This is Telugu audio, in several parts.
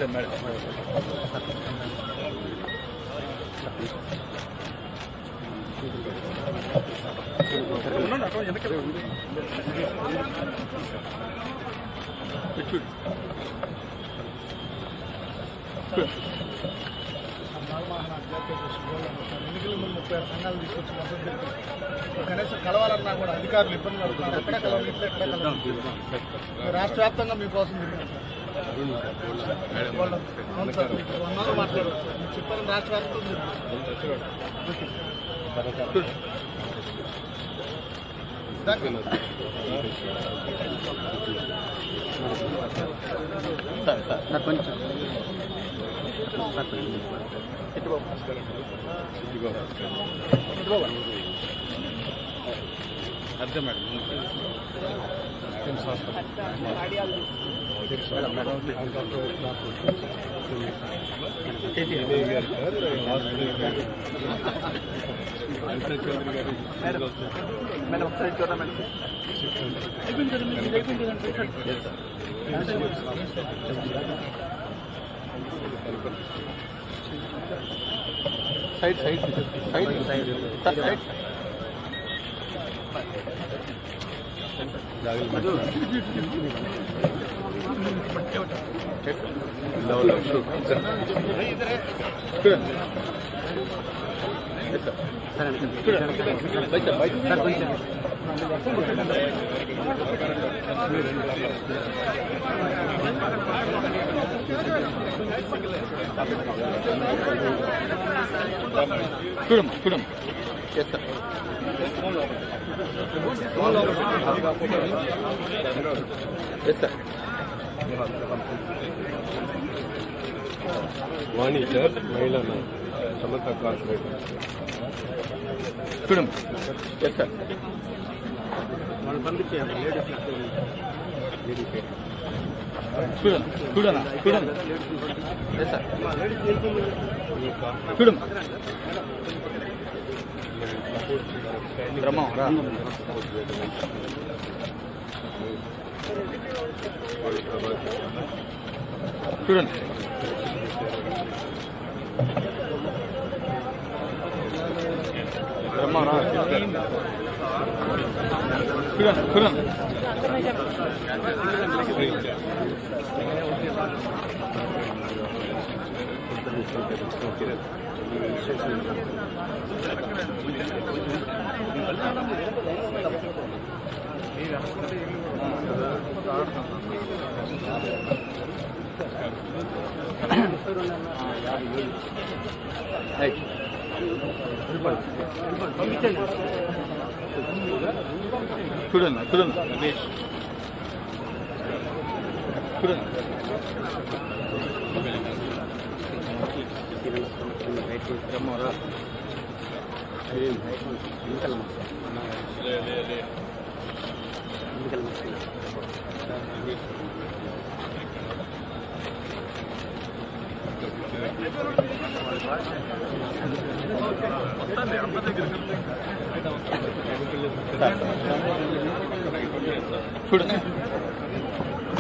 మేడం ఎన్నికల ముందు 36 సంఘాలు తీసుకొచ్చి కనీసం కలవాలన్నా కూడా అధికారులు ఇబ్బందులు పడుతున్నారు. ఎక్కడ కలవాలి, ఎక్కడ కలవాలి. రాష్ట్ర వ్యాప్తంగా మీకోసం అవును సార్, మీకు 1 అవర్ మాట్లాడవచ్చు సార్. మీకు చెప్పాలని రాష్ట్ర వ్యాప్తంగా కొంచెం అర్థం మేడం మేడం ఒకసారి చూడ madam side side side side side చూడమ్మ చేస్తా మానిటర్ మహిళా సమత కార్పొరేటర్ చూడమ్మ చేస్తా వాళ్ళు పంపించేయాలి. చూడనా చేస్తా చూడమ్మ బ్రహ్మం రా చూడండి బ్రహ్మం రా చూడండి చూడండి రమేష్ చూడండి రమ్మరా చూడండి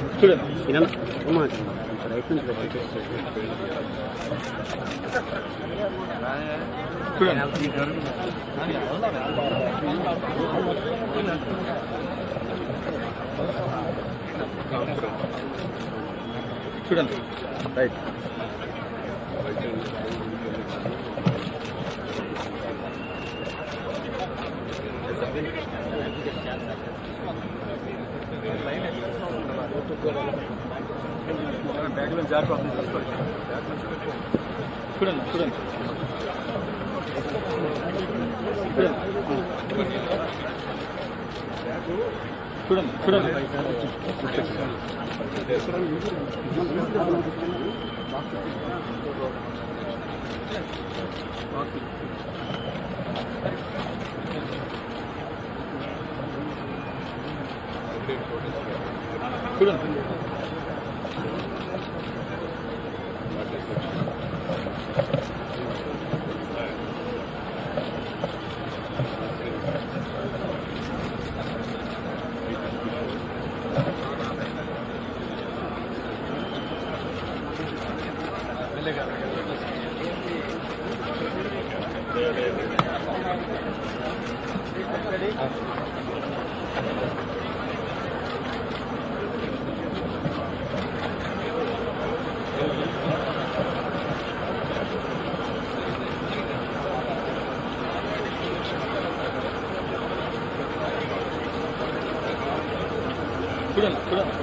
చూడండి చూడండి రైట్ బ్యాగ్లో జాగ్రత్త చూడండి చూడండి చూడండి చూడండి చూడండి చూడండి చూడండి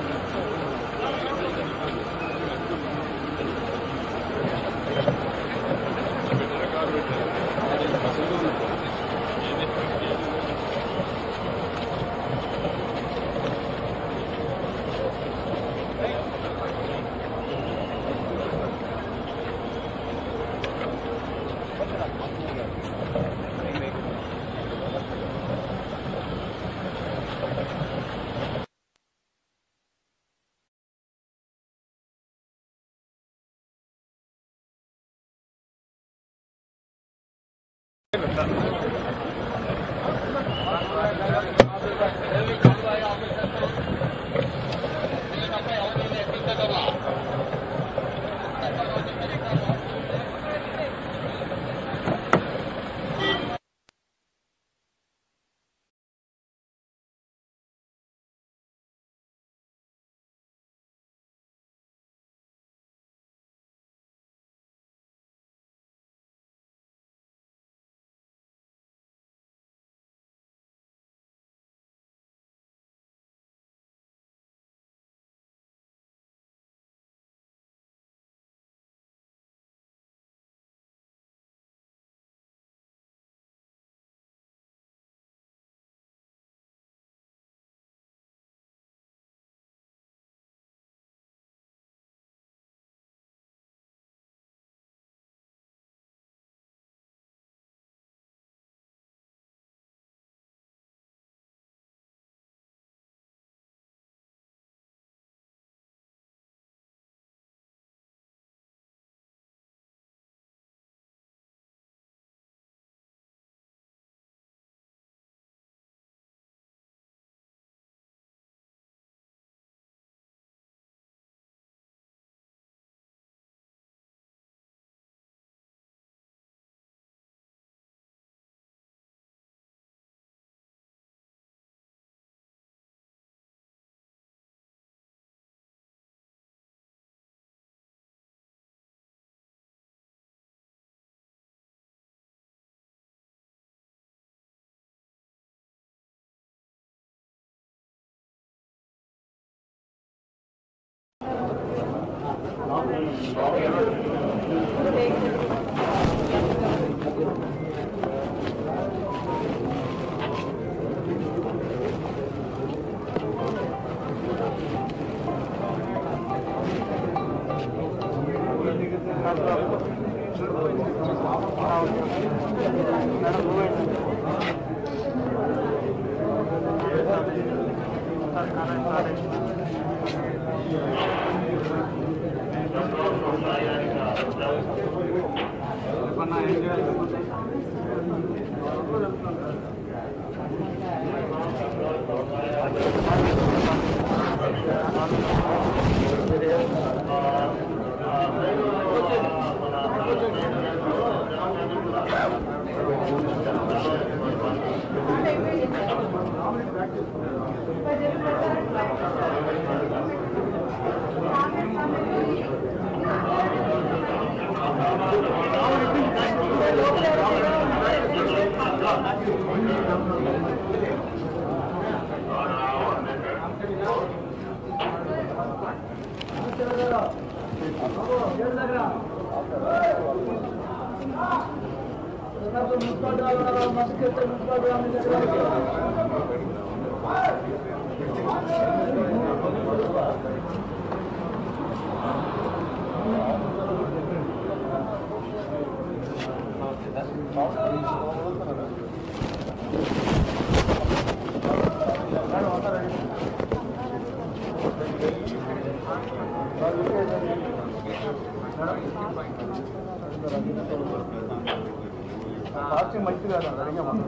పార్టీ మంచిది కాదు సరిగా సరిగా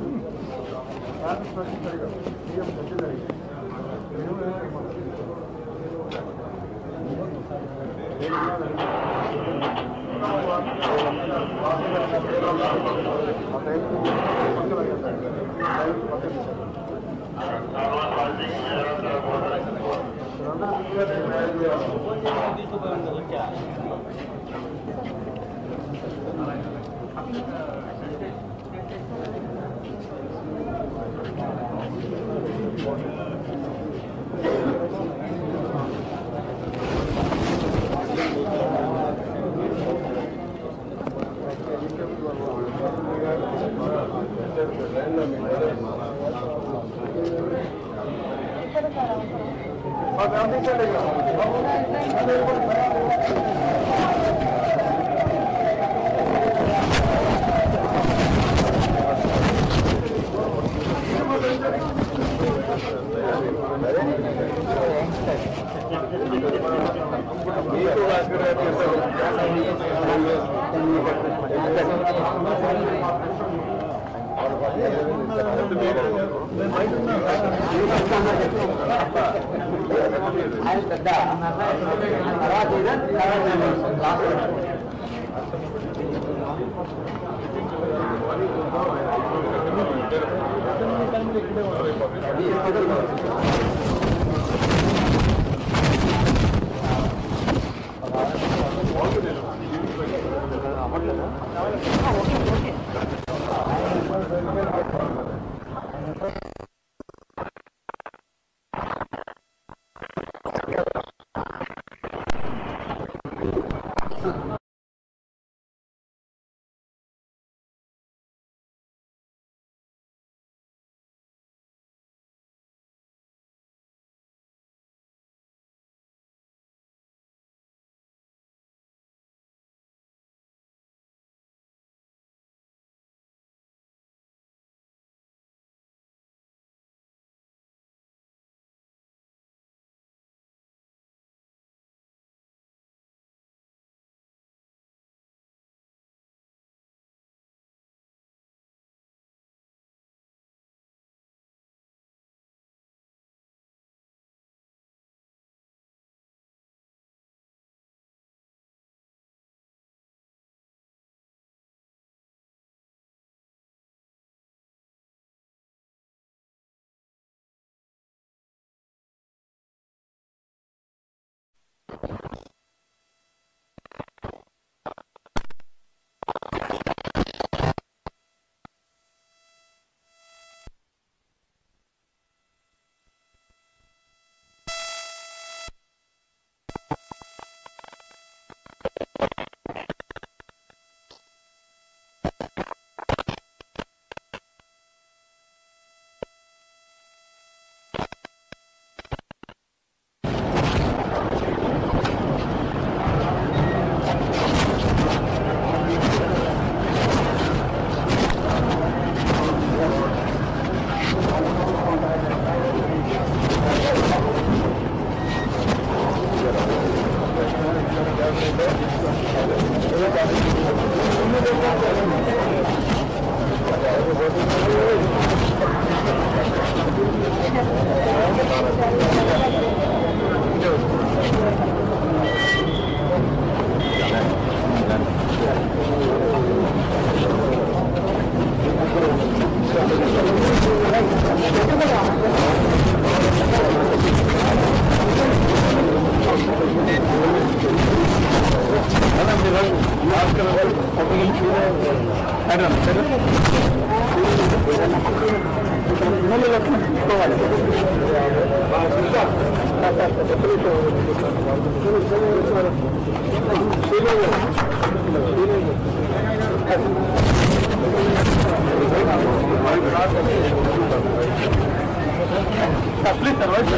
please sir white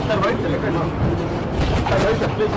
sir white sir white sir please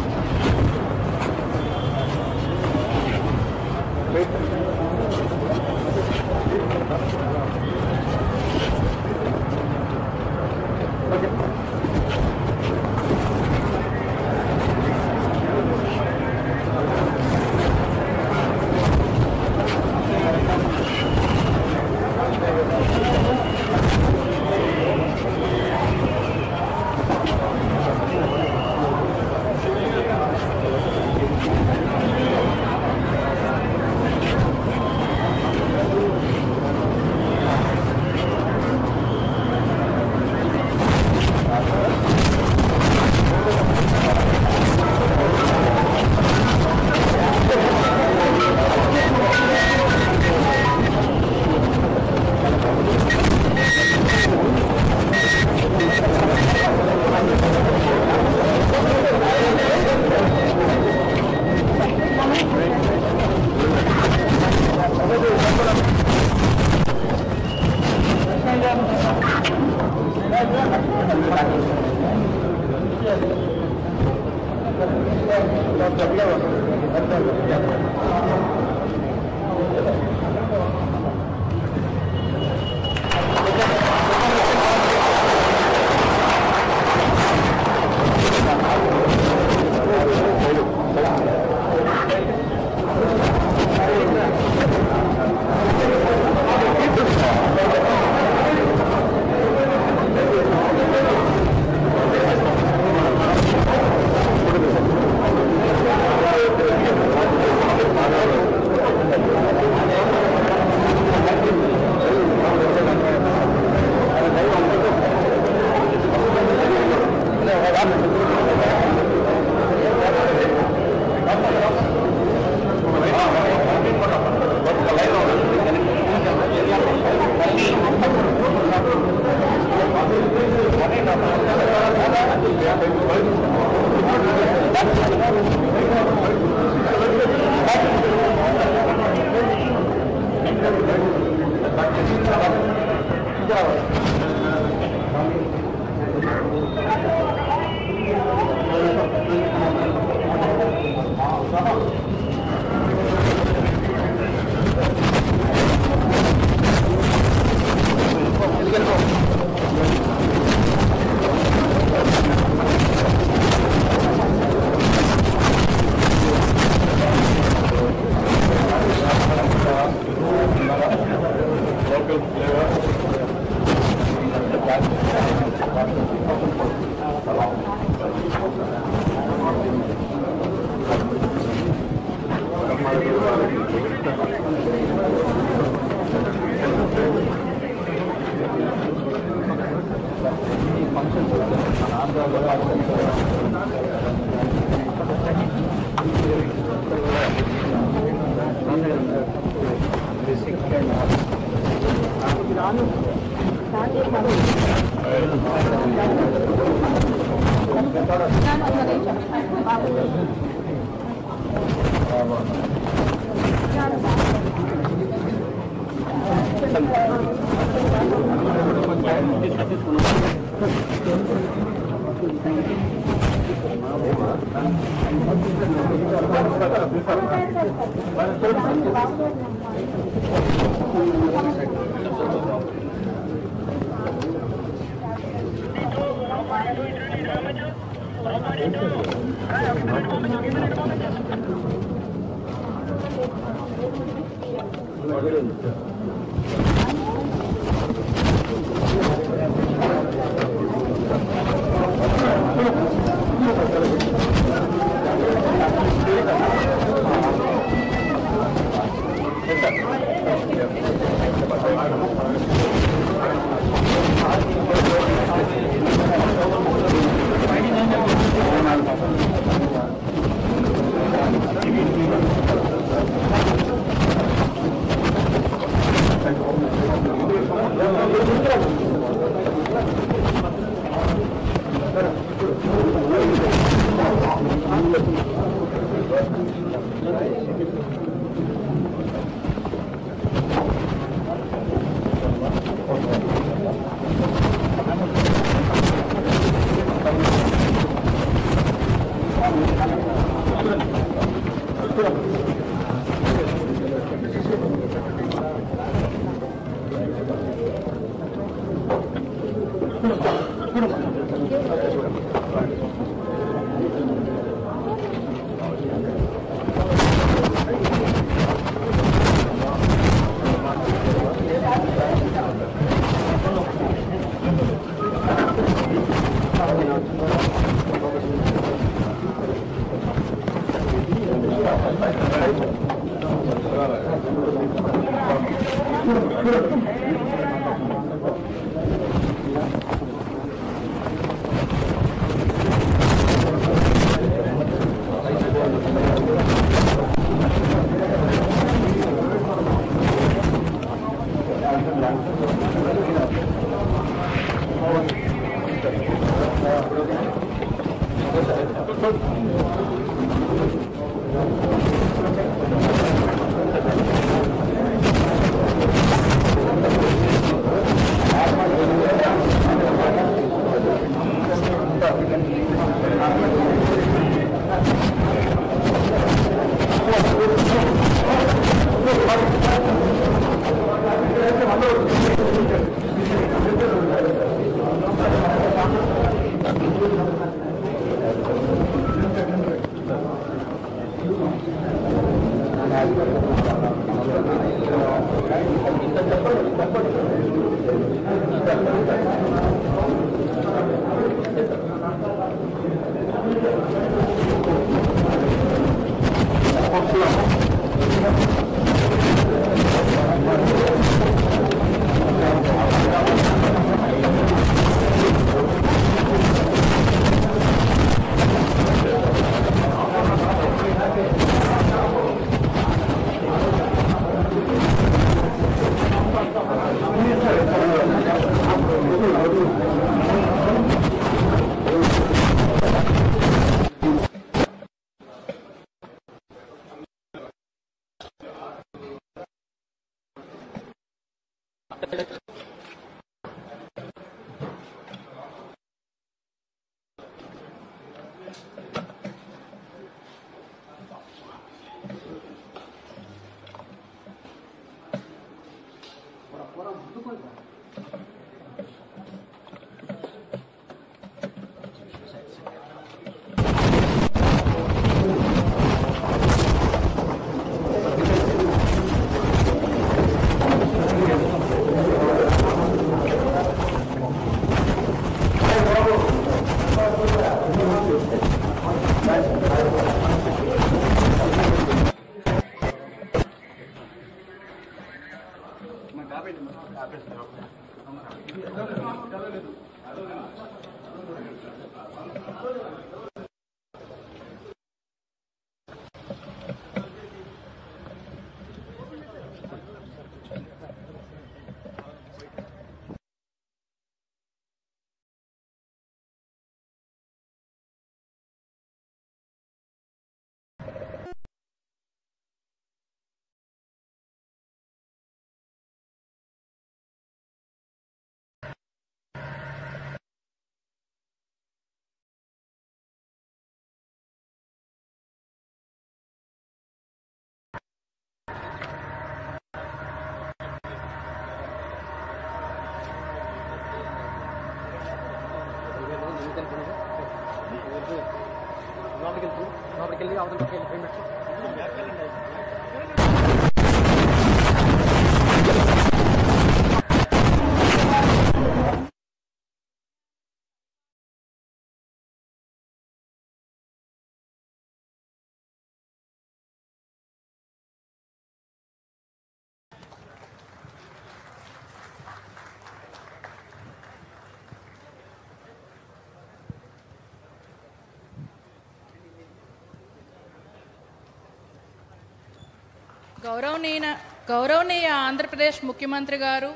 గౌరవనీయ ఆంధ్రప్రదేశ్ ముఖ్యమంత్రి గారు,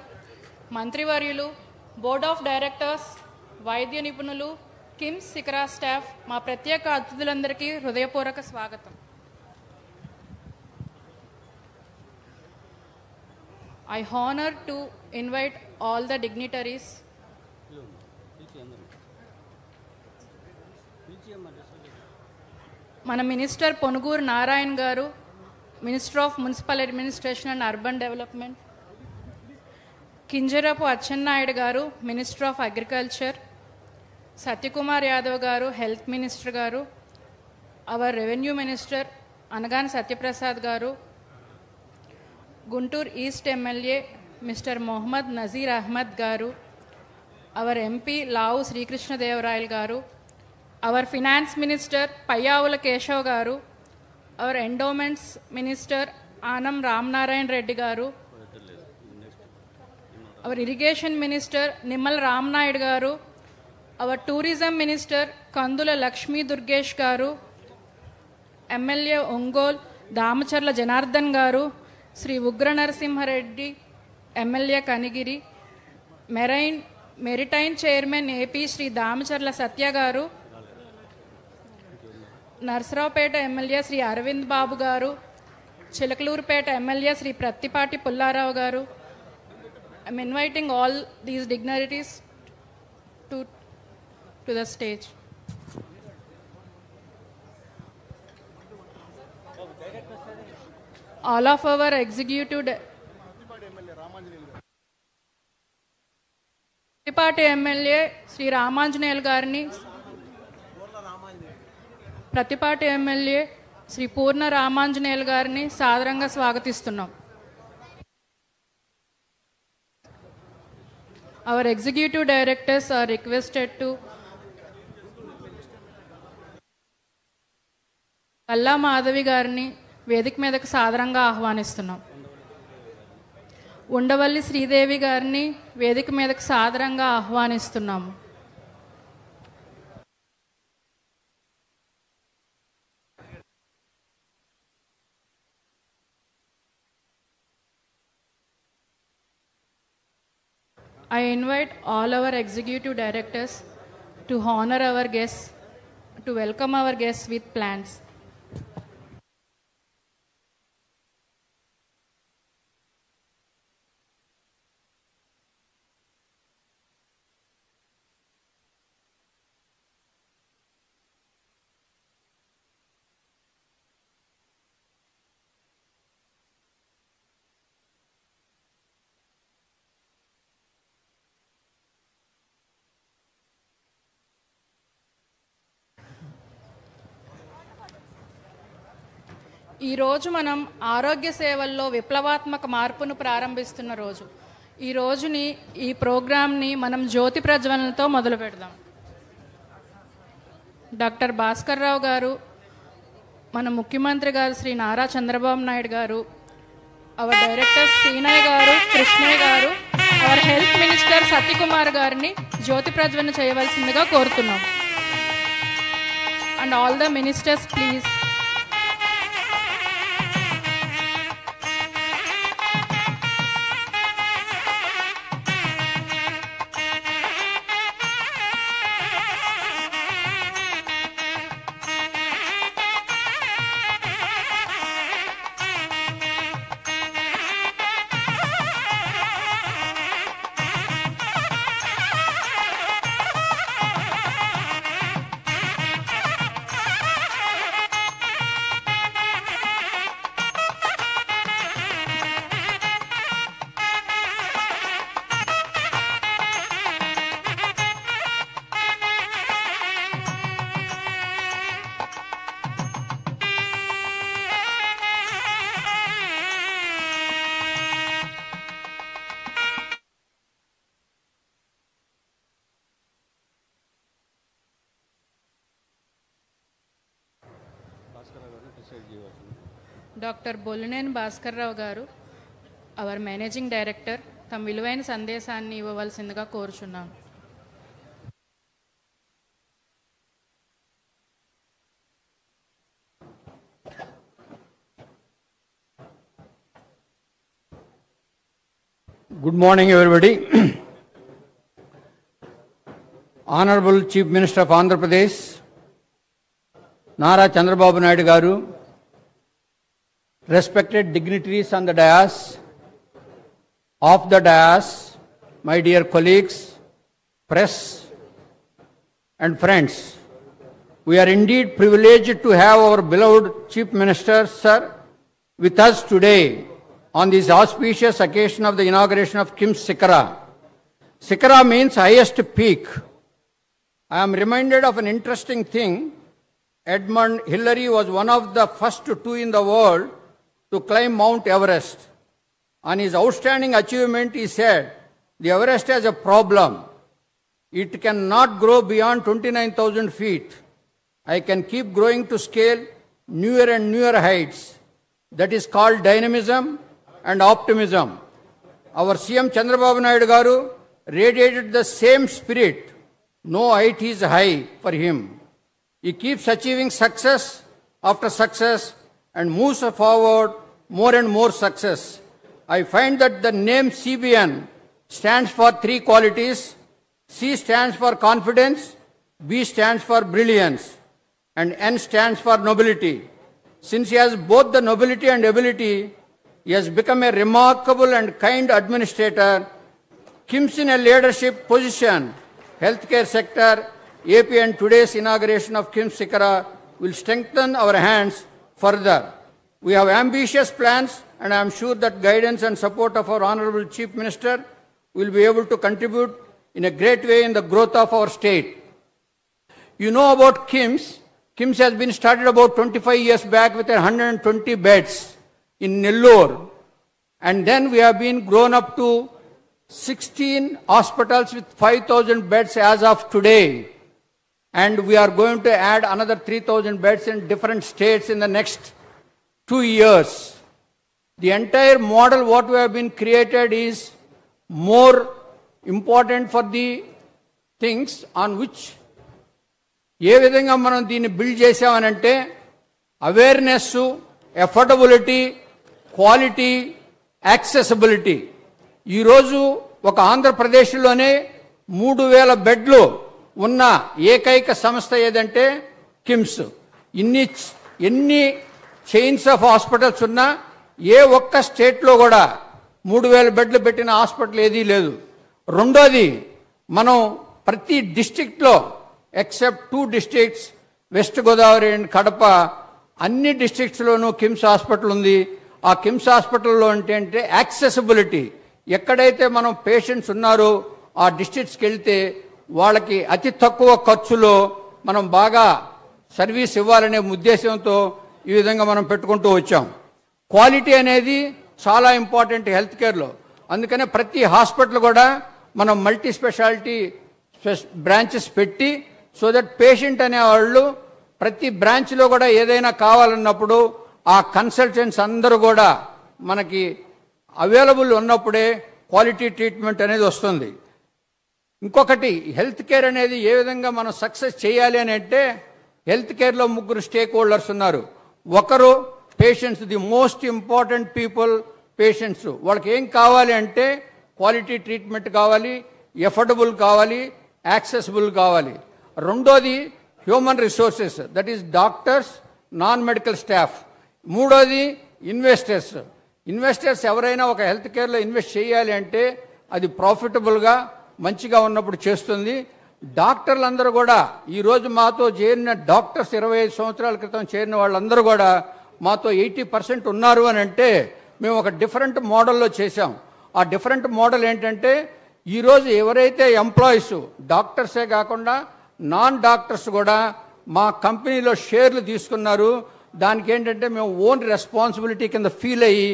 మంత్రివర్యులు, బోర్డ్ ఆఫ్ డైరెక్టర్స్, వైద్య నిపుణులు, కిమ్స్ సికరా స్టాఫ్, మా ప్రత్యేక అతిథులందరికీ హృదయపూర్వక స్వాగతం. I honor to invite all the dignitaries. మన minister Ponuguru Narayana garu, minister of municipal administration and urban development, Kinjarapu Atchannaidu garu, minister of agriculture, Satyakumar Yadav garu, health minister garu, our revenue minister Anagani Satyaprasad garu, Guntur east MLA mister Mohammed Nazeer Ahmed garu, our MP Lavu Srikrishnadevarayalu garu, our finance minister Payyavula Keshav garu, our endowments minister Anam Ramanarayana Reddy garu, our irrigation minister Nimmal Ramnayud garu, our tourism minister Kandula Lakshmi Durgesh garu, MLA Ongol Damacharla Janardhan garu, Sri Ugra Narasimha Reddy, MLA Kanigiri, Maritime Chairman AP Sri Damacharla Satya garu, Narsaraupeta MLA Sri Arvind Babu garu, Chilakalurpeta MLA Sri Prattipati Pullarao garu. I'm inviting all these dignitaries to the stage. All of our executive Prattipati MLA Sri Ramanjaneyal Garni, Prattipati MLA Sri Purna Ramanjaneyal Garni Sadaranga Swagatistunnam. Our executive directors are requested to Kalla Madhavi Garni Vedik Medaka Sadaranga Ahvanistunnam. Undavalli Sridevi Garni Vedik Medaka Sadaranga Ahvanistunnam. I invite all our executive directors to honor our guests, to welcome our guests with plants. ఈ రోజు మనం ఆరోగ్య సేవల్లో విప్లవాత్మక మార్పును ప్రారంభిస్తున్న రోజు. ఈ రోజుని ఈ ప్రోగ్రామ్ని మనం జ్యోతి ప్రజ్వలనతో మొదలు పెడదాం. డాక్టర్ భాస్కర్ రావు గారు, మన ముఖ్యమంత్రి గారు శ్రీ నారా చంద్రబాబు నాయుడు గారు, అవర్ డైరెక్టర్ సీనయ్య గారు, కృష్ణయ్య గారు, అవర్ హెల్త్ మినిస్టర్ సత్యకుమార్ గారిని జ్యోతి ప్రజ్వలన చేయవలసిందిగా కోరుతున్నాం. And all the ministers please. Doctor Bolleneni Bhaskar Rao garu, our managing director, తమ విలువైన సందేశాన్ని ఇవ్వవలసిందిగా కోరుచున్నాను. Good morning, everybody. Honorable Chief Minister of Andhra Pradesh, Nara Chandrababu Naidu Garu, respected dignitaries on the dais, off the dais, my dear colleagues, press and friends, we are indeed privileged to have our beloved Chief Minister, sir, with us today on this auspicious occasion of the inauguration of KIMS Sikara. Sikara means highest peak. I am reminded of an interesting thing. Edmund Hillary was one of the first two in the world to climb Mount Everest. On his outstanding achievement, he said, "The Everest has a problem. It cannot grow beyond 29,000 feet. I can keep growing to scale newer and newer heights. That is called dynamism and optimism." our CM Chandrababu Naidu garu radiated the same spirit. No height is high for him. He keeps achieving success after success and moves forward more and more success. I find that the name CBN stands for three qualities. C stands for confidence, B stands for brilliance, and N stands for nobility. Since he has both the nobility and ability, he has become a remarkable and kind administrator. KIMS in a leadership position, healthcare sector, AP and today's inauguration of KIMS Sikara will strengthen our hands further. We have ambitious plans, and I am sure that guidance and support of our Honorable Chief Minister will be able to contribute in a great way in the growth of our state. You know about KIMS. KIMS has been started about 25 years back with 120 beds in Nellore. And then we have been grown up to 16 hospitals with 5,000 beds as of today. And we are going to add another 3,000 beds in different states in the next 2 years. The entire model what we have been created is more important for the things on which ఏ విధంగా మనం దీన్ని బిల్డ్ చేసామనంటే అవేర్నెస్, ఎఫోర్డబిలిటీ, క్వాలిటీ, యాక్సెసిబిలిటీ. ఈరోజు ఒక ఆంధ్రప్రదేశ్లోనే 3,000 బెడ్లు ఉన్న ఏకైక సంస్థ ఏదంటే కిమ్స్. ఎన్ని చైన్స్ ఆఫ్ హాస్పిటల్స్ ఉన్నా ఏ ఒక్క స్టేట్లో కూడా 3,000 బెడ్లు పెట్టిన హాస్పిటల్ ఏదీ లేదు. రెండోది, మనం ప్రతి డిస్ట్రిక్ట్లో except 2 districts, west Godavari and Kadapa, అన్ని డిస్ట్రిక్ట్స్లోనూ కిమ్స్ హాస్పిటల్ ఉంది. ఆ కిమ్స్ హాస్పిటల్లో అంటే యాక్సెసిబిలిటీ, ఎక్కడైతే మనం పేషెంట్స్ ఉన్నారో ఆ డిస్ట్రిక్ట్స్కి వెళ్తే వాళ్ళకి అతి తక్కువ ఖర్చులో మనం బాగా సర్వీస్ ఇవ్వాలనే ఉద్దేశంతో ఈ విధంగా మనం పెట్టుకుంటూ వచ్చాం. క్వాలిటీ అనేది చాలా ఇంపార్టెంట్ హెల్త్ కేర్లో. అందుకనే ప్రతి హాస్పిటల్ కూడా మనం మల్టీ స్పెషాలిటీ బ్రాంచెస్ పెట్టి సో దట్ పేషెంట్ అనేవాళ్ళు ప్రతి బ్రాంచ్లో కూడా ఏదైనా కావాలన్నప్పుడు ఆ కన్సల్టెంట్స్ అందరూ కూడా మనకి అవైలబుల్ ఉన్నప్పుడే క్వాలిటీ ట్రీట్మెంట్ అనేది వస్తుంది. ఇంకొకటి, హెల్త్ కేర్ అనేది ఏ విధంగా మనం సక్సెస్ చేయాలి అని అంటే హెల్త్ కేర్లో 3 స్టేక్ హోల్డర్స్ ఉన్నారు. ఒకరు patients, the most important people patients. వాళ్ళకి ఏం కావాలి అంటే క్వాలిటీ ట్రీట్మెంట్ కావాలి, ఎఫోర్డబుల్ కావాలి, యాక్సెసిబుల్ కావాలి. రెండోది human resources, that is doctors, non medical staff. మూడోది ఇన్వెస్టర్స్. ఇన్వెస్టర్స్ ఎవరైనా ఒక హెల్త్ కేర్లో ఇన్వెస్ట్ చేయాలి అంటే అది ప్రాఫిటబుల్గా మంచిగా ఉన్నప్పుడు చేస్తుంది. డాక్టర్లు అందరూ కూడా ఈరోజు మాతో చేరిన డాక్టర్స్ 25 సంవత్సరాల క్రితం చేరిన వాళ్ళందరూ కూడా మాతో 80% ఉన్నారు అని అంటే మేము ఒక డిఫరెంట్ మోడల్లో చేశాం. ఆ డిఫరెంట్ మోడల్ ఏంటంటే ఈరోజు ఎవరైతే ఎంప్లాయీస్, డాక్టర్సే కాకుండా నాన్ డాక్టర్స్ కూడా మా కంపెనీలో షేర్లు తీసుకున్నారు. దానికి ఏంటంటే మేము ఓన్ రెస్పాన్సిబిలిటీ కింద ఫీల్ అయ్యి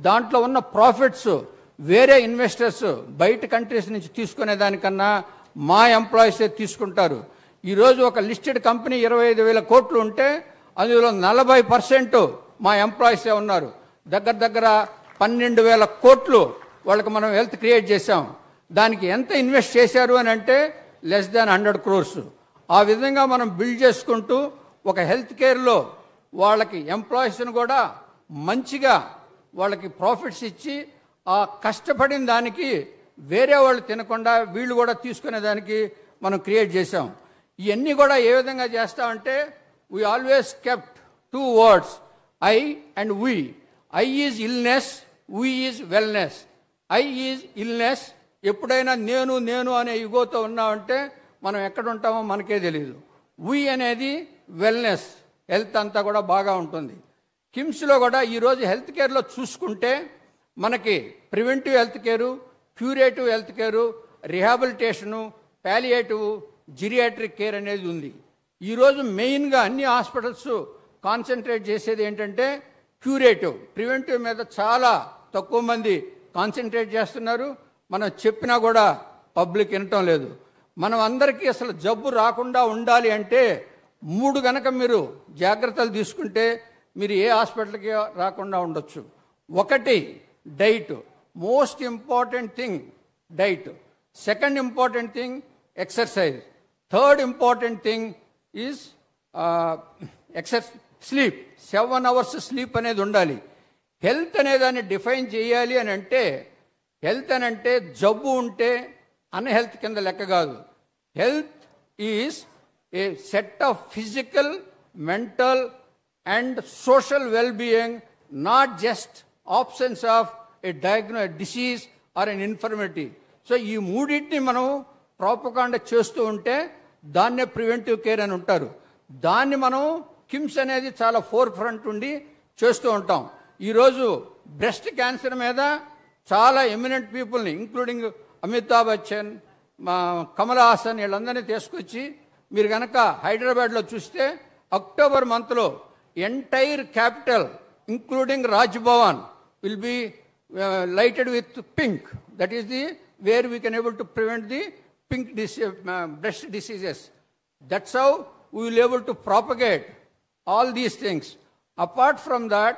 దాంట్లో ఉన్న ప్రాఫిట్స్ వేరే ఇన్వెస్టర్స్ బయట కంట్రీస్ నుంచి తీసుకునే దానికన్నా మా ఎంప్లాయీసే తీసుకుంటారు. ఈరోజు ఒక లిస్టెడ్ కంపెనీ 25,000 కోట్లు ఉంటే అందులో 40% మా ఎంప్లాయీసే ఉన్నారు. దగ్గర 12,000 కోట్లు వాళ్ళకి మనం హెల్త్ క్రియేట్ చేశాం. దానికి ఎంత ఇన్వెస్ట్ చేశారు అని అంటే లెస్ దాన్ 100 crores. ఆ విధంగా మనం బిల్డ్ చేసుకుంటూ ఒక హెల్త్ కేర్లో వాళ్ళకి ఎంప్లాయీస్ని కూడా మంచిగా వాళ్ళకి ప్రాఫిట్స్ ఇచ్చి ఆ కష్టపడిన దానికి వేరే వాళ్ళు తినకుండా వీళ్ళు కూడా తీసుకునే దానికి మనం క్రియేట్ చేసాం. ఇవన్నీ కూడా ఏ విధంగా చేస్తామంటే we always kept 2 words, I and we. I is illness, we is wellness. I is illness, ఎప్పుడైనా నేను అనే ఇగోతో ఉన్నామంటే మనం ఎక్కడ ఉంటామో మనకే తెలియదు. వీ అనేది వెల్నెస్, హెల్త్ అంతా కూడా బాగా ఉంటుంది. కిమ్స్లో కూడా ఈరోజు హెల్త్ కేర్లో చూసుకుంటే మనకి preventive health care, curative health care, rehabilitation, palliative, geriatric care అనేది ఉంది. ఈరోజు మెయిన్గా అన్ని హాస్పిటల్స్ కాన్సన్ట్రేట్ చేసేది ఏంటంటే క్యూరేటివ్. ప్రివెంటివ్ మీద చాలా తక్కువ మంది కాన్సన్ట్రేట్ చేస్తున్నారు. మనం చెప్పినా కూడా పబ్లిక్ వినటం లేదు. మనం అందరికీ అసలు జబ్బు రాకుండా ఉండాలి అంటే 3 గనక మీరు జాగ్రత్తలు తీసుకుంటే మీరు ఏ హాస్పిటల్కి రాకుండా ఉండొచ్చు. ఒకటి diet. most important thing, diet. Second important thing, exercise. Third important thing is sleep. 7 hours sleep అనేది ఉండాలి. హెల్త్ అనేదాన్ని డిఫైన్ చేయాలి అని అంటే, హెల్త్ అని అంటే జబ్బు ఉంటే అన్హెల్త్ కింద లెక్క కాదు. Health is a set of physical, mental and social wellbeing, not just absence of a disease or an infirmity. So ఈ మూడింటిని మనం ప్రాపగాండా చేస్తూ ఉంటే దాన్నే ప్రివెంటివ్ కేర్ అని ఉంటారు. దాన్ని మనం కిమ్స్ అనేది చాలా ఫోర్ ఫ్రంట్ ఉండి చేస్తూ ఉంటాం. ఈరోజు బ్రెస్ట్ క్యాన్సర్ మీద చాలా ఎమినెంట్ పీపుల్ని, ఇంక్లూడింగ్ అమితాబ్ బచ్చన్, కమల్ హాసన్, వీళ్ళందరినీ తీసుకొచ్చి మీరు కనుక హైదరాబాద్లో చూస్తే అక్టోబర్ మంత్లో entire capital including Raj Bhavan will be lighted with pink. That is the where we can able to prevent the pink breast diseases. That's how we will able to propagate all these things. Apart from that,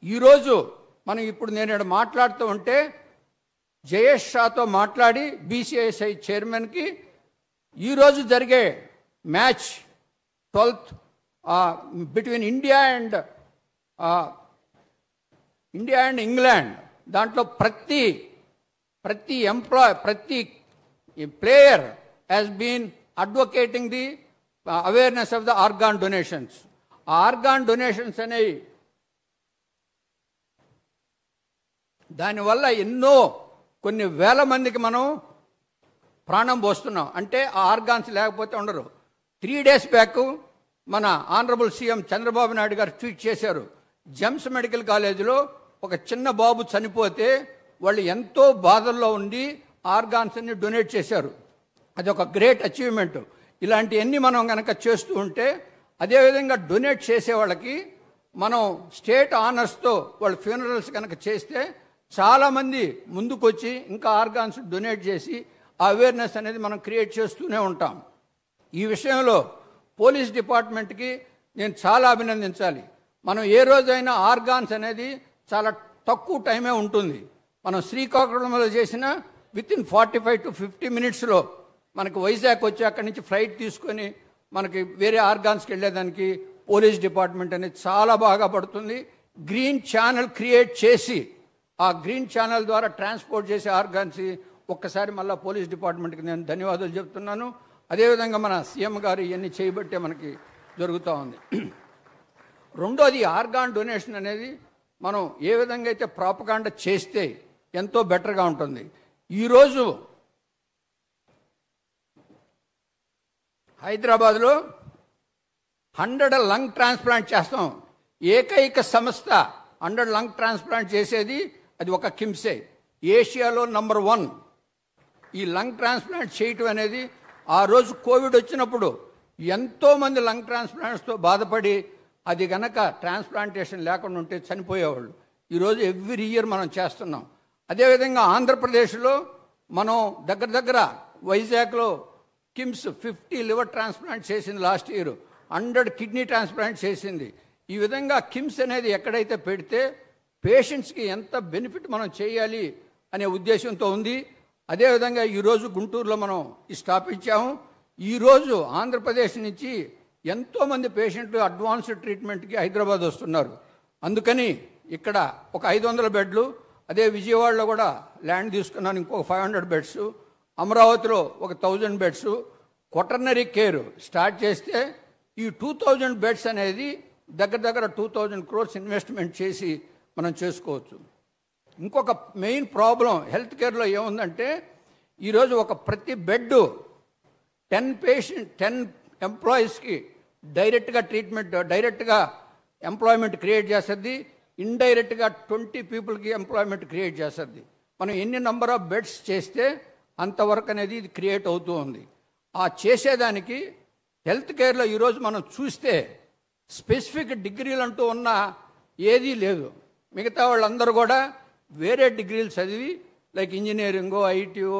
ఈ రోజు మనం ఇప్పుడు నేను మాట్లాడుతూ ఉంటే జయేష్ షాతో మాట్లాడి బీసీఐఎస్ఐ చైర్మన్కి ఈరోజు జరిగే match 12th between India and England, దాంట్లో ప్రతి player has been advocating the awareness of the organ donations. ఆ ఆర్గాన్ డొనేషన్స్ అనేవి దానివల్ల కొన్ని వేల మందికి మనం ప్రాణం పోస్తున్నాం. అంటే ఆ ఆర్గాన్స్ లేకపోతే ఉండరు. 3 days బ్యాక్ మన ఆనరబుల్ సీఎం చంద్రబాబు నాయుడు గారు ట్వీట్ చేశారు. జెమ్స్ మెడికల్ కాలేజీలో ఒక చిన్న బాబు చనిపోతే వాళ్ళు ఎంతో బాధల్లో ఉండి ఆర్గాన్స్ అన్ని డొనేట్ చేశారు. అది ఒక గ్రేట్ అచీవ్మెంట్. ఇలాంటివన్నీ మనం కనుక చేస్తూ ఉంటే, అదేవిధంగా డొనేట్ చేసే వాళ్ళకి మనం స్టేట్ ఆనర్స్తో వాళ్ళ ఫ్యూనరల్స్ కనుక చేస్తే చాలామంది ముందుకొచ్చి ఇంకా ఆర్గాన్స్ డొనేట్ చేసి ఆ అవేర్నెస్ అనేది మనం క్రియేట్ చేస్తూనే ఉంటాం. ఈ విషయంలో పోలీస్ డిపార్ట్మెంట్కి నేను చాలా అభినందించాలి. మనం ఏ రోజైనా ఆర్గాన్స్ అనేది చాలా తక్కువ టైమే ఉంటుంది. మనం శ్రీకాకుళంలో చేసిన వితిన్ 45 to 50 minutesలో మనకి వైజాగ్ వచ్చి అక్కడి నుంచి ఫ్లైట్ తీసుకొని మనకి వేరే ఆర్గాన్స్కి వెళ్ళేదానికి పోలీస్ డిపార్ట్మెంట్ అనేది చాలా బాగా పడుతుంది. గ్రీన్ ఛానల్ క్రియేట్ చేసి ఆ గ్రీన్ ఛానల్ ద్వారా ట్రాన్స్పోర్ట్ చేసే ఆర్గాన్స్ ఒక్కసారి మళ్ళీ పోలీస్ డిపార్ట్మెంట్కి నేను ధన్యవాదాలు చెప్తున్నాను. అదేవిధంగా మన సీఎం గారు ఇవన్నీ చేయబట్టే మనకి జరుగుతూ ఉంది. రెండోది, ఆర్గాన్ డొనేషన్ అనేది మనం ఏ విధంగా అయితే ప్రాపగాండా చేస్తే ఎంతో బెటర్గా ఉంటుంది. ఈరోజు హైదరాబాద్లో 100 లంగ్ ట్రాన్స్ప్లాంట్ చేస్తాం. ఏకైక సంస్థ 100 లంగ్ ట్రాన్స్ప్లాంట్ చేసేది అది ఒక కిమ్సే. ఏషియాలో నంబర్ 1 ఈ లంగ్ ట్రాన్స్ప్లాంట్ చేయటం అనేది. ఆ రోజు కోవిడ్ వచ్చినప్పుడు ఎంతోమంది లంగ్ ట్రాన్స్ప్లాంట్స్తో బాధపడి అది కనుక ట్రాన్స్ప్లాంటేషన్ లేకుండా ఉంటే చనిపోయేవాళ్ళు. ఈరోజు ఎవ్రీ ఇయర్ మనం చేస్తున్నాం. అదేవిధంగా ఆంధ్రప్రదేశ్లో మనం దగ్గర వైజాగ్లో కిమ్స్ 50 లివర్ ట్రాన్స్ప్లాంట్ చేసింది లాస్ట్ ఇయర్, 100 కిడ్నీ ట్రాన్స్ప్లాంట్ చేసింది. ఈ విధంగా కిమ్స్ అనేది ఎక్కడైతే పెడితే పేషెంట్స్కి ఎంత బెనిఫిట్ మనం చేయాలి అనే ఉద్దేశంతో ఉంది. అదేవిధంగా ఈరోజు గుంటూరులో మనం స్థాపించాము. ఈరోజు ఆంధ్రప్రదేశ్ నుంచి ఎంతోమంది పేషెంట్లు అడ్వాన్స్డ్ ట్రీట్మెంట్కి హైదరాబాద్ వస్తున్నారు. అందుకని ఇక్కడ ఒక 500 బెడ్లు, అదే విజయవాడలో కూడా ల్యాండ్ తీసుకున్నాను, ఇంకొక 500 బెడ్స్, అమరావతిలో ఒక 1000 బెడ్స్, క్వాటర్నరీ కేర్ స్టార్ట్ చేస్తే ఈ 2000 బెడ్స్ అనేది దగ్గర 2000 crores ఇన్వెస్ట్మెంట్ చేసి మనం చేసుకోవచ్చు. ఇంకొక మెయిన్ ప్రాబ్లం హెల్త్ కేర్లో ఏముందంటే, ఈరోజు ఒక ప్రతి బెడ్ 10 ఎంప్లాయీస్కి డైరెక్ట్గా ఎంప్లాయ్మెంట్ క్రియేట్ చేస్తుంది, ఇండైరెక్ట్గా 20 పీపుల్కి ఎంప్లాయ్మెంట్ క్రియేట్ చేస్తుంది. మనం ఎన్ని నెంబర్ ఆఫ్ బెడ్స్ చేస్తే అంతవరకు అనేది ఇది క్రియేట్ అవుతూ ఉంది. ఆ చేసేదానికి హెల్త్ కేర్లో ఈరోజు మనం చూస్తే స్పెసిఫిక్ డిగ్రీలు అంటూ ఉన్న ఏదీ లేదు. మిగతా వాళ్ళందరూ కూడా వేరే డిగ్రీలు చదివి లైక్ ఇంజనీరింగో, ఐటీఓ,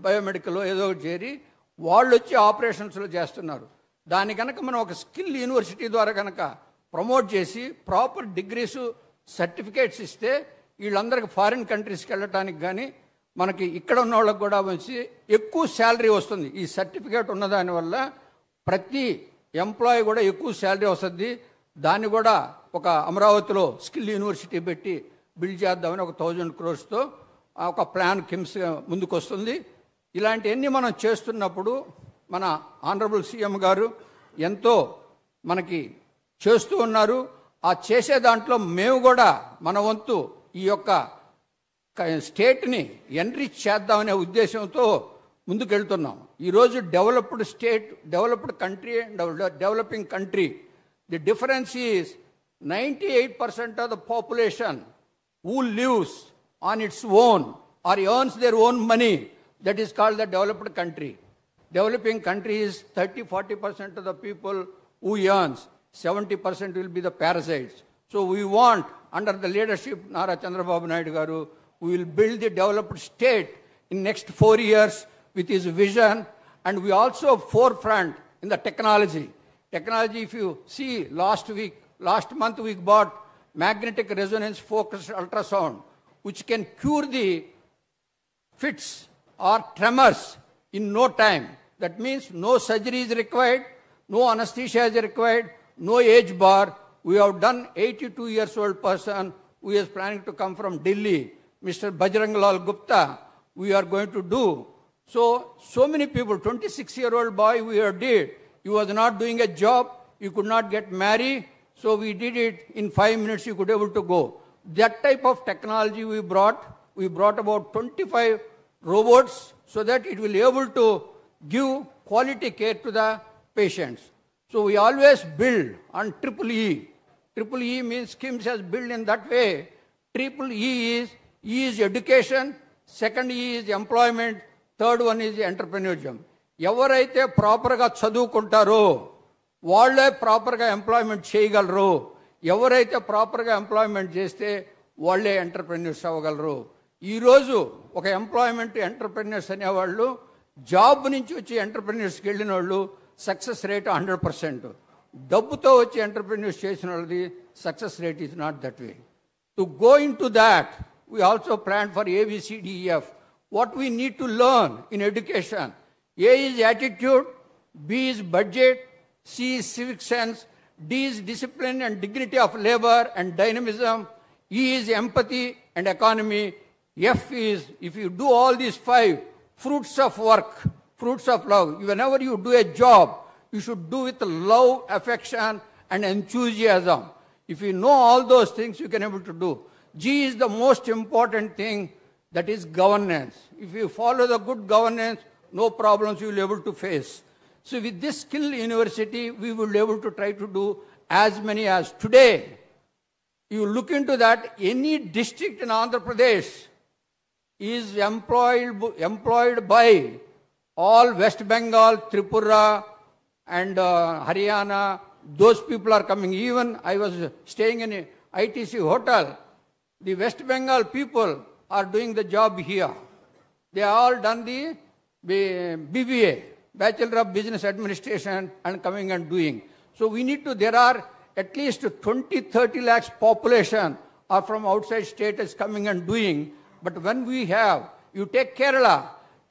బయోమెడికల్ ఏదో చేరి వాళ్ళు వచ్చి ఆపరేషన్స్లో చేస్తున్నారు. దాని కనుక మనం ఒక స్కిల్ యూనివర్సిటీ ద్వారా కనుక ప్రమోట్ చేసి ప్రాపర్ డిగ్రీస్, సర్టిఫికేట్స్ ఇస్తే వీళ్ళందరికీ ఫారిన్ కంట్రీస్కి వెళ్ళటానికి కానీ మనకి ఇక్కడ ఉన్న వాళ్ళకి కూడా వచ్చి ఎక్కువ శాలరీ వస్తుంది. ఈ సర్టిఫికేట్ ఉన్నదానివల్ల ప్రతి ఎంప్లాయీ కూడా ఎక్కువ శాలరీ వస్తుంది. దాన్ని కూడా ఒక అమరావతిలో స్కిల్ యూనివర్సిటీ పెట్టి బిల్డ్ చేద్దామని ఒక 1000 crores ఒక ప్లాన్ కిమ్స్ ముందుకు వస్తుంది. ఇలాంటివన్నీ మనం చేస్తున్నప్పుడు మన ఆనరబుల్ సీఎం గారు ఎంతో మనకి చేస్తూ ఉన్నారు. ఆ చేసే దాంట్లో మేము కూడా మన వంతు ఈ యొక్క స్టేట్ని ఎన్రిచ్ చేద్దామనే ఉద్దేశంతో ముందుకెళ్తున్నాం. ఈరోజు developed state, developed country and developing country, the difference is 98% of the population who lives on its own or earns their own money, that is called the developed country. Developing country is 30-40% of the people who earns, 70% will be the parasites. So we want, under the leadership Nara Chandrababu Naidu Garu, we will build the developed state in next 4 years with his vision. And we also forefront in the technology. Technology, if you see last month we bought magnetic resonance focused ultrasound, which can cure the fits or tremors in no time. That means no surgery is required, no anesthesia is required, no age bar. We have done 82 years old person who is planning to come from Delhi, Mr. Bajrang Lal Gupta, we are going to do. So many people, 26-year-old boy we have did. He was not doing a job, he could not get married. So we did it in 5 minutes, you could be able to go. That type of technology we brought. We brought about 25 robots so that it will be able to give quality care to the patients. So we always build on triple E. Triple E means KIMS has built in that way. Triple E is education, second E is employment, third one is entrepreneurship. ఎవరైతే ప్రాపర్గా చదువుకుంటారో వాళ్ళే ప్రాపర్గా ఎంప్లాయ్మెంట్ చేయగలరు. ఎవరైతే ప్రాపర్గా ఎంప్లాయ్మెంట్ చేస్తే వాళ్ళే ఎంటర్ప్రెన్యూర్స్ అవ్వగలరు. ఈరోజు ఒక ఎంటర్ప్రెన్యూర్స్ అనేవాళ్ళు జాబ్ నుంచి వచ్చి ఎంటర్ప్రెన్యూర్స్కి వెళ్ళిన వాళ్ళు సక్సెస్ రేట్ 100%. డబ్బుతో వచ్చి ఎంటర్ప్రెన్యూర్స్ చేసిన వాళ్ళది success rate is not that way. To go in to that we also plan for ABCDEF. What we need to learn in education. A is attitude, B is budget, C is civic sense, D is discipline and dignity of labor and dynamism, E is empathy and economy, F is, if you do all these 5, fruits of work, fruits of love. Whenever you do a job, you should do with love, affection and enthusiasm. If you know all those things, you can able to do. G is the most important thing, that is governance. If you follow the good governance, no problems you will be able to face. So with this skill university, we will be able to try to do as many as today. You look into that, any district in Andhra Pradesh is employed by all West Bengal, Tripura and Haryana. Those people are coming. Even I was staying in a ITC hotel. The West Bengal people are doing the job here. They all done the BBA, Bachelor of Business Administration, and coming and doing. So we need to, there are at least 20-30 lakhs population are from outside state is coming and doing. But when we have, you take Kerala,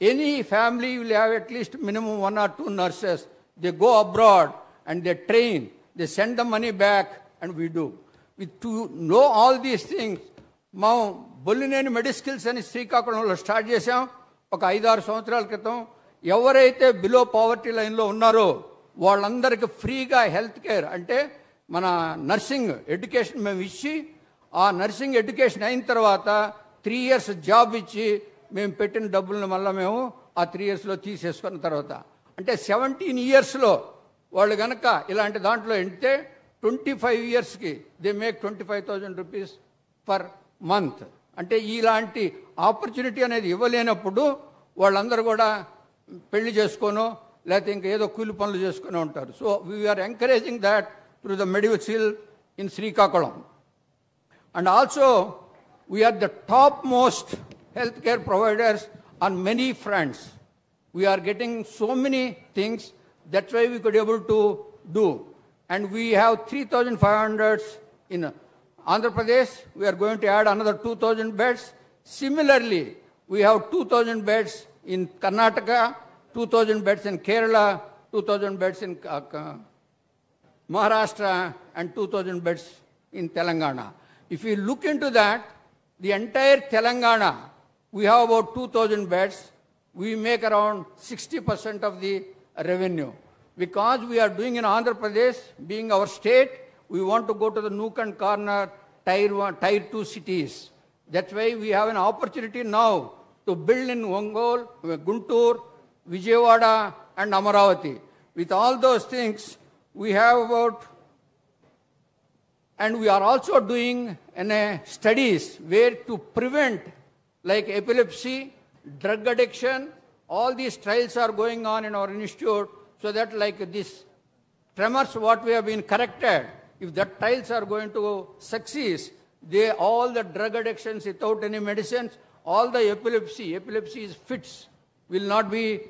any family will have at least minimum 1 or 2 nurses. They go abroad and they train, they send the money back, and we do. To know all these things, మనం బొల్లినేని మెడిస్కిల్స్ అని శ్రీకాకుళంలో స్టార్ట్ చేసాం ఒక 5-6 సంవత్సరాల క్రితం. ఎవరైతే బిలో పావర్టీ లైన్లో ఉన్నారో వాళ్ళందరికీ ఫ్రీగా హెల్త్ కేర్, అంటే మన నర్సింగ్ ఎడ్యుకేషన్ మేము ఇచ్చి, ఆ నర్సింగ్ ఎడ్యుకేషన్ అయిన తర్వాత 3 years జాబ్ ఇచ్చి మేము పెట్టిన డబ్బులను మళ్ళీ మేము ఆ 3 yearsలో తీసేసుకున్న తర్వాత, అంటే 17 yearsలో వాళ్ళు కనుక ఇలాంటి దాంట్లో ఎంటే 25 yearsకి they make 25,000 rupees per month. అంటే ఇలాంటి ఆపర్చునిటీ అనేది ఇవ్వలేనప్పుడు వాళ్ళందరూ కూడా పెళ్లి చేసుకోనో లేకపోతే ఇంకా ఏదో కూలి పనులు చేసుకుని ఉంటారు. So we're encouraging that through the medicine in Srikakulam. And also we're the top most health care providers on many fronts. We're getting so many things, that's why we could able to do. And we have 3,500 in Andhra Pradesh, we are going to add another 2,000 beds. Similarly, we have 2,000 beds in Karnataka, 2,000 beds in Kerala, 2,000 beds in Maharashtra, and 2,000 beds in Telangana. If we look into that, the entire Telangana, we have about 2,000 beds. We make around 60% of the revenue. Because we are doing in Andhra Pradesh, being our state, we want to go to the nook and corner, tier 2 cities. That's why we have an opportunity now to build in Ongole, Guntur, Vijayawada, and Amaravati. With all those things, we have about, and we are also doing studies where to prevent like epilepsy, drug addiction. All these trials are going on in our institute, so that like this tremors what we have been corrected, if the trials are going to succeed, all the drug addictions without any medicines, all the epilepsy is fits, will not be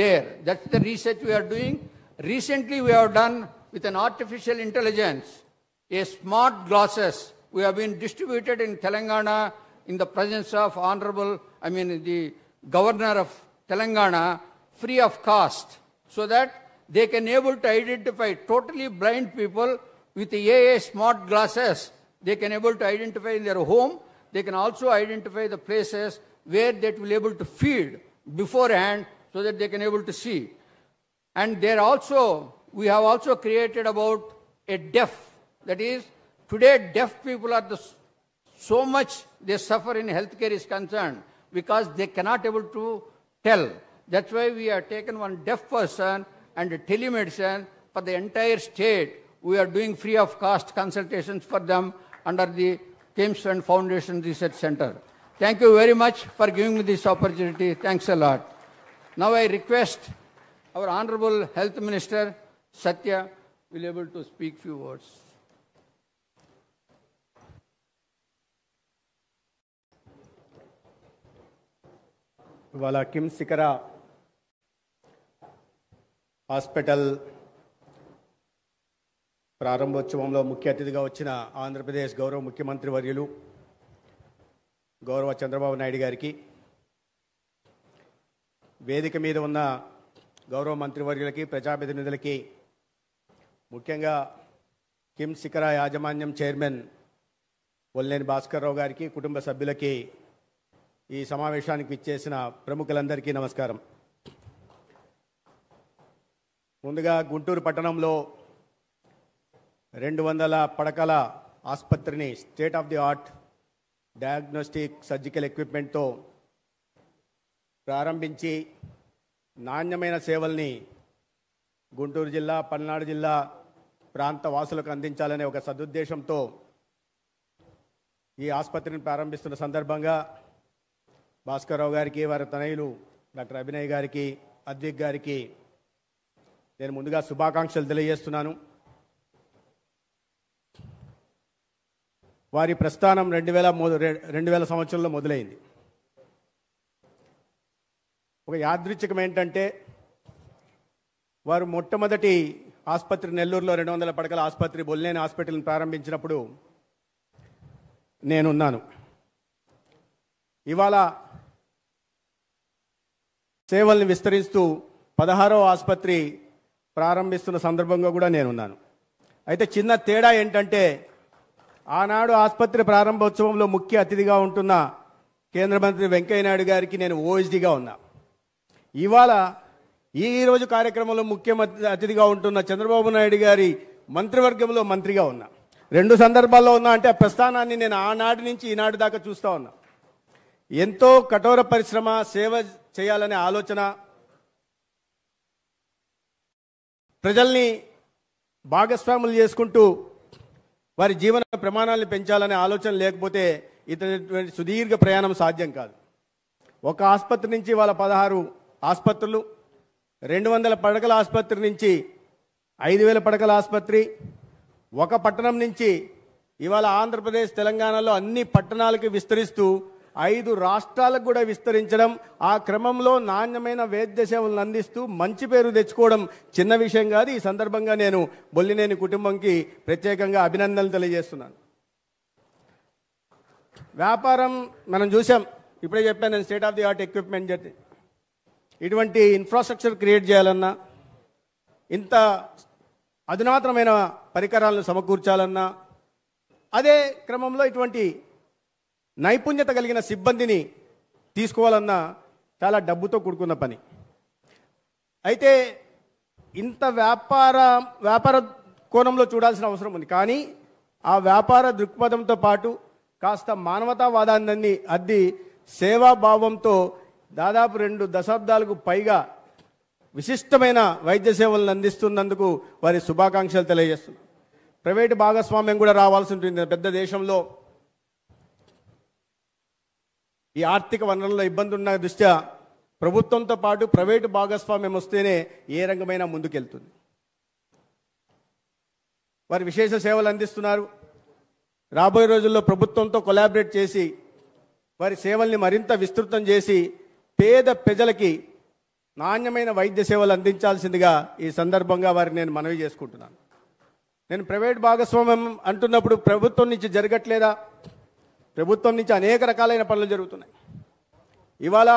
there. That's the research we are doing. Recently we have done with an artificial intelligence, a smart glasses. We have been distributed in Telangana in the presence of the governor of Telangana, free of cost, so that they can able to identify totally blind people with the AA smart glasses. They can able to identify in their home. They can also identify the places where they will be able to feed beforehand, so that they can able to see. And we have also created about a deaf. That is, today deaf people are so much they suffer in healthcare is concerned, because they cannot able to tell. That's why we have taken one deaf person and telemedicine for the entire state. We are doing free of cost consultations for them under the Kingston Foundation Research Center. Thank you very much for giving me this opportunity. Thanks a lot. Now I request our Honorable Health Minister, Satya, will be able to speak few words. ఇవాళ కిమ్స్ సికరా హాస్పిటల్ ప్రారంభోత్సవంలో ముఖ్య అతిథిగా వచ్చిన ఆంధ్రప్రదేశ్ గౌరవ ముఖ్యమంత్రి వర్యులు గౌరవ చంద్రబాబు నాయుడు గారికి, వేదిక మీద ఉన్న గౌరవ మంత్రివర్యులకి, ప్రజాప్రతినిధులకి, ముఖ్యంగా కిమ్స్ సికరా యాజమాన్యం చైర్మన్ వల్లేని భాస్కర్ రావు గారికి, కుటుంబ సభ్యులకి, ఈ సమావేశానికి ఇచ్చేసిన ప్రముఖులందరికీ నమస్కారం. ముందుగా గుంటూరు పట్టణంలో 200 పడకల ఆసుపత్రిని state of the art diagnostic surgical ఎక్విప్మెంట్తో ప్రారంభించి నాణ్యమైన సేవల్ని గుంటూరు జిల్లా, పల్నాడు జిల్లా ప్రాంత వాసులకు అందించాలనే ఒక సదుద్దేశంతో ఈ ఆసుపత్రిని ప్రారంభిస్తున్న సందర్భంగా భాస్కర్రావు గారికి, వారి తనయులు డాక్టర్ అభినయ్ గారికి, అద్విక్ గారికి నేను ముందుగా శుభాకాంక్షలు తెలియజేస్తున్నాను. వారి ప్రస్థానం 2000 సంవత్సరంలో మొదలైంది. ఒక యాదృచ్ఛికం ఏంటంటే, వారు మొట్టమొదటి ఆసుపత్రి నెల్లూరులో 200 పడకల ఆసుపత్రి బొల్లేని హాస్పిటల్ని ప్రారంభించినప్పుడు నేనున్నాను. ఇవాళ సేవల్ని విస్తరిస్తూ 16వ ఆసుపత్రి ప్రారంభిస్తున్న సందర్భంగా కూడా నేనున్నాను. అయితే చిన్న తేడా ఏంటంటే, ఆనాడు ఆసుపత్రి ప్రారంభోత్సవంలో ముఖ్య అతిథిగా ఉంటున్న కేంద్ర మంత్రి వెంకయ్య నాయుడు గారికి నేను ఓఎస్డీగా ఉన్నా. ఇవాళ ఈరోజు కార్యక్రమంలో ముఖ్య అతిథిగా ఉంటున్న చంద్రబాబు నాయుడు గారి మంత్రివర్గంలో మంత్రిగా ఉన్నా. 2 సందర్భాల్లో ఉన్నా అంటే ఆ ప్రస్థానాన్ని నేను ఆనాటి నుంచి ఈనాటి దాకా చూస్తూ ఉన్నా. ఎంతో కఠోర పరిశ్రమ, సేవ చేయాలనే ఆలోచన, ప్రజల్ని భాగస్వాములు చేసుకుంటూ వారి జీవన ప్రమాణాలను పెంచాలనే ఆలోచన లేకపోతే ఇటువంటి సుదీర్ఘ ప్రయాణం సాధ్యం కాదు. ఒక ఆసుపత్రి నుంచి వాళ్ళ 16 ఆసుపత్రులు, 200 పడకల ఆసుపత్రి నుంచి 5000 పడకల ఆసుపత్రి, ఒక పట్టణం నుంచి ఇవాళ ఆంధ్రప్రదేశ్, తెలంగాణలో అన్ని పట్టణాలకి విస్తరిస్తూ 5 రాష్ట్రాలకు కూడా విస్తరించడం, ఆ క్రమంలో నాణ్యమైన వైద్య సేవలను అందిస్తూ మంచి పేరు తెచ్చుకోవడం చిన్న విషయం కాదు. ఈ సందర్భంగా నేను బొల్లినేని కుటుంబంకి ప్రత్యేకంగా అభినందనలు తెలియజేస్తున్నాను. వ్యాపారం మనం చూసాం, ఇప్పుడే చెప్పాను నేను, state of the art equipment చెప్పి ఇటువంటి ఇన్ఫ్రాస్ట్రక్చర్ క్రియేట్ చేయాలన్నా, ఇంత అధునాతనమైన పరికరాలను సమకూర్చాలన్నా, అదే క్రమంలో ఇటువంటి నైపుణ్యత కలిగిన సిబ్బందిని తీసుకోవాలన్నా చాలా డబ్బుతో కూడుకున్న పని. అయితే ఇంత వ్యాపార కోణంలో చూడాల్సిన అవసరం ఉంది. కానీ ఆ వ్యాపార దృక్పథంతో పాటు కాస్త మానవతావాదాన్ని అద్ది సేవాభావంతో దాదాపు 2 దశాబ్దాలకు పైగా విశిష్టమైన వైద్య సేవలను అందిస్తున్నందుకు వారి శుభాకాంక్షలు తెలియజేస్తున్నారు. ప్రైవేటు భాగస్వామ్యం కూడా రావాల్సి ఉంటుంది. పెద్ద దేశంలో ఈ ఆర్థిక వనరుల ఇబ్బంది ఉన్న దృష్ట్యా ప్రభుత్వంతో పాటు ప్రైవేటు భాగస్వామ్యం వస్తేనే ఏ రంగమైనా ముందుకెళ్తుంది. వారి విశేష సేవలు అందిస్తున్నారు. రాబోయే రోజుల్లో ప్రభుత్వంతో కొలాబరేట్ చేసి వారి సేవల్ని మరింత విస్తృతం చేసి పేద ప్రజలకి నాణ్యమైన వైద్య సేవలు అందించాల్సిందిగా ఈ సందర్భంగా వారికి నేను మనవి చేసుకుంటున్నాను. నేను ప్రైవేట్ భాగస్వామ్యం అంటున్నప్పుడు ప్రభుత్వం నుంచి జరగట్లేదా? ప్రభుత్వం నుంచి అనేక రకాలైన పనులు జరుగుతున్నాయి. ఇవాళ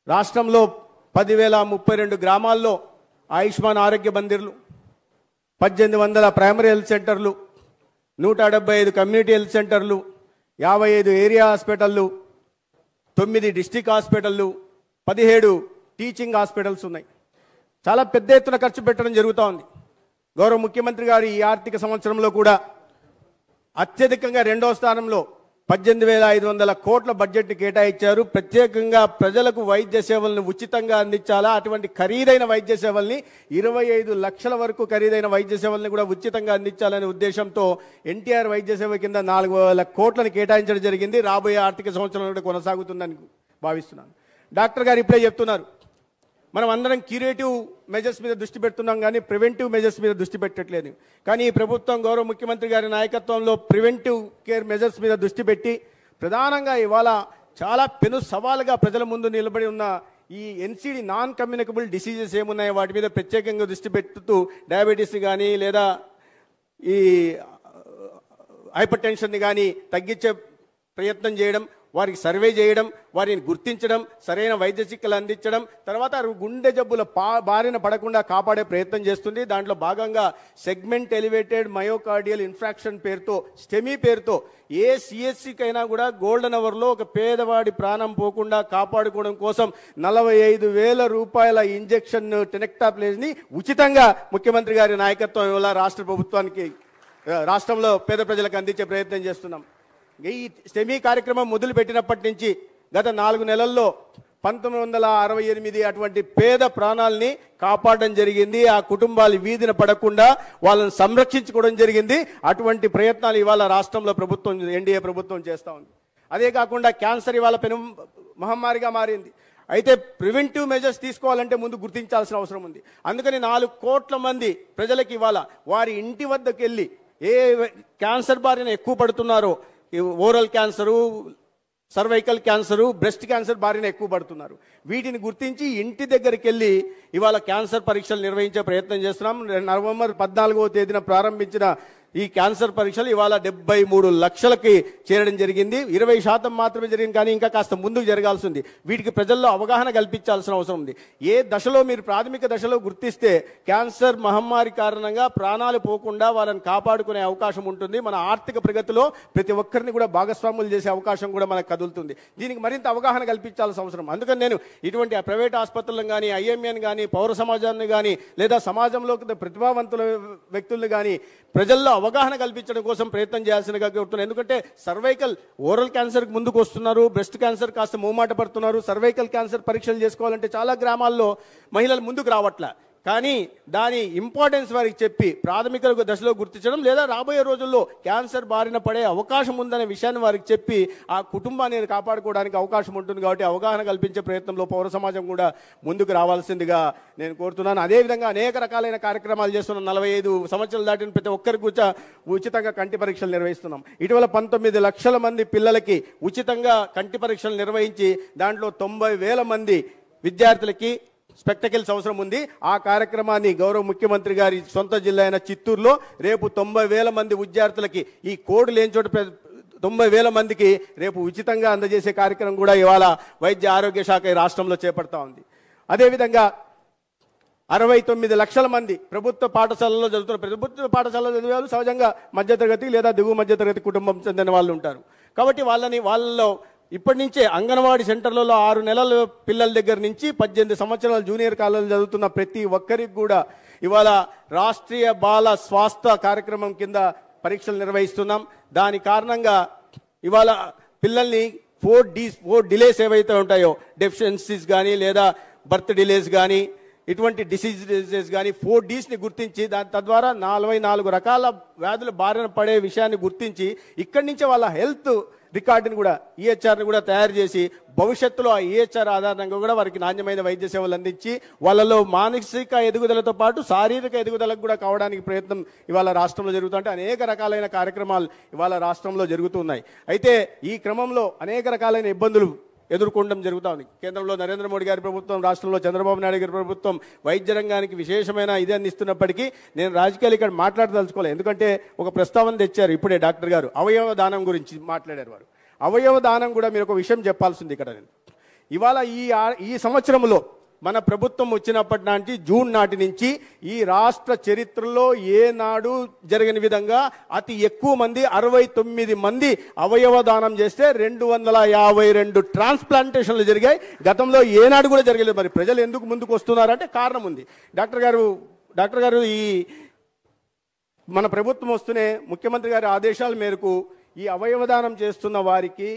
రాష్ట్రంలో 10,032 గ్రామాల్లో ఆయుష్మాన్ ఆరోగ్య మందిర్లు, 1800 ప్రైమరీ హెల్త్ సెంటర్లు, 175 కమ్యూనిటీ హెల్త్ సెంటర్లు, 55 ఏరియా హాస్పిటళ్ళు, 9 డిస్ట్రిక్ట్ హాస్పిటళ్ళు, 17 టీచింగ్ హాస్పిటల్స్ ఉన్నాయి. చాలా పెద్ద ఎత్తున ఖర్చు పెట్టడం జరుగుతూ ఉంది. గౌరవ ముఖ్యమంత్రి గారు ఈ ఆర్థిక సంవత్సరంలో కూడా అత్యధికంగా 2వ స్థానంలో 18,500 కోట్ల బడ్జెట్ కేటాయించారు. ప్రత్యేకంగా ప్రజలకు వైద్య సేవలను ఉచితంగా అందించాలా, అటువంటి ఖరీదైన వైద్య సేవల్ని 25 లక్షల వరకు ఖరీదైన వైద్య సేవల్ని కూడా ఉచితంగా అందించాలనే ఉద్దేశంతో ఎన్టీఆర్ వైద్య సేవ కింద 4,000 కోట్లను కేటాయించడం జరిగింది. రాబోయే ఆర్థిక సంవత్సరంలో కూడా కొనసాగుతుందని భావిస్తున్నాను. డాక్టర్ గారు ఇప్పుడే చెప్తున్నారు, మనం అందరం క్యూరేటివ్ మెజర్స్ మీద దృష్టి పెడుతున్నాం కానీ ప్రివెంటివ్ మెజర్స్ మీద దృష్టి పెట్టట్లేదు. కానీ ఈ ప్రభుత్వం గౌరవ ముఖ్యమంత్రి గారి నాయకత్వంలో ప్రివెంటివ్ కేర్ మెజర్స్ మీద దృష్టి పెట్టి ప్రధానంగా ఇవాళ చాలా పెను సవాలుగా ప్రజల ముందు నిలబడి ఉన్న ఈ ఎన్సిడి నాన్ కమ్యూనికబుల్ డిసీజెస్ ఏమున్నాయో వాటి మీద ప్రత్యేకంగా దృష్టి పెడుతూ డయాబెటీస్ని కానీ లేదా ఈ హైపర్ టెన్షన్ని కానీ తగ్గించే ప్రయత్నం చేయడం, వారికి సర్వే చేయడం, వారిని గుర్తించడం, సరైన వైద్య చికిత్సలు అందించడం, తర్వాత గుండె జబ్బుల బారిన పడకుండా కాపాడే ప్రయత్నం చేస్తుంది. దాంట్లో భాగంగా సెగ్మెంట్ ఎలివేటెడ్ మయోకార్డియల్ ఇన్ఫ్రాక్షన్ పేరుతో, స్టెమీ పేరుతో ఏ సిఎస్సికైనా కూడా గోల్డెన్ అవర్లో ఒక పేదవాడి ప్రాణం పోకుండా కాపాడుకోవడం కోసం 45,000 రూపాయల ఇంజెక్షన్ టెనెక్టాప్లేజ్ని ఉచితంగా ముఖ్యమంత్రి గారి నాయకత్వం వల్ల రాష్ట్ర ప్రభుత్వానికి, రాష్ట్రంలో పేద ప్రజలకు అందించే ప్రయత్నం చేస్తున్నాం. ఈ స్టెమీ కార్యక్రమం మొదలు పెట్టినప్పటి నుంచి గత 4 నెలల్లో 1968 అటువంటి పేద ప్రాణాలని కాపాడడం జరిగింది. ఆ కుటుంబాలు వీధిన పడకుండా వాళ్ళని సంరక్షించుకోవడం జరిగింది. అటువంటి ప్రయత్నాలు ఇవాళ రాష్ట్రంలో ప్రభుత్వం, ఎన్డీఏ ప్రభుత్వం చేస్తూ ఉంది. అదే కాకుండా క్యాన్సర్ ఇవాళ పెను మహమ్మారిగా మారింది. అయితే ప్రివెంటివ్ మెజర్స్ తీసుకోవాలంటే ముందు గుర్తించాల్సిన అవసరం ఉంది. అందుకని 4 కోట్ల మంది ప్రజలకు ఇవాళ వారి ఇంటి వద్దకు వెళ్ళి ఏ క్యాన్సర్ బారిన ఎక్కువ పడుతున్నారో, oral cancer, cervical cancer, breast cancer బారిన ఎక్కువ పడుతున్నారు. వీటిని గుర్తించి ఇంటి దగ్గరికి వెళ్ళి ఇవాళ క్యాన్సర్ పరీక్షలు నిర్వహించే ప్రయత్నం చేస్తున్నాం. నవంబర్ 14వ తేదీన ప్రారంభించిన ఈ క్యాన్సర్ పరీక్షలు ఇవాళ 73 లక్షలకి చేరడం జరిగింది. 20% మాత్రమే జరిగింది, కానీ ఇంకా కాస్త ముందుకు జరగాల్సి ఉంది. వీటికి ప్రజల్లో అవగాహన కల్పించాల్సిన అవసరం ఉంది. ఏ దశలో మీరు ప్రాథమిక దశలో గుర్తిస్తే క్యాన్సర్ మహమ్మారి కారణంగా ప్రాణాలు పోకుండా వాళ్ళని కాపాడుకునే అవకాశం ఉంటుంది. మన ఆర్థిక ప్రగతిలో ప్రతి ఒక్కరిని కూడా భాగస్వాములు చేసే అవకాశం కూడా మనకు కదులుతుంది. దీనికి మరింత అవగాహన కల్పించాల్సిన అవసరం. అందుకని నేను ఇటువంటి ప్రైవేట్ ఆసుపత్రులను కానీ, ఐఎంఏని కానీ, పౌర సమాజాన్ని కానీ, లేదా సమాజంలో ప్రతిభావంతుల వ్యక్తులను కానీ ప్రజల్లో అవగాహన కల్పించడం కోసం ప్రయత్నం చేయాల్సిందిగా కోరుతున్నాను. ఎందుకంటే సర్వైకల్, ఓరల్ క్యాన్సర్కి ముందుకు వస్తున్నారు, బ్రెస్ట్ క్యాన్సర్ కాస్త మూమాట పడుతున్నారు. సర్వైకల్ క్యాన్సర్ పరీక్షలు చేసుకోవాలంటే చాలా గ్రామాల్లో మహిళలు ముందుకు రావట్లే. కానీ దాని ఇంపార్టెన్స్ వారికి చెప్పి ప్రాథమిక దశలో గుర్తించడం, లేదా రాబోయే రోజుల్లో క్యాన్సర్ బారిన పడే అవకాశం ఉందనే విషయాన్ని వారికి చెప్పి ఆ కుటుంబాన్ని కాపాడుకోవడానికి అవకాశం ఉంటుంది. కాబట్టి అవగాహన కల్పించే ప్రయత్నంలో పౌర సమాజం కూడా ముందుకు రావాల్సిందిగా నేను కోరుతున్నాను. అదేవిధంగా అనేక రకాలైన కార్యక్రమాలు చేస్తున్నాం. 45 సంవత్సరాలు దాటిన ప్రతి ఒక్కరికి ఉచితంగా కంటి పరీక్షలు నిర్వహిస్తున్నాం. ఇటీవల 19 లక్షల మంది పిల్లలకి ఉచితంగా కంటి పరీక్షలు నిర్వహించి దాంట్లో 90,000 మంది విద్యార్థులకి స్పెక్టకిల్స్ అవసరం ఉంది. ఆ కార్యక్రమాన్ని గౌరవ ముఖ్యమంత్రి గారి సొంత జిల్లా అయిన చిత్తూరులో రేపు 90,000 మంది విద్యార్థులకి, ఈ కోడ్ లేని చోట 90,000 మందికి రేపు ఉచితంగా అందజేసే కార్యక్రమం కూడా ఇవాళ వైద్య ఆరోగ్య శాఖ ఈ రాష్ట్రంలో చేపడతా ఉంది. అదేవిధంగా 69 లక్షల మంది ప్రభుత్వ పాఠశాలలో చదువుతున్న, ప్రభుత్వ పాఠశాలలో చదివే వాళ్ళు సహజంగా మధ్యతరగతి లేదా దిగువ మధ్యతరగతి కుటుంబం చెందిన వాళ్ళు ఉంటారు. కాబట్టి వాళ్ళలో ఇప్పటి నుంచే అంగన్వాడీ సెంటర్లలో 6 నెలల పిల్లల దగ్గర నుంచి 18 సంవత్సరాల జూనియర్ కాలేజీలో చదువుతున్న ప్రతి ఒక్కరికి కూడా ఇవాళ రాష్ట్రీయ బాల స్వాస్థ్య కార్యక్రమం కింద పరీక్షలు నిర్వహిస్తున్నాం. దాని కారణంగా ఇవాళ పిల్లల్ని 4 డిలేస్ ఏవైతే ఉంటాయో, డెఫిషియన్సీస్ కానీ లేదా బర్త్ డిలేస్ కానీ ఇటువంటి డిసీజెస్ కానీ 4 Ds గుర్తించి తద్వారా 44 రకాల వ్యాధుల బారిన పడే విషయాన్ని గుర్తించి ఇక్కడి నుంచే వాళ్ళ హెల్త్ రికార్డుని కూడా ఈహెచ్ఆర్ని కూడా తయారు చేసి భవిష్యత్తులో ఆ ఈహెచ్ఆర్ ఆధారంగా కూడా వారికి నాణ్యమైన వైద్య సేవలు అందించి వాళ్ళలో మానసిక ఎదుగుదలతో పాటు శారీరక ఎదుగుదలకు కూడా కావడానికి ప్రయత్నం ఇవాళ రాష్ట్రంలో జరుగుతుంటే అనేక రకాలైన కార్యక్రమాలు ఇవాళ రాష్ట్రంలో జరుగుతున్నాయి. అయితే ఈ క్రమంలో అనేక రకాలైన ఇబ్బందులు ఎదుర్కొనడం జరుగుతూ ఉంది. కేంద్రంలో నరేంద్ర మోడీ గారి ప్రభుత్వం, రాష్ట్రంలో చంద్రబాబు నాయుడు గారి ప్రభుత్వం వైద్య రంగానికి విశేషమైన ఇది అందిస్తున్నప్పటికీ నేను రాజకీయాలు ఇక్కడ మాట్లాడదలుచుకోలేదు. ఎందుకంటే ఒక ప్రస్తావన తెచ్చారు ఇప్పుడే డాక్టర్ గారు, అవయవ దానం గురించి మాట్లాడారు. వారు అవయవ దానం కూడా మీరు ఒక విషయం చెప్పాల్సింది ఇక్కడ. నేను ఇవాళ ఈ సంవత్సరంలో మన ప్రభుత్వం వచ్చినప్పటి నుంచి జూన్ నాటి నుంచి ఈ రాష్ట్ర చరిత్రలో ఏనాడు జరగని విధంగా అతి ఎక్కువ మంది 69 మంది అవయవ దానం చేస్తే 252 ట్రాన్స్ప్లాంటేషన్లు జరిగాయి. గతంలో ఏనాడు కూడా జరగలేదు. మరి ప్రజలు ఎందుకు ముందుకు వస్తున్నారంటే కారణం ఉంది. డాక్టర్ గారు ఈ మన ప్రభుత్వం వస్తూనే ముఖ్యమంత్రి గారి ఆదేశాల మేరకు ఈ అవయవ దానం చేస్తున్న వారికి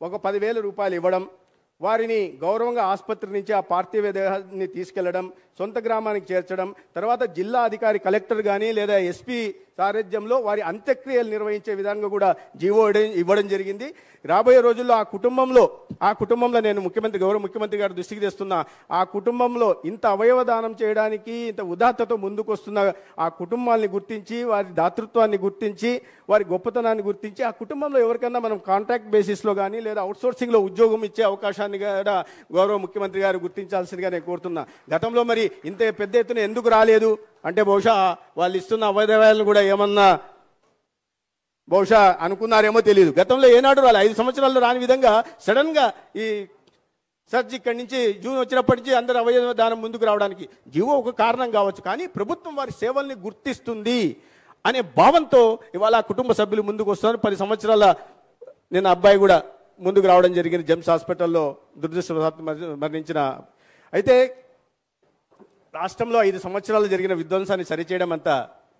ఒక 10,000 రూపాయలు ఇవ్వడం, వారిని గౌరవంగా ఆసుపత్రి నుంచి ఆ పార్థివ దేహాన్ని తీసుకెళ్లడం, సొంత గ్రామానికి చేర్చడం, తర్వాత జిల్లా అధికారి కలెక్టర్ కానీ లేదా ఎస్పీ సారథ్యంలో వారి అంత్యక్రియలు నిర్వహించే విధంగా కూడా జీవో ఇవ్వడం జరిగింది. రాబోయే రోజుల్లో ఆ కుటుంబంలో నేను గౌరవ ముఖ్యమంత్రి గారి దృష్టికి తెస్తున్నా, ఆ కుటుంబంలో ఇంత అవయవ దానం చేయడానికి ఇంత ఉదాత్తతో ముందుకు వస్తున్న ఆ కుటుంబాన్ని గుర్తించి, వారి దాతృత్వాన్ని గుర్తించి, వారి గొప్పతనాన్ని గుర్తించి, ఆ కుటుంబంలో ఎవరికైనా మనం కాంట్రాక్ట్ బేసిస్లో కానీ లేదా అవుట్సోర్సింగ్లో ఉద్యోగం ఇచ్చే అవకాశాన్ని కూడా గౌరవ ముఖ్యమంత్రి గారు గుర్తించాల్సిందిగా నేను కోరుతున్నా. గతంలో మరి ఇంత పెద్ద ఎత్తున ఎందుకు రాలేదు అంటే బహుశా వాళ్ళు ఇస్తున్న అవయవాలను కూడా ఏమన్నా బహుశా అనుకున్నారేమో తెలియదు. గతంలో ఏనాడు రాలి 5 సంవత్సరాల్లో రాని విధంగా సడన్ గా ఈ సర్జ్ ఇక్కడి నుంచి జూన్ వచ్చినప్పటి నుంచి అందరు అవయవ దానం ముందుకు రావడానికి జీవో ఒక కారణం కావచ్చు. కానీ ప్రభుత్వం వారి సేవల్ని గుర్తిస్తుంది అనే భావంతో ఇవాళ కుటుంబ సభ్యులు ముందుకు వస్తున్నారు. 10 సంవత్సరాల నేను అబ్బాయి కూడా ముందుకు రావడం జరిగింది. జెమ్స్ హాస్పిటల్లో దురదృష్టవశాత్తు మరణించిన. అయితే రాష్ట్రంలో 5 సంవత్సరాలు జరిగిన విధ్వంసాన్ని సరిచేయడం అంతా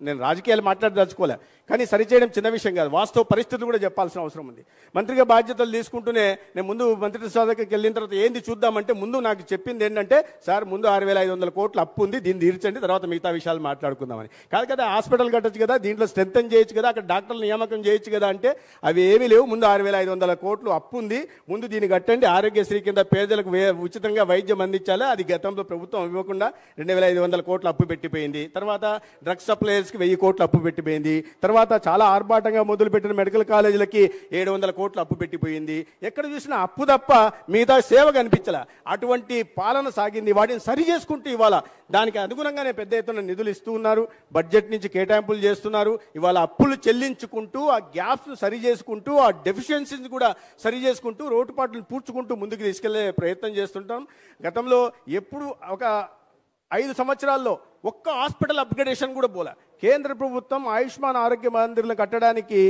నేను రాజకీయాలు మాట్లాడదలుచుకోలే, కానీ సరిచేయడం చిన్న విషయం కాదు. వాస్తవ పరిస్థితులు కూడా చెప్పాల్సిన అవసరం ఉంది. మంత్రిగా బాధ్యతలు తీసుకుంటూనే నేను ముందు మంత్రి శాఖకి వెళ్ళిన తర్వాత ఏంది చూద్దామంటే ముందు నాకు చెప్పింది ఏంటంటే, సార్ ముందు 6,500 కోట్ల అప్పు ఉంది, దీన్ని తీర్చండి, తర్వాత మిగతా విషయాలు మాట్లాడుకుందామని. కాదు కదా, హాస్పిటల్ కట్టచ్చు కదా, దీంట్లో స్ట్రెంథన్ చేయొచ్చు కదా, అక్కడ డాక్టర్ల నియామకం చేయొచ్చు కదా అంటే అవి ఏమీ లేవు. ముందు 6,500 కోట్లు అప్పు ఉంది, ముందు దీన్ని కట్టండి, ఆరోగ్యశ్రీ కింద పేదలకు ఉచితంగా వైద్యం అందించాలి. అది గతంలో ప్రభుత్వం ఇవ్వకుండా 2,500 కోట్లు అప్పు పెట్టిపోయింది. తర్వాత డ్రగ్స్ సప్లైయర్స్కి 1,000 కోట్లు అప్పు పెట్టిపోయింది. తర్వాత చాలా ఆర్భాటంగా మొదలుపెట్టిన మెడికల్ కాలేజీలకి 700 కోట్లు అప్పు పెట్టిపోయింది. ఎక్కడ చూసినా అప్పు తప్ప మిగతా సేవ కనిపించలే. అటువంటి పాలన సాగింది. వాటిని సరి చేసుకుంటూ ఇవాళ దానికి అనుగుణంగానే పెద్ద ఎత్తున నిధులు ఇస్తూ ఉన్నారు, బడ్జెట్ నుంచి కేటాయింపులు చేస్తున్నారు. ఇవాళ అప్పులు చెల్లించుకుంటూ ఆ గ్యాప్స్ సరి చేసుకుంటూ ఆ డెఫిషియన్సీని కూడా సరి చేసుకుంటూ రోడ్డుపాట్లను పూడ్చుకుంటూ ముందుకు తీసుకెళ్లే ప్రయత్నం చేస్తుంటాం. గతంలో ఎప్పుడు ఒక 5 సంవత్సరాల్లో ఒక్క హాస్పిటల్ అప్గ్రేడేషన్ కూడా పోలే. కేంద్ర ప్రభుత్వం ఆయుష్మాన్ ఆరోగ్య మందిరాలను కట్టడానికి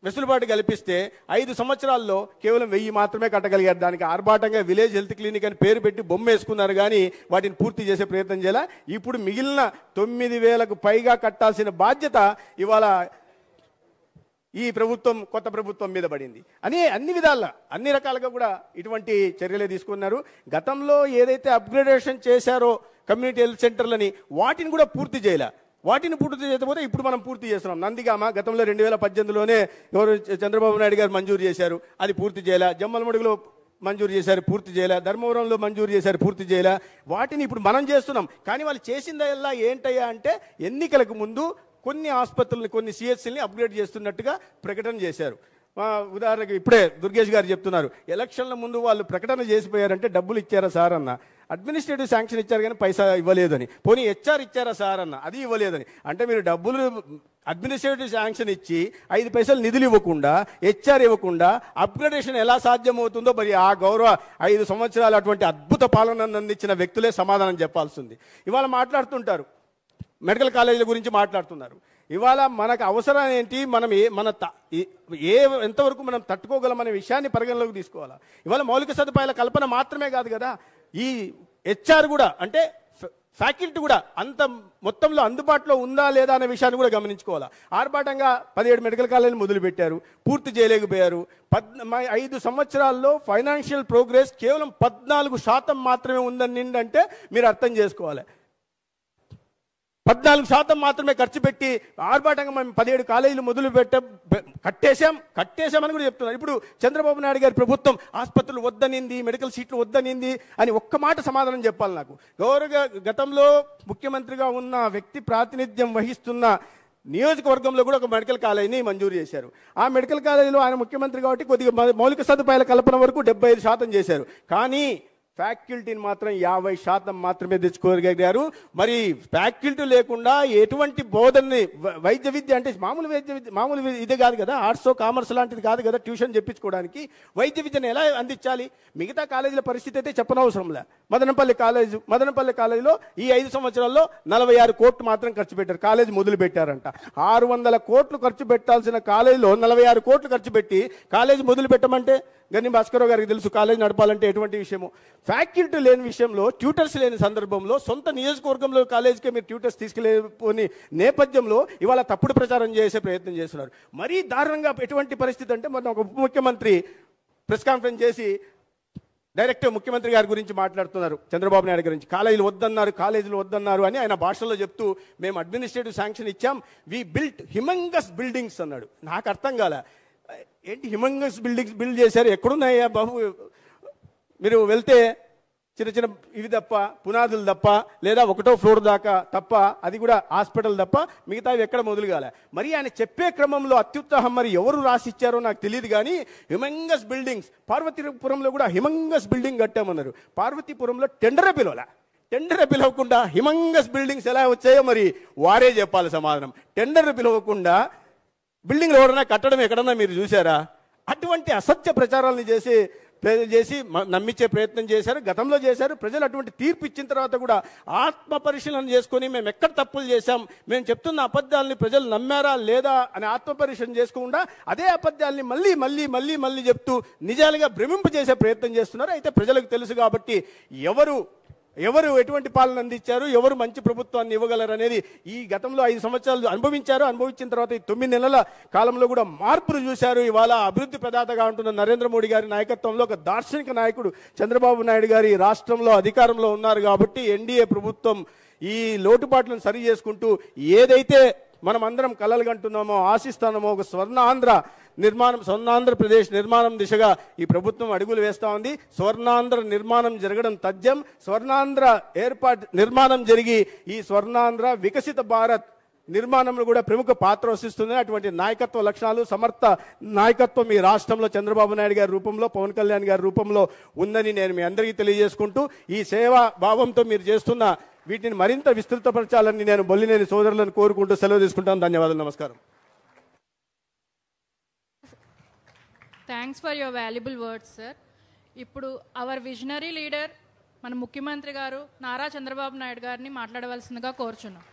వెసులుబాటు కల్పిస్తే 5 సంవత్సరాల్లో కేవలం 1000 మాత్రమే కట్టగలిగారు. దానికి ఆర్భాటంగా విలేజ్ హెల్త్ క్లినిక్ అని పేరు పెట్టి బొమ్మ వేసుకున్నారు, కానీ వాటిని పూర్తి చేసే ప్రయత్నం చేయాలి. ఇప్పుడు మిగిలిన 9,000కు పైగా కట్టాల్సిన బాధ్యత ఇవాళ ఈ ప్రభుత్వం కొత్త ప్రభుత్వం మీద పడింది అని అన్ని విధాల అన్ని రకాలుగా కూడా ఇటువంటి చర్యలే తీసుకున్నారు. గతంలో ఏదైతే అప్గ్రేడేషన్ చేశారో కమ్యూనిటీ హెల్త్ సెంటర్లని వాటిని కూడా పూర్తి చేయలే. వాటిని పూర్తి చేయకపోతే ఇప్పుడు మనం పూర్తి చేస్తున్నాం. నందిగామ గతంలో 2018లోనే ఎవరు చంద్రబాబు నాయుడు గారు మంజూరు చేశారు, అది పూర్తి చేయలే. జమ్మలమడుగులో మంజూరు చేశారు, పూర్తి చేయలే. ధర్మవరంలో మంజూరు చేశారు, పూర్తి చేయలే. వాటిని ఇప్పుడు మనం చేస్తున్నాం. కానీ వాళ్ళు చేసిందల్లా ఏంటయ్యా అంటే ఎన్నికలకు ముందు కొన్ని ఆసుపత్రులని కొన్ని సిహెచ్సిల్ని అప్గ్రేడ్ చేస్తున్నట్టుగా ప్రకటన చేశారు. ఉదాహరణకు ఇప్పుడే దుర్గేష్ గారు చెప్తున్నారు, ఎలక్షన్ల ముందు వాళ్ళు ప్రకటన చేసిపోయారంటే డబ్బులు ఇచ్చారా సార్ అన్న, అడ్మినిస్ట్రేటివ్ శాంక్షన్ ఇచ్చారు కానీ పైసా ఇవ్వలేదని. పోనీ హెచ్ఆర్ ఇచ్చారా సార్ అన్న, అది ఇవ్వలేదని. అంటే మీరు డబ్బులు అడ్మినిస్ట్రేటివ్ శాంక్షన్ ఇచ్చి 5 పైసలు నిధులు ఇవ్వకుండా హెచ్ఆర్ ఇవ్వకుండా అప్గ్రేడేషన్ ఎలా సాధ్యమవుతుందో మరి ఆ గౌరవ 5 సంవత్సరాలు అటువంటి అద్భుత పాలనను అందించిన వ్యక్తులే సమాధానం చెప్పాల్సింది. ఇవాళ మాట్లాడుతుంటారు, మెడికల్ కాలేజీల గురించి మాట్లాడుతున్నారు. ఇవాళ మనకు అవసరం ఏంటి, మనం ఎంతవరకు మనం తట్టుకోగలమనే విషయాన్ని పరిగణలోకి తీసుకోవాలా. ఇవాళ మౌలిక సదుపాయాల కల్పన మాత్రమే కాదు కదా, ఈ హెచ్ఆర్ కూడా అంటే ఫ్యాకల్టీ కూడా అంత మొత్తంలో అందుబాటులో ఉందా లేదా అనే విషయాన్ని కూడా గమనించుకోవాలా. ఆర్భాటంగా 17 మెడికల్ కాలేజీలు మొదలుపెట్టారు, పూర్తి చేయలేకపోయారు. 5 సంవత్సరాల్లో ఫైనాన్షియల్ ప్రోగ్రెస్ కేవలం 14% మాత్రమే ఉందని అంటే మీరు అర్థం చేసుకోవాలి. 14% మాత్రమే ఖర్చు పెట్టి ఆర్భాటంగా మేము 17 కాలేజీలు కట్టేశామని కూడా చెప్తున్నారు. ఇప్పుడు చంద్రబాబు నాయుడు గారి ప్రభుత్వం ఆసుపత్రులు వద్దనింది, మెడికల్ సీట్లు వద్దనింది అని ఒక్క మాట సమాధానం చెప్పాలి నాకు. గతంలో ముఖ్యమంత్రిగా ఉన్న వ్యక్తి ప్రాతినిధ్యం వహిస్తున్న నియోజకవర్గంలో కూడా ఒక మెడికల్ కాలేజీని మంజూరు చేశారు. ఆ మెడికల్ కాలేజీలో ఆయన ముఖ్యమంత్రి కాబట్టి కొద్దిగా మౌలిక సదుపాయాల కల్పన వరకు 75% చేశారు. కానీ ఫ్యాకల్టీని మాత్రం 50% మాత్రమే తెచ్చుకోగలిగారు. మరి ఫ్యాకల్టీ లేకుండా ఎటువంటి బోధనని, వైద్య విద్య అంటే మామూలు ఇదే కాదు కదా, ఆర్ట్స్ కామర్స్ లాంటిది కాదు కదా ట్యూషన్ చెప్పించుకోవడానికి. వైద్య విద్యను ఎలా అందించాలి? మిగతా కాలేజీల పరిస్థితి అయితే చెప్పనవసరంలే. మదనపల్లి కాలేజీలో ఈ 5 సంవత్సరాల్లో 46 కోట్లు మాత్రం ఖర్చు పెట్టారు. కాలేజీ మొదలు పెట్టారంట. 600 కోట్లు ఖర్చు పెట్టాల్సిన కాలేజీలో 46 కోట్లు ఖర్చు పెట్టి కాలేజీ మొదలు పెట్టమంటే గని భాస్కరరావు గారికి తెలుసు కాలేజీ నడపాలంటే ఎటువంటి విషయమో. ఫ్యాకల్టీ లేని విషయంలో, ట్యూటర్స్ లేని సందర్భంలో, సొంత నియోజకవర్గంలో కాలేజీకి మీరు ట్యూటర్స్ తీసుకెళ్ళిపోని నేపథ్యంలో ఇవాళ తప్పుడు ప్రచారం చేసే ప్రయత్నం చేస్తున్నారు. మరీ దారుణంగా ఎటువంటి పరిస్థితి అంటే మొన్న ఒక ఉప ముఖ్యమంత్రి ప్రెస్ కాన్ఫరెన్స్ చేసి డైరెక్ట్ ముఖ్యమంత్రి గారి గురించి మాట్లాడుతున్నారు, చంద్రబాబు నాయుడు గురించి. కాలేజీలు వద్దన్నారు అని ఆయన భాషలో చెప్తూ మేము అడ్మినిస్ట్రేటివ్ శాంక్షన్ ఇచ్చాం, వి బిల్ట్ హిమంగస్ బిల్డింగ్స్ అన్నాడు. నాకు అర్థం కాలే, ఏంటి హిమంగస్ బిల్డింగ్స్ బిల్డ్ చేశారు, ఎక్కడున్నాయా బాబు? మీరు వెళ్తే చిన్న ఇవి తప్ప, పునాదులు తప్ప, లేదా 1వ ఫ్లోర్ దాకా తప్ప, అది కూడా హాస్పిటల్ తప్ప మిగతావి ఎక్కడ మొదలు కాలే. మరి ఆయన చెప్పే క్రమంలో అత్యుత్సాహం మరి ఎవరు రాసిచ్చారో నాకు తెలియదు కానీ హిమంగస్ బిల్డింగ్స్, పార్వతీపురంలో కూడా హిమంగస్ బిల్డింగ్ కట్టామన్నారు. పార్వతీపురంలో టెండరే పిలవకుండా హిమంగస్ బిల్డింగ్స్ ఎలా వచ్చాయో మరి వారే చెప్పాలి సమాధానం. టెండర్ పిలవకుండా బిల్డింగ్లు ఎవరైనా కట్టడం ఎక్కడన్నా మీరు చూసారా? అటువంటి అసత్య ప్రచారాలను చేసి నమ్మించే ప్రయత్నం చేశారు, గతంలో చేశారు. ప్రజలు అటువంటి తీర్పు ఇచ్చిన తర్వాత కూడా ఆత్మ పరిశీలన చేసుకొని మేము ఎక్కడ తప్పులు చేశాం, మేము చెప్తున్న అబద్ధాలని ప్రజలు నమ్మారా లేదా అని ఆత్మ పరిశీలన చేసుకోకుండా అదే అబద్ధాలని మళ్ళీ చెప్తూ నిజాలుగా భ్రమింపు చేసే ప్రయత్నం చేస్తున్నారు. అయితే ప్రజలకు తెలుసు కాబట్టి ఎవరు ఎటువంటి పాలన అందించారు, ఎవరు మంచి ప్రభుత్వాన్ని ఇవ్వగలరు అనేది ఈ గతంలో 5 సంవత్సరాలు అనుభవించిన తర్వాత ఈ 9 నెలల కాలంలో కూడా మార్పులు చూశారు. ఇవాళ అభివృద్ధి ప్రదాతగా ఉంటున్న నరేంద్ర మోడీ గారి నాయకత్వంలో ఒక దార్శనిక నాయకుడు చంద్రబాబు నాయుడు గారి రాష్ట్రంలో అధికారంలో ఉన్నారు కాబట్టి ఎన్డీఏ ప్రభుత్వం ఈ లోటుపాట్లను సరి చేసుకుంటూ ఏదైతే మనం అందరం కలలు కంటున్నామో, ఆశిస్తున్నామో, ఒక స్వర్ణాంధ్రప్రదేశ్ నిర్మాణం దిశగా ఈ ప్రభుత్వం అడుగులు వేస్తూ ఉంది. స్వర్ణాంధ్ర నిర్మాణం జరగడం తథ్యం. స్వర్ణాంధ్ర నిర్మాణం జరిగి ఈ స్వర్ణాంధ్ర వికసిత భారత్ నిర్మాణంలో కూడా ప్రముఖ పాత్ర వహిస్తుంది. అటువంటి నాయకత్వ లక్షణాలు, సమర్థ నాయకత్వం ఈ రాష్ట్రంలో చంద్రబాబు నాయుడు గారి రూపంలో, పవన్ కళ్యాణ్ గారి రూపంలో ఉందని నేను మీ అందరికీ తెలియజేసుకుంటూ ఈ సేవా భావంతో మీరు చేస్తున్న వీటిని మరింత విస్తృతపరచాలని నేను బొల్లినేని సోదరులను కోరుకుంటూ సెలవు తీసుకుంటాను. ధన్యవాదాలు, నమస్కారం. Thanks for your valuable words sir. ఇప్పుడు అవర్ విజనరీ లీడర్ మన ముఖ్యమంత్రి గారు నారా చంద్రబాబు నాయుడు గారిని మాట్లాడవలసిందిగా కోరుచున్నాం.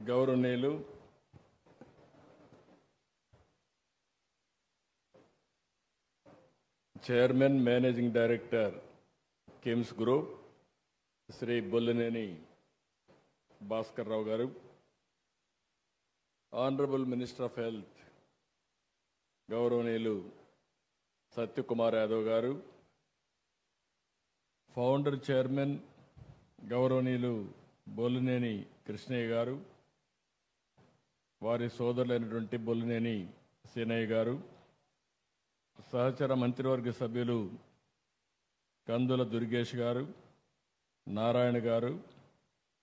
గౌరవనీయులు chairman managing director KIMS group Shri Bolleneni Bhaskar Rao garu, honourable minister of health గౌరవనీయులు సత్యకుమార్ యాదవ్ గారు, ఫౌండర్ చైర్మన్ గౌరవనీయులు బొల్లినేని కృష్ణయ్య గారు, వారి సోదరులైనటువంటి బొల్లినేని సీనయ్య గారు, సహచర మంత్రివర్గ సభ్యులు కందుల దుర్గేష్ గారు, నారాయణ గారు,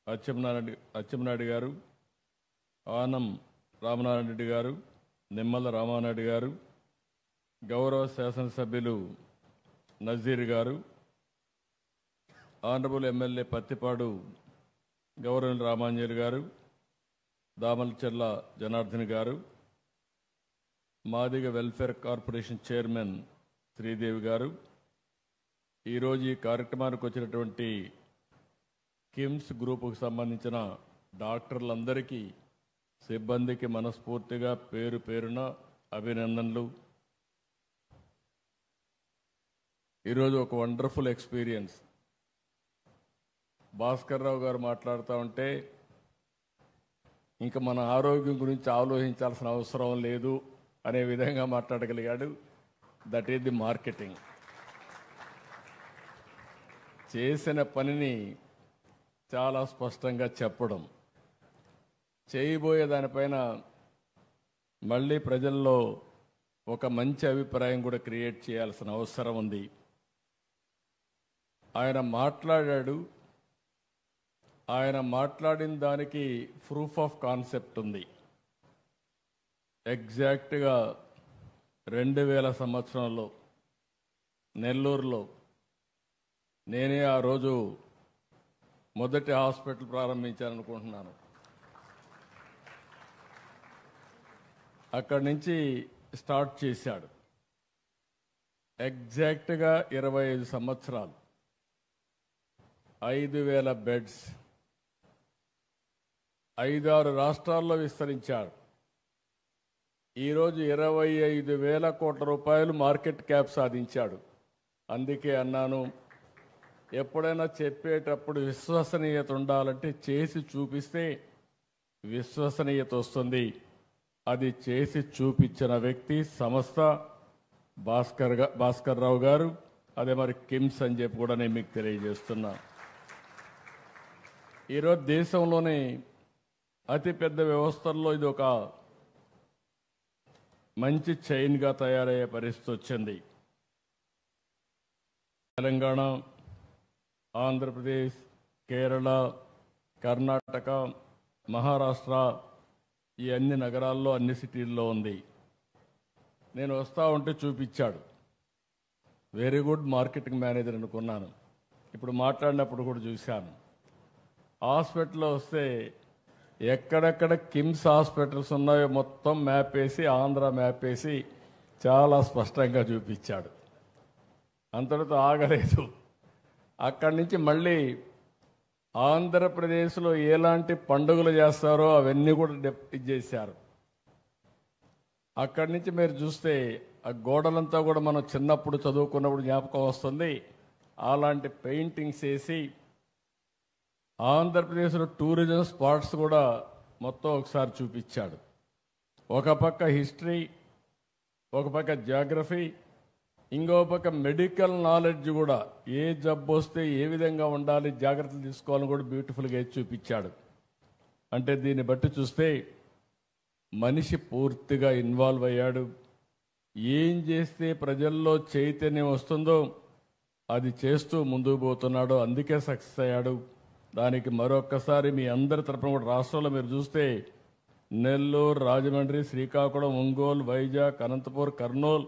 అచ్చెన్నాయుడు గారు, ఆనం రామనారాయణ రెడ్డి గారు, నిమ్మల రామానాయుడు గారు, గౌరవ శాసనసభ్యులు నజీర్ గారు, ఆనరబుల్ ఎమ్మెల్యే పత్తిపాడు గౌరవ రామాంజలి గారు, దామలచెర్ల జనార్దన్ గారు, Madiga welfare corporation chairman Sridevi గారు, ఈరోజు ఈ కార్యక్రమానికి వచ్చినటువంటి కిమ్స్ గ్రూపుకు సంబంధించిన డాక్టర్లందరికీ, సిబ్బందికి మనస్ఫూర్తిగా పేరు పేరున అభినందనలు. ఈరోజు ఒక వండర్ఫుల్ ఎక్స్పీరియన్స్. భాస్కర్ రావు గారు మాట్లాడుతూ ఉంటే ఇంకా మన ఆరోగ్యం గురించి ఆలోచించాల్సిన అవసరం లేదు అనే విధంగా మాట్లాడగలిగాడు. That is the marketing. చేసిన పనిని చాలా స్పష్టంగా చెప్పడం, చేయబోయే దానిపైన మళ్ళీ ప్రజల్లో ఒక మంచి అభిప్రాయం కూడా క్రియేట్ చేయాల్సిన అవసరం ఉంది. ఆయన మాట్లాడాడు. ఆయన మాట్లాడిన దానికి ప్రూఫ్ ఆఫ్ కాన్సెప్ట్ ఉంది. ఎగ్జాక్ట్గా 2000 సంవత్సరంలో నెల్లూరులో నేనే ఆ రోజు మొదటి హాస్పిటల్ ప్రారంభించాలనుకుంటున్నాను. అక్కడి నుంచి స్టార్ట్ చేశాడు. ఎగ్జాక్ట్గా 25 సంవత్సరాలు, 5000 బెడ్స్, 5-6 రాష్ట్రాల్లో విస్తరించాడు. ఈరోజు 25,000 కోట్ల రూపాయలు మార్కెట్ క్యాప్ సాధించాడు. అందుకే అన్నాను, ఎప్పుడైనా చెప్పేటప్పుడు విశ్వసనీయత ఉండాలంటే చేసి చూపిస్తే విశ్వసనీయత వస్తుంది. అది చేసి చూపించిన వ్యక్తి సంస్థ భాస్కర్ రావు గారు. అదే మరి కిమ్స్ అని చెప్పి కూడా నేను మీకు తెలియజేస్తున్నా. ఈరోజు దేశంలోనే అతిపెద్ద వ్యవస్థల్లో ఇది ఒక మంచి చైన్గా తయారయ్యే పరిస్థితి వచ్చింది. తెలంగాణ, ఆంధ్రప్రదేశ్, కేరళ, కర్ణాటక, మహారాష్ట్ర, ఈ అన్ని నగరాల్లో, అన్ని సిటీల్లో ఉంది. నేను వస్తూ ఉంటే చూపించాడు. వెరీ గుడ్ మార్కెటింగ్ మేనేజర్ అనుకున్నాను. ఇప్పుడు మాట్లాడినప్పుడు కూడా చూశాను. హాస్పిటల్లో వస్తే ఎక్కడెక్కడ కిమ్స్ హాస్పిటల్స్ ఉన్నాయో మొత్తం మ్యాప్ వేసి, ఆంధ్ర మ్యాప్ వేసి చాలా స్పష్టంగా చూపించాడు. అంతటితో ఆగలేదు. అక్కడి నుంచి మళ్ళీ ఆంధ్రప్రదేశ్లో ఎలాంటి పండుగలు చేస్తారో అవన్నీ కూడా చేశారు. అక్కడి నుంచి మీరు చూస్తే ఆ గోడలంతా కూడా మనం చిన్నప్పుడు చదువుకున్నప్పుడు జ్ఞాపకం వస్తుంది. అలాంటి పెయింటింగ్స్ వేసి ఆంధ్రప్రదేశ్లో టూరిజం స్పాట్స్ కూడా మొత్తం ఒకసారి చూపించాడు. ఒక పక్క హిస్టరీ, ఒక పక్క జాగ్రఫీ, ఇంకో పక్క మెడికల్ నాలెడ్జ్ కూడా, ఏ జబ్బు వస్తే ఏ విధంగా ఉండాలి, జాగ్రత్తలు తీసుకోవాలని కూడా బ్యూటిఫుల్గా చూపించాడు. అంటే దీన్ని బట్టి చూస్తే మనిషి పూర్తిగా ఇన్వాల్వ్ అయ్యాడు. ఏం చేస్తే ప్రజల్లో చైతన్యం వస్తుందో అది చేస్తూ ముందుకు పోతున్నాడు. అందుకే సక్సెస్ అయ్యాడు. దానికి మరొక్కసారి మీ అందరి తరపున కూడా రాష్ట్రంలో మీరు చూస్తే నెల్లూరు, రాజమండ్రి, శ్రీకాకుళం, ఒంగోలు, వైజాగ్, అనంతపూర్, కర్నూలు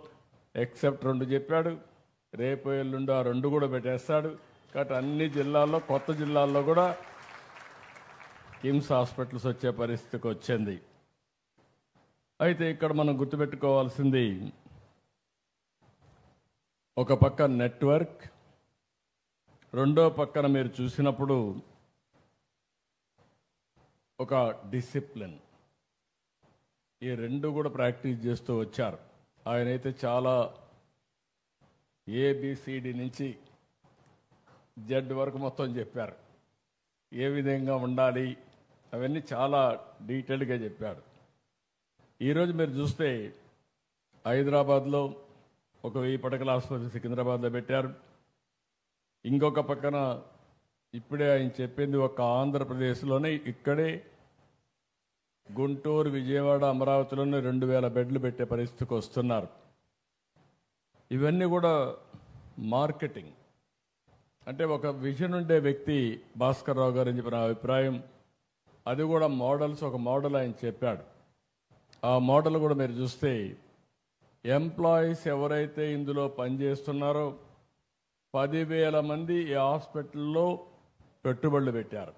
ఎక్సెప్ట్ 2 చెప్పాడు. రేపు ఎల్లుండి ఆ 2 కూడా పెట్టేస్తాడు. కాబట్టి అన్ని జిల్లాల్లో, కొత్త జిల్లాల్లో కూడా కిమ్స్ హాస్పిటల్స్ వచ్చే పరిస్థితికి వచ్చింది. అయితే ఇక్కడ మనం గుర్తుపెట్టుకోవాల్సింది, ఒక పక్క నెట్వర్క్, రెండో పక్కన మీరు చూసినప్పుడు ఒక డిసిప్లిన్, ఈ రెండు కూడా ప్రాక్టీస్ చేస్తూ వచ్చారు. ఆయనైతే చాలా ఏబిసిడి నుంచి జెడ్ వరకు మొత్తం చెప్పారు. ఏ విధంగా ఉండాలి అవన్నీ చాలా డీటెయిల్డ్గా చెప్పాడు. ఈరోజు మీరు చూస్తే హైదరాబాద్లో ఒక 1000 పడకల ఆసుపత్రి సికింద్రాబాద్లో పెట్టారు. ఇంకొక పక్కన ఇప్పుడే ఆయన చెప్పింది ఒక ఆంధ్రప్రదేశ్లోనే ఇక్కడే గుంటూరు, విజయవాడ, అమరావతిలోనే 2000 బెడ్లు పెట్టే పరిస్థితికి వస్తున్నారు. ఇవన్నీ కూడా మార్కెటింగ్. అంటే ఒక విజన్ ఉండే వ్యక్తి భాస్కర్ రావు గారు అని చెప్పిన అభిప్రాయం. అది కూడా మోడల్స్, ఒక మోడల్ ఆయన చెప్పాడు. ఆ మోడల్ కూడా మీరు చూస్తే ఎంప్లాయీస్ ఎవరైతే ఇందులో పనిచేస్తున్నారో 10,000 మంది ఈ హాస్పిటల్లో పెట్టుబడులు పెట్టారు.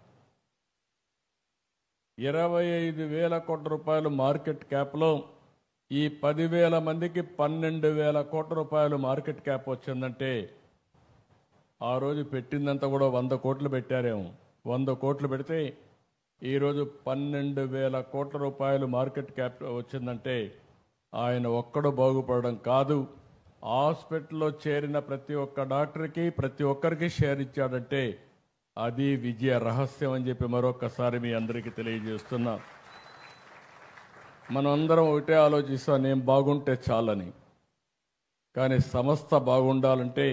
25,000 కోట్ల రూపాయలు మార్కెట్ క్యాప్లో ఈ 10,000 మందికి 12,000 కోట్ల రూపాయలు మార్కెట్ క్యాప్ వచ్చిందంటే ఆ రోజు పెట్టిందంతా కూడా 100 కోట్లు పెట్టారేమో. 100 కోట్లు పెడితే ఈరోజు 12,000 కోట్ల రూపాయలు మార్కెట్ క్యాప్ వచ్చిందంటే ఆయన ఒక్కడు బాగుపడడం కాదు, హాస్పిటల్లో చేరిన ప్రతి ఒక్క డాక్టర్కి, ప్రతి ఒక్కరికి షేర్ ఇచ్చాడంటే అది విజయ రహస్యం అని చెప్పి మరొకసారి మీ అందరికీ తెలియజేస్తున్నా. మనం అందరం ఒకటే ఆలోచిస్తాం, నేను బాగుంటే చాలని. కానీ సంస్థ బాగుండాలంటే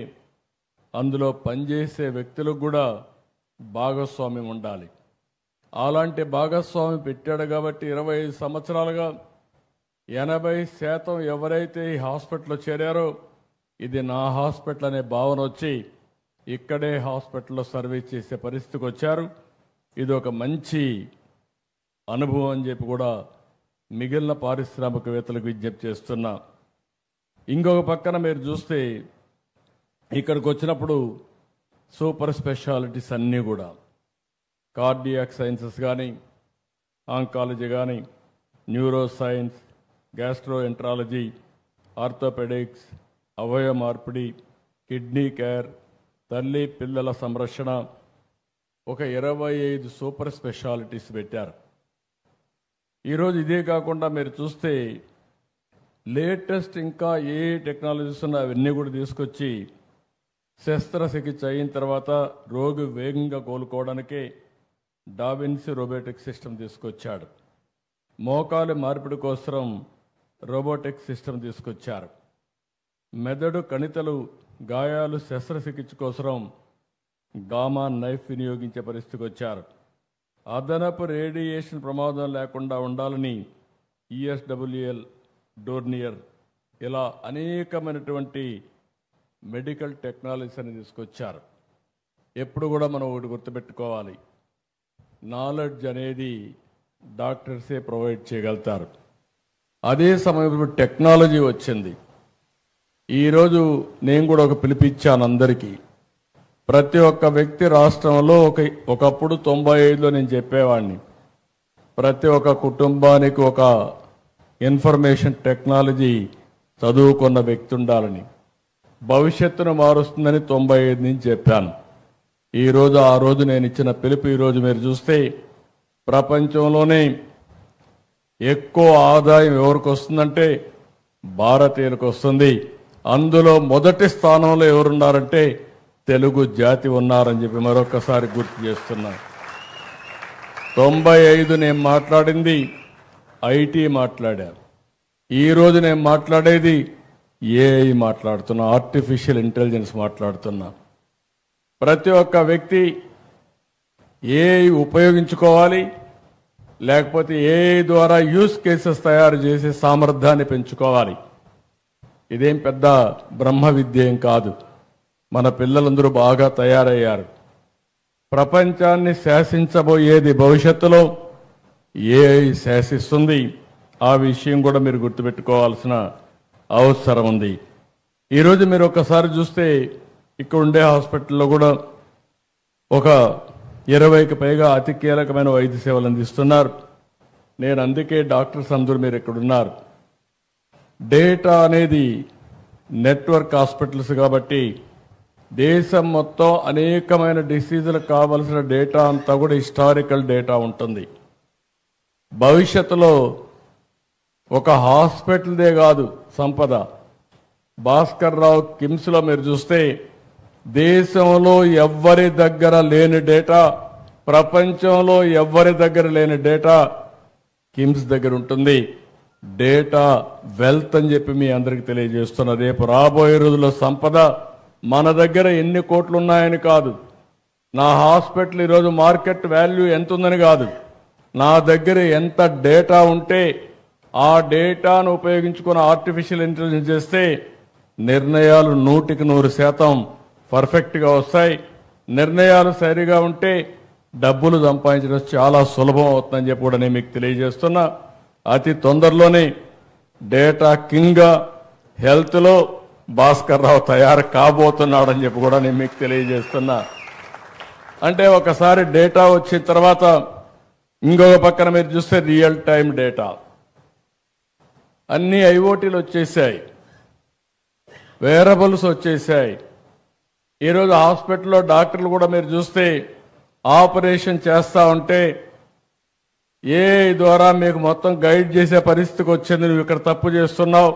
అందులో పనిచేసే వ్యక్తులకు కూడా భాగస్వామ్యం ఉండాలి. అలాంటి భాగస్వామి పెట్టాడు కాబట్టి 25 సంవత్సరాలుగా 80% ఎవరైతే ఈ హాస్పిటల్లో చేరారో ఇది నా హాస్పిటల్ అనే భావన వచ్చి ఇక్కడే హాస్పిటల్లో సర్వీస్ చేసే పరిస్థితికి వచ్చారు. ఇది ఒక మంచి అనుభవం అని చెప్పి కూడా మిగిలిన పారిశ్రామికవేత్తలకు విజ్ఞప్తి చేస్తున్నా. ఇంకొక పక్కన మీరు చూస్తే ఇక్కడికి వచ్చినప్పుడు సూపర్ స్పెషాలిటీస్ అన్నీ కూడా కార్డియాక్ సైన్సెస్ కానీ, ఆంకాలజీ కానీ, న్యూరో సైన్స్, గ్యాస్ట్రోఎంట్రాలజీ, ఆర్థోపెడిక్స్, అవయవ మార్పిడి, కిడ్నీ కేర్, తల్లి పిల్లల సంరక్షణ, ఒక 25 సూపర్ స్పెషాలిటీస్ పెట్టారు. ఈరోజు ఇదే కాకుండా మీరు చూస్తే లేటెస్ట్ ఇంకా ఏ టెక్నాలజీస్ ఉన్నాయో అవన్నీ కూడా తీసుకొచ్చి శస్త్రచికిత్స అయిన తర్వాత రోగి వేగంగా కోలుకోవడానికే డావిన్సీ రోబోటిక్ సిస్టమ్ తీసుకొచ్చాడు. మోకాలు మార్పిడి కోసం రోబోటిక్ సిస్టమ్ తీసుకొచ్చారు. మెదడు కణితలు గాయాలు శస్త్రచికిత్స కోసం గామా నైఫ్ వినియోగించే పరిస్థితికి వచ్చారు. అదనపు రేడియేషన్ ప్రమాదం లేకుండా ఉండాలని ఈఎస్డబ్ల్యూఎల్, డోర్నియర్, ఇలా అనేకమైనటువంటి మెడికల్ టెక్నాలజీస్ అని తీసుకొచ్చారు. ఎప్పుడు కూడా మనం ఒకటి గుర్తుపెట్టుకోవాలి, నాలెడ్జ్ అనేది డాక్టర్సే ప్రొవైడ్ చేయగలుగుతారు. అదే సమయంలో టెక్నాలజీ వచ్చింది. ఈరోజు నేను కూడా ఒక పిలిపిచ్చాను అందరికీ. ప్రతి ఒక్క వ్యక్తి రాష్ట్రంలో ఒకప్పుడు 95లో నేను చెప్పేవాడిని, ప్రతి ఒక్క కుటుంబానికి ఒక ఇన్ఫర్మేషన్ టెక్నాలజీ చదువుకున్న వ్యక్తి ఉండాలని, భవిష్యత్తును మారుస్తుందని 95 నుంచి చెప్పాను. ఈరోజు ఆ రోజు నేను ఇచ్చిన పిలుపు ఈరోజు మీరు చూస్తే ప్రపంచంలోనే ఎక్కువ ఆదాయం ఎవరికి వస్తుందంటే భారతీయులకు వస్తుంది. అందులో మొదటి స్థానంలో ఎవరున్నారంటే తెలుగు జాతి ఉన్నారని చెప్పి మరొకసారి గుర్తు చేస్తున్నా. 95 నేను మాట్లాడింది ఐటీ మాట్లాడాను. ఈరోజు నేను మాట్లాడేది ఏఐ మాట్లాడుతున్నా, ఆర్టిఫిషియల్ ఇంటెలిజెన్స్ మాట్లాడుతున్నా. ప్రతి ఒక్క వ్యక్తి ఏఐ ఉపయోగించుకోవాలి, లేకపోతే ఏఐ ద్వారా యూస్ కేసెస్ తయారు చేసే సామర్థ్యాన్ని పెంచుకోవాలి. ఇదేం పెద్ద బ్రహ్మ విద్య ఏం కాదు. మన పిల్లలందరూ బాగా తయారయ్యారు. ప్రపంచాన్ని శాసించబోయేది భవిష్యత్తులో ఏఐ శాసిస్తుంది. ఆ విషయం కూడా మీరు గుర్తుపెట్టుకోవాల్సిన అవసరం ఉంది. ఈరోజు మీరు ఒకసారి చూస్తే ఇక్కడ ఉండే హాస్పిటల్లో కూడా ఒక 20కి పైగా అతి కీలకమైన వైద్య సేవలు అందిస్తున్నారు. నేను అందుకే డాక్టర్స్ అందరూ మీరు ఇక్కడ ఉన్నారు. డేటా అనేది నెట్వర్క్ హాస్పిటల్స్ కాబట్టి దేశం మొత్తం అనేకమైన డిసీజులకు కావలసిన డేటా అంతా కూడా హిస్టారికల్ డేటా ఉంటుంది. భవిష్యత్తులో ఒక హాస్పిటల్దే కాదు సంపద. భాస్కర్ రావు కిమ్స్లో మీరు చూస్తే దేశంలో ఎవ్వరి దగ్గర లేని డేటా, ప్రపంచంలో ఎవ్వరి దగ్గర లేని డేటా కిమ్స్ దగ్గర ఉంటుంది. డేటా వెల్త్ అని చెప్పి మీ అందరికి తెలియజేస్తున్నా. రేపు రాబోయే రోజుల్లో సంపద మన దగ్గర ఎన్ని కోట్లు ఉన్నాయని కాదు, నా హాస్పిటల్ ఈరోజు మార్కెట్ వాల్యూ ఎంత ఉందని కాదు, నా దగ్గర ఎంత డేటా ఉంటే ఆ డేటాను ఉపయోగించుకుని ఆర్టిఫిషియల్ ఇంటెలిజెన్స్ చేస్తే నిర్ణయాలు 100% పర్ఫెక్ట్గా వస్తాయి. నిర్ణయాలు సరిగా ఉంటే డబ్బులు సంపాదించడం చాలా సులభం అవుతుందని చెప్పి కూడా నేను మీకు తెలియజేస్తున్నా. అతి తొందరలోనే డేటా కింగ్గా హెల్త్లో భాస్కర్ రావు తయారు కాబోతున్నాడని చెప్పి కూడా నేను మీకు తెలియజేస్తున్నా. అంటే ఒకసారి డేటా వచ్చిన తర్వాత ఇంకొక పక్కన మీరు చూస్తే రియల్ టైం డేటా అన్ని ఐఓటీలు వచ్చేసాయి, వేరబుల్స్ వచ్చేసాయి. ఈరోజు హాస్పిటల్లో డాక్టర్లు కూడా మీరు చూస్తే ఆపరేషన్ చేస్తా ఉంటే ఏఐ ద్వారా మీకు మొత్తం గైడ్ చేసే పరిస్థితికి వచ్చింది. నువ్వు ఇక్కడ తప్పు చేస్తున్నావు,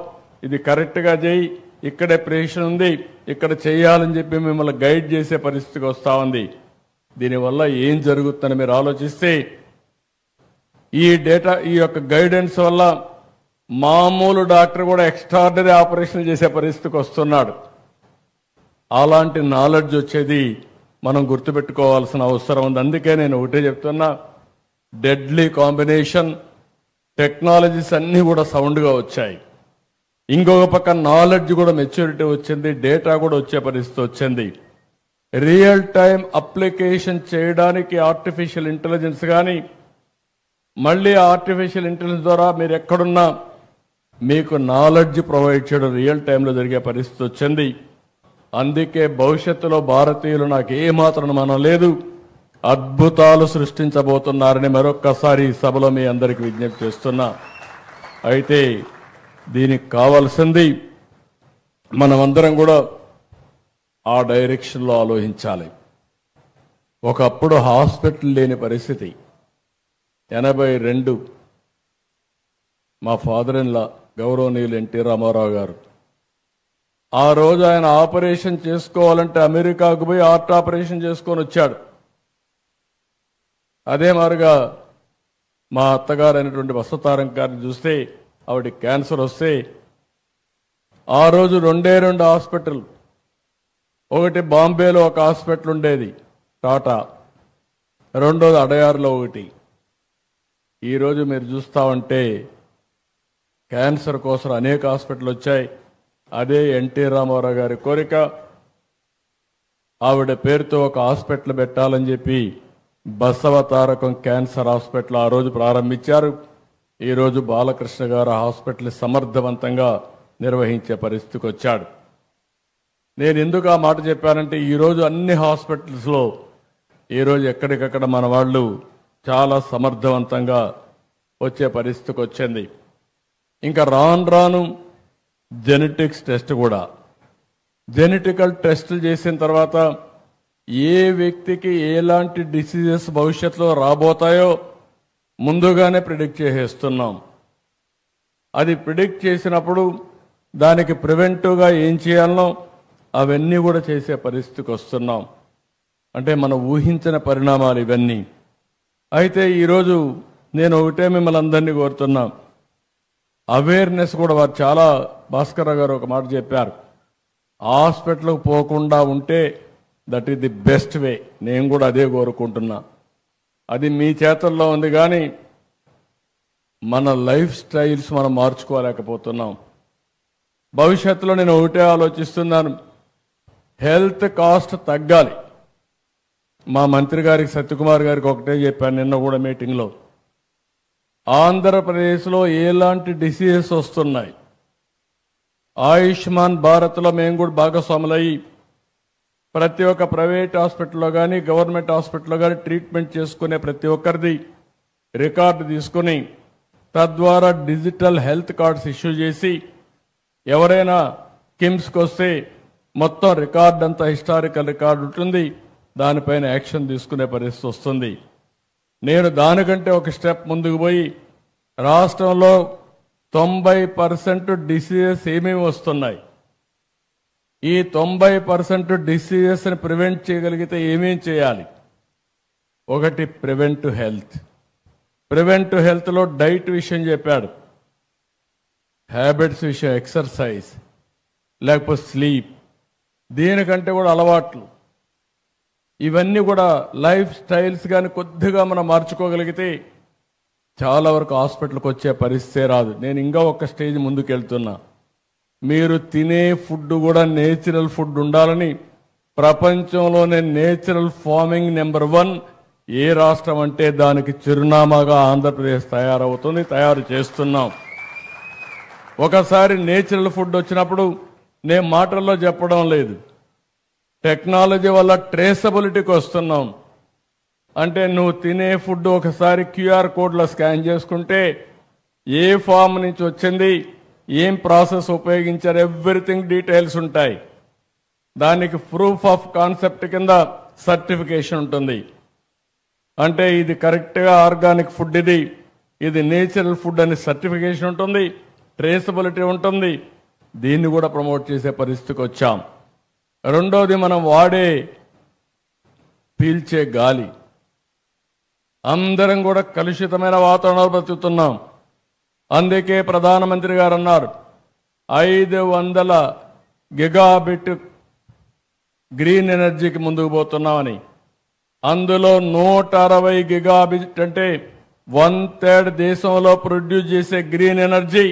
ఇది కరెక్ట్గా చేయి, ఇక్కడే ప్రేషన్ ఉంది, ఇక్కడ చేయాలని చెప్పి మిమ్మల్ని గైడ్ చేసే పరిస్థితికి వస్తూ ఉంది. దీనివల్ల ఏం జరుగుతుందని మీరు ఆలోచిస్తే ఈ డేటా, ఈ యొక్క గైడెన్స్ వల్ల మామూలు డాక్టర్ కూడా ఎక్స్ట్రాడినరీ ఆపరేషన్ చేసే పరిస్థితికి వస్తున్నాడు. అలాంటి నాలెడ్జ్ వచ్చేది మనం గుర్తుపెట్టుకోవాల్సిన అవసరం ఉంది. అందుకే నేను ఒకటే చెప్తున్నా, డెడ్లీ కాంబినేషన్ టెక్నాలజీస్ అన్నీ కూడా సౌండ్గా వచ్చాయి. ఇంకొక పక్క నాలెడ్జ్ కూడా మెచ్యూరిటీ వచ్చింది, డేటా కూడా వచ్చే పరిస్థితి వచ్చింది. రియల్ టైం అప్లికేషన్ చేయడానికి ఆర్టిఫిషియల్ ఇంటెలిజెన్స్ కానీ, మళ్ళీ ఆర్టిఫిషియల్ ఇంటెలిజెన్స్ ద్వారా మీరు ఎక్కడున్నా మీకు నాలెడ్జ్ ప్రొవైడ్ చేయడం రియల్ టైంలో జరిగే పరిస్థితి వచ్చింది. అందుకే భవిష్యత్తులో భారతీయులు నాకు ఏమాత్రం మనం లేదు, అద్భుతాలు సృష్టించబోతున్నారని మరొక్కసారి ఈ సభలో మీ అందరికీ విజ్ఞప్తి చేస్తున్నా. అయితే దీనికి కావాల్సింది మనమందరం కూడా ఆ డైరెక్షన్లో ఆలోచించాలి. ఒకప్పుడు హాస్పిటల్ లేని పరిస్థితి. 82 మా ఫాదర్ ఇన్ లా గౌరవనీయులు ఎన్టీ రామారావు గారు, ఆ రోజు ఆయన ఆపరేషన్ చేసుకోవాలంటే అమెరికాకు పోయి హార్ట్ ఆపరేషన్ చేసుకొని వచ్చాడు. అదే మారుగా మా అత్తగారు అయినటువంటి వసతారం గారిని చూస్తే ఆవిడ క్యాన్సర్ వస్తే ఆ రోజు 2 హాస్పిటల్, ఒకటి బాంబేలో ఒక హాస్పిటల్ ఉండేది టాటా, రెండోది అడయారులో ఒకటి. ఈరోజు మీరు చూస్తా ఉంటే క్యాన్సర్ కోసం అనేక హాస్పిటల్ వచ్చాయి. అదే ఎన్టీ రామారావు గారి కోరిక, ఆవిడ పేరుతో ఒక హాస్పిటల్ పెట్టాలని చెప్పి బసవ తారకం క్యాన్సర్ హాస్పిటల్ ఆ రోజు ప్రారంభించారు. ఈరోజు బాలకృష్ణ గారు హాస్పిటల్ సమర్థవంతంగా నిర్వహించే పరిస్థితికి వచ్చాడు. నేను ఎందుకు ఆ మాట చెప్పానంటే ఈరోజు అన్ని హాస్పిటల్స్లో ఈరోజు ఎక్కడికక్కడ మన వాళ్ళు చాలా సమర్థవంతంగా వచ్చే పరిస్థితికి వచ్చింది. ఇంకా రాను జెనెటిక్స్ టెస్ట్ కూడా, జెనెటికల్ టెస్టులు చేసిన తర్వాత ఏ వ్యక్తికి ఎలాంటి డిసీజెస్ భవిష్యత్తులో రాబోతాయో ముందుగానే ప్రిడిక్ట్ చేసేస్తున్నాం. అది ప్రిడిక్ట్ చేసినప్పుడు దానికి ప్రివెంటివ్గా ఏం చేయాలనో అవన్నీ కూడా చేసే పరిస్థితికి వస్తున్నాం. అంటే మనం ఊహించిన పరిణామాలు ఇవన్నీ. అయితే ఈరోజు నేను ఒకటే మిమ్మల్ని అందరినీ కోరుతున్నా, అవేర్నెస్ కూడా వారు చాలా, భాస్కర్ గారు ఒక మాట చెప్పారు, హాస్పిటల్కి పోకుండా ఉంటే that is the best way. నేను కూడా అదే కోరుకుంటున్నా. అది మీ చేతుల్లో ఉంది, కానీ మన లైఫ్ స్టైల్స్ మనం మార్చుకోలేకపోతున్నాం. భవిష్యత్తులో నేను ఒకటే ఆలోచిస్తున్నాను, హెల్త్ కాస్ట్ తగ్గాలి. మా మంత్రి గారికి సత్యకుమార్ గారికి ఒకటే చెప్పాను నిన్న కూడా మీటింగ్లో, ఆంధ్రప్రదేశ్లో ఎలాంటి డిసీజెస్ వస్తున్నాయి, ఆయుష్మాన్ భారత్లో మేము కూడా భాగస్వాములయ్యి ప్రతి ఒక్క ప్రైవేట్ హాస్పిటల్లో కానీ గవర్నమెంట్ హాస్పిటల్లో కానీ ట్రీట్మెంట్ చేసుకునే ప్రతి ఒక్కరిది రికార్డు తీసుకుని తద్వారా డిజిటల్ హెల్త్ కార్డ్స్ ఇష్యూ చేసి ఎవరైనా కిమ్స్కి వస్తే మొత్తం రికార్డు అంతా హిస్టారికల్ రికార్డు ఉంటుంది, దానిపైన యాక్షన్ తీసుకునే పరిస్థితి వస్తుంది. నేను దానికంటే ఒక స్టెప్ ముందుకు పోయి రాష్ట్రంలో 90% డిసీజెస్ ఏమేమి వస్తున్నాయి, ఈ 90% డిసీజెస్ని ప్రివెంట్ చేయగలిగితే ఏమేం చేయాలి? ఒకటి ప్రివెంటివ్ హెల్త్. ప్రివెంటివ్ హెల్త్లో డైట్ విషయం చెప్పాడు, హ్యాబిట్స్ విషయం, ఎక్సర్సైజ్, లేకపోతే స్లీప్, దీనికంటే కూడా అలవాట్లు, ఇవన్నీ కూడా లైఫ్ స్టైల్స్ కానీ కొద్దిగా మనం మార్చుకోగలిగితే చాలా వరకు హాస్పిటల్కి వచ్చే పరిస్థితే రాదు. నేను ఇంకా ఒక స్టేజ్ ముందుకు వెళ్తున్నా. మీరు తినే ఫుడ్ కూడా నేచురల్ ఫుడ్ ఉండాలని ప్రపంచంలోనే నేచురల్ ఫార్మింగ్ నెంబర్ 1 ఏ రాష్ట్రం అంటే దానికి చిరునామాగా ఆంధ్రప్రదేశ్ తయారు చేస్తున్నాం. ఒకసారి నేచురల్ ఫుడ్ వచ్చినప్పుడు నేను మాటల్లో చెప్పడం లేదు, టెక్నాలజీ వల్ల ట్రేసబిలిటీకి వస్తున్నాం. అంటే నువ్వు తినే ఫుడ్ ఒకసారి QR కోడ్లో స్కాన్ చేసుకుంటే ఏ ఫామ్ నుంచి వచ్చింది, ఏం ప్రాసెస్ ఉపయోగించారు, ఎవ్రీథింగ్ డీటెయిల్స్ ఉంటాయి. దానికి ప్రూఫ్ ఆఫ్ కాన్సెప్ట్ కింద సర్టిఫికేషన్ ఉంటుంది. అంటే ఇది కరెక్ట్గా ఆర్గానిక్ ఫుడ్, ఇది నేచురల్ ఫుడ్ అని సర్టిఫికేషన్ ఉంటుంది, ట్రేసబిలిటీ ఉంటుంది. దీన్ని కూడా ప్రమోట్ చేసే పరిస్థితికి వచ్చాం. రెండోది, మనం పీల్చే గాలి. అందరం కూడా కలుషితమైన వాతావరణంలో బ్రతుకుతున్నాం. అందుకే ప్రధానమంత్రి గారు అన్నారు 500 గిగాబిట్ గ్రీన్ ఎనర్జీకి ముందుకు పోతున్నామని. అందులో 160 గిగాబిట్ అంటే 1/3 దేశంలో ప్రొడ్యూస్ చేసే గ్రీన్ ఎనర్జీ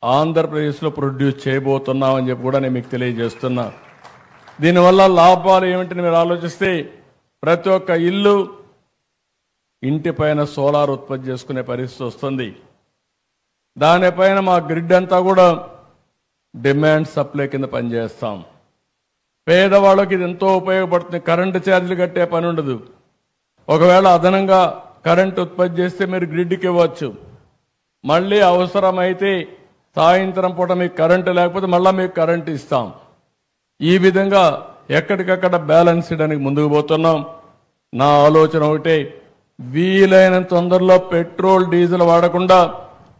ఆంధ్రప్రదేశ్లో ప్రొడ్యూస్ చేయబోతున్నామని చెప్పి కూడా నేను మీకు తెలియజేస్తున్నా. దీనివల్ల లాభాలు ఏమిటని మీరు ఆలోచిస్తే, ప్రతి ఒక్క ఇల్లు, ఇంటిపైన సోలార్ ఉత్పత్తి చేసుకునే పరిస్థితి వస్తుంది. దానిపైన మా గ్రిడ్ అంతా కూడా డిమాండ్ సప్లై కింద పనిచేస్తాం. పేదవాళ్ళకి ఇది ఎంతో ఉపయోగపడుతుంది. కరెంటు ఛార్జీలు కట్టే పని ఉండదు. ఒకవేళ అదనంగా కరెంటు ఉత్పత్తి చేస్తే మీరు గ్రిడ్కి ఇవ్వచ్చు. మళ్ళీ అవసరమైతే సాయంత్రం పూట మీకు కరెంటు లేకపోతే మళ్ళీ మీకు కరెంటు ఇస్తాం. ఈ విధంగా ఎక్కడికక్కడ బ్యాలెన్స్ చేయడానికి ముందుకు పోతున్నాం. నా ఆలోచన ఒకటే, వీలైనంత తొందరలో పెట్రోల్ డీజిల్ వాడకుండా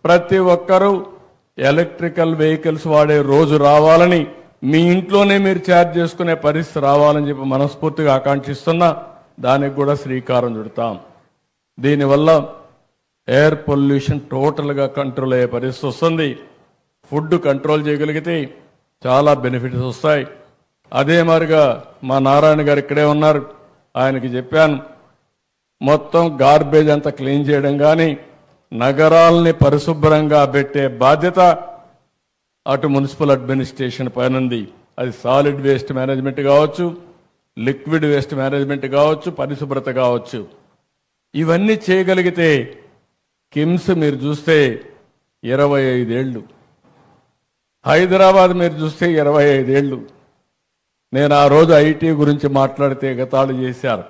ప్రతి ఒక్కరూ ఎలక్ట్రికల్ వెహికల్స్ వాడే రోజు రావాలని, మీ ఇంట్లోనే మీరు ఛార్జ్ చేసుకునే పరిస్థితి రావాలని చెప్పి మనస్ఫూర్తిగా ఆకాంక్షిస్తున్నా. దానికి కూడా శ్రీకారం చుడతాం. దీనివల్ల ఎయిర్ పొల్యూషన్ టోటల్గా కంట్రోల్ అయ్యే పరిస్థితి వస్తుంది. ఫుడ్ కంట్రోల్ చేయగలిగితే చాలా బెనిఫిట్స్ వస్తాయి. అదే మాదిరిగా మా నారాయణ గారు ఇక్కడే ఉన్నారు, ఆయనకి చెప్పాను, మొత్తం గార్బేజ్ అంతా క్లీన్ చేయడం కానీ, నగరాల్ని పరిశుభ్రంగా పెట్టే బాధ్యత అటు మున్సిపల్ అడ్మినిస్ట్రేషన్ పైన ఉంది. అది సాలిడ్ వేస్ట్ మేనేజ్మెంట్ కావచ్చు, లిక్విడ్ వేస్ట్ మేనేజ్మెంట్ కావచ్చు, పరిశుభ్రత కావచ్చు. ఇవన్నీ చేయగలిగితే కిమ్స్ మీరు చూస్తే 25 ఏళ్ళు, హైదరాబాద్ మీరు చూస్తే 25 ఏళ్ళు. నేను ఆ రోజు ఐటీ గురించి మాట్లాడితే ఎగతాళి చేశారు,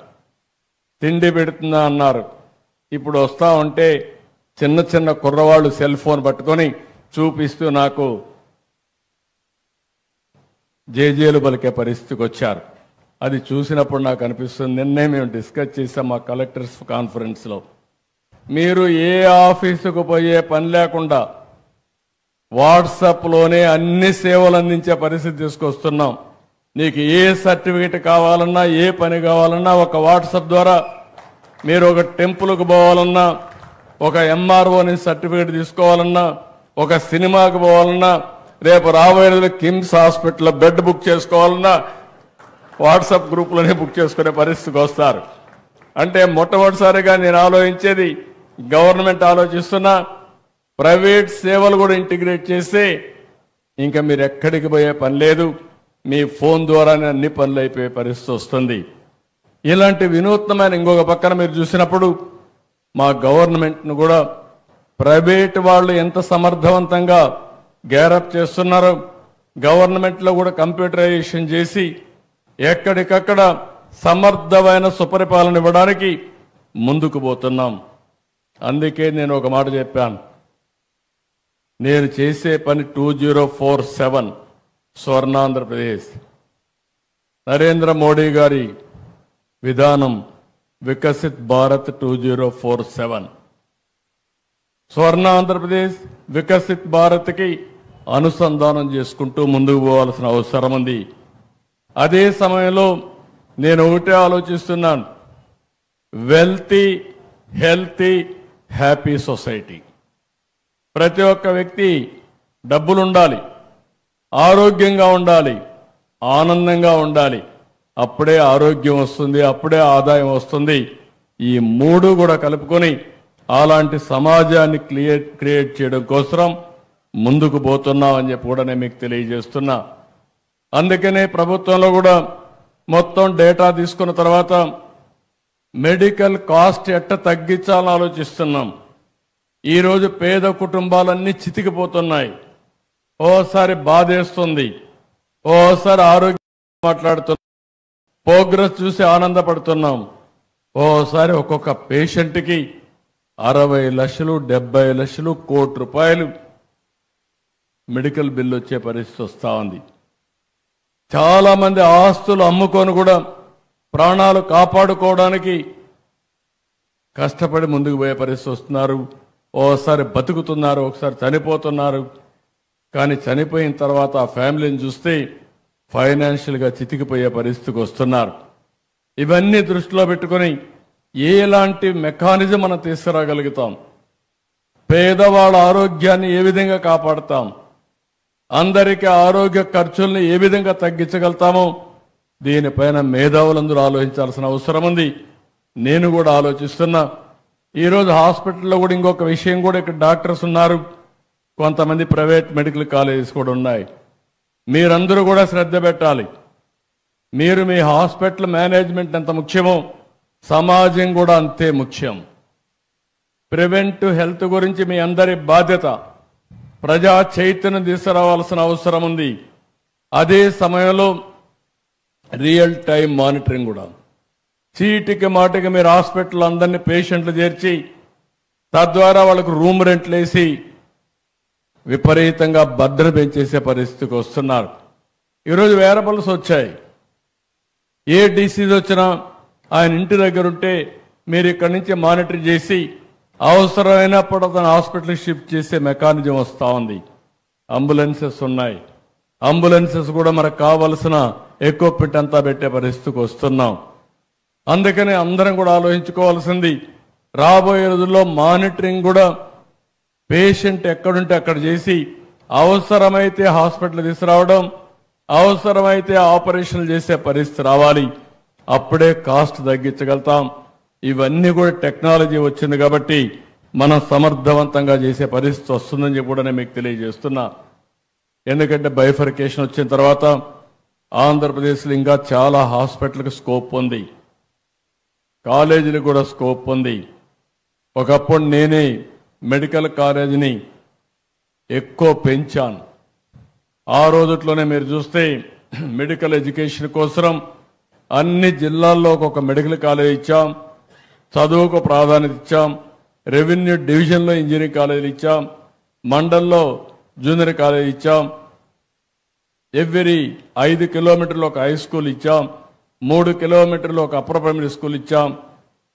తిండి పెడుతుందా అన్నారు. ఇప్పుడు వస్తా ఉంటే చిన్న చిన్న కుర్రవాళ్ళు సెల్ ఫోన్ పట్టుకొని చూపిస్తూ నాకు జేజేలు పలికే పరిస్థితికి వచ్చారు. అది చూసినప్పుడు నాకు అనిపిస్తుంది, నిన్నే మేము డిస్కస్ చేసాం మా కలెక్టర్స్ కాన్ఫరెన్స్లో, మీరు ఏ ఆఫీసుకు పోయే పని లేకుండా వాట్సాప్లోనే అన్ని సేవలు అందించే పరిస్థితి తీసుకొస్తున్నాం. నీకు ఏ సర్టిఫికేట్ కావాలన్నా, ఏ పని కావాలన్నా ఒక వాట్సాప్ ద్వారా, మీరు ఒక టెంపుల్కు పోవాలన్నా, ఒక ఎంఆర్ఓ నుంచి సర్టిఫికేట్ తీసుకోవాలన్నా, ఒక సినిమాకి పోవాలన్నా, రేపు రాబోయే రోజుల్లో కిమ్స్ హాస్పిటల్లో బెడ్ బుక్ చేసుకోవాలన్నా వాట్సాప్ గ్రూప్లోనే బుక్ చేసుకునే పరిస్థితికి వస్తారు. అంటే మొట్టమొదటిసారిగా నేను ఆలోచించేది, గవర్నమెంట్ ఆలోచిస్తున్నా, ప్రైవేట్ సేవలు కూడా ఇంటిగ్రేట్ చేస్తే ఇంకా మీరు ఎక్కడికి పోయే పని లేదు, మీ ఫోన్ ద్వారానే అన్ని పనులు అయిపోయే పరిస్థితి వస్తుంది. ఇలాంటి వినూత్నమైన ఇంకొక పక్కన మీరు చూసినప్పుడు మా గవర్నమెంట్ను కూడా ప్రైవేట్ వాళ్ళు ఎంత సమర్థవంతంగా గ్యారప్ చేస్తున్నారో, గవర్నమెంట్లో కూడా కంప్యూటరైజేషన్ చేసి ఎక్కడికక్కడ సమర్థమైన సుపరిపాలన ఇవ్వడానికి ముందుకు పోతున్నాం. అందుకే నేను ఒక మాట చెప్పాను, నేను చేసే పని 2047 స్వర్ణాంధ్రప్రదేశ్. నరేంద్ర మోడీ గారి విధానం వికసిత్ భారత్ 2047. స్వర్ణ ఆంధ్రప్రదేశ్ వికసిత్ భారత్కి అనుసంధానం చేసుకుంటూ ముందుకు పోవాల్సిన అవసరం ఉంది. అదే సమయంలో నేను ఒకటే ఆలోచిస్తున్నాను, వెల్తీ, హెల్తీ, హ్యాపీ సొసైటీ. ప్రతి ఒక్క వ్యక్తి డబ్బులు ఉండాలి, ఆరోగ్యంగా ఉండాలి, ఆనందంగా ఉండాలి. అప్పుడే ఆరోగ్యం వస్తుంది, అప్పుడే ఆదాయం వస్తుంది. ఈ మూడు కూడా కలుపుకొని అలాంటి సమాజాన్ని క్రియేట్ చేయడం కోసం ముందుకు పోతున్నామని చెప్పి కూడా నేను మీకు తెలియజేస్తున్నా. అందుకనే ప్రభుత్వంలో కూడా మొత్తం డేటా తీసుకున్న తర్వాత మెడికల్ కాస్ట్ ఎట్ట తగ్గించాలని ఆలోచిస్తున్నాం. ఈరోజు పేద కుటుంబాలన్నీ చితికిపోతున్నాయి. ఓసారి బాధేస్తుంది, ఓసారి ఆరోగ్యం మాట్లాడుతున్నాం, ప్రోగ్రెస్ చూసి ఆనందపడుతున్నాం. ఓసారి ఒక్కొక్క పేషెంట్కి 60 లక్షలు, 70 లక్షలు, ₹1,00,00,000 మెడికల్ బిల్లు వచ్చే పరిస్థితి వస్తూ ఉంది. చాలా మంది ఆస్తులు అమ్ముకొని కూడా ప్రాణాలు కాపాడుకోవడానికి కష్టపడి ముందుకు పోయే పరిస్థితి వస్తున్నారు. ఓసారి బతుకుతున్నారు, ఒకసారి చనిపోతున్నారు. కానీ చనిపోయిన తర్వాత ఆ ఫ్యామిలీని చూస్తే ఫైనాన్షియల్గా చితికిపోయే పరిస్థితికి వస్తున్నారు. ఇవన్నీ దృష్టిలో పెట్టుకొని ఎలాంటి మెకానిజం మనం తీసుకురాగలుగుతాం, పేదవాళ్ళ ఆరోగ్యాన్ని ఏ విధంగా కాపాడుతాం, అందరికీ ఆరోగ్య ఖర్చుల్ని ఏ విధంగా తగ్గించగలుగుతామో దీనిపైన మేధావులందరూ ఆలోచించాల్సిన అవసరం ఉంది. నేను కూడా ఆలోచిస్తున్నా. ఈరోజు హాస్పిటల్లో కూడా ఇంకొక విషయం కూడా, ఇక్కడ డాక్టర్స్ ఉన్నారు, కొంతమంది ప్రైవేట్ మెడికల్ కాలేజెస్ కూడా ఉన్నాయి. మీరందరూ కూడా శ్రద్ధ పెట్టాలి. మీరు మీ హాస్పిటల్ మేనేజ్మెంట్ ఎంత ముఖ్యమో సమాజం కూడా అంతే ముఖ్యం. ప్రివెంటివ్ హెల్త్ గురించి మీ అందరి బాధ్యత. ప్రజా చైతన్యం తీసుకురావాల్సిన అవసరం ఉంది. అదే సమయంలో రియల్ టైం మానిటరింగ్ కూడా. చీటికి మాటికి మీరు హాస్పిటల్ అందరినీ పేషెంట్లు చేర్చి తద్వారా వాళ్ళకు రూమ్ రెంట్లు వేసి విపరీతంగా భద్రత పెంచేసే పరిస్థితికి వస్తున్నారు. ఈరోజు వేరబుల్స్ వచ్చాయి. ఏ డిసీజ్ వచ్చినా ఆయన ఇంటి దగ్గర ఉంటే మీరు ఇక్కడి నుంచి మానిటర్ చేసి అవసరమైనప్పుడు అతను హాస్పిటల్కి షిఫ్ట్ చేసే మెకానిజం వస్తూ ఉంది. అంబులెన్సెస్ ఉన్నాయి. అంబులెన్సెస్ కూడా మనకు కావలసిన ఎక్విప్మెంట్ అంతా పెట్టే పరిస్థితికి వస్తున్నాం. అందుకని అందరం కూడా ఆలోచించుకోవాల్సింది, రాబోయే రోజుల్లో మానిటరింగ్ కూడా పేషెంట్ ఎక్కడుంటే అక్కడ చేసి అవసరమైతే హాస్పిటల్ తీసుకురావడం, అవసరమైతే ఆపరేషన్లు చేసే పరిస్థితి రావాలి. అప్పుడే కాస్ట్ తగ్గించగలుగుతాం. ఇవన్నీ కూడా టెక్నాలజీ వచ్చింది కాబట్టి మనం సమర్థవంతంగా చేసే పరిస్థితి వస్తుందని చెప్పి కూడా నేను మీకు తెలియజేస్తున్నా. ఎందుకంటే బైఫర్కేషన్ వచ్చిన తర్వాత ఆంధ్రప్రదేశ్లో ఇంకా చాలా హాస్పిటల్కి స్కోప్ ఉంది, కాలేజీలకు కూడా స్కోప్ ఉంది. ఒకప్పుడు నేనే మెడికల్ కాలేజీని ఎక్కువ పెంచాను. ఆ రోజుట్లోనే మీరు చూస్తే మెడికల్ ఎడ్యుకేషన్ కోసం అన్ని జిల్లాల్లో ఒక మెడికల్ కాలేజ్ ఇచ్చాం, చదువుకు ప్రాధాన్యత ఇచ్చాం, రెవెన్యూ డివిజన్లో ఇంజనీరింగ్ కాలేజీలు ఇచ్చాం, మండల్లో జూనియర్ కాలేజ్ ఇచ్చాం, ఎవ్రీ 5 కిలోమీటర్లు ఒక హై స్కూల్ ఇచ్చాం, 3 కిలోమీటర్లు ఒక అప్పర్ ప్రైమరీ స్కూల్ ఇచ్చాం.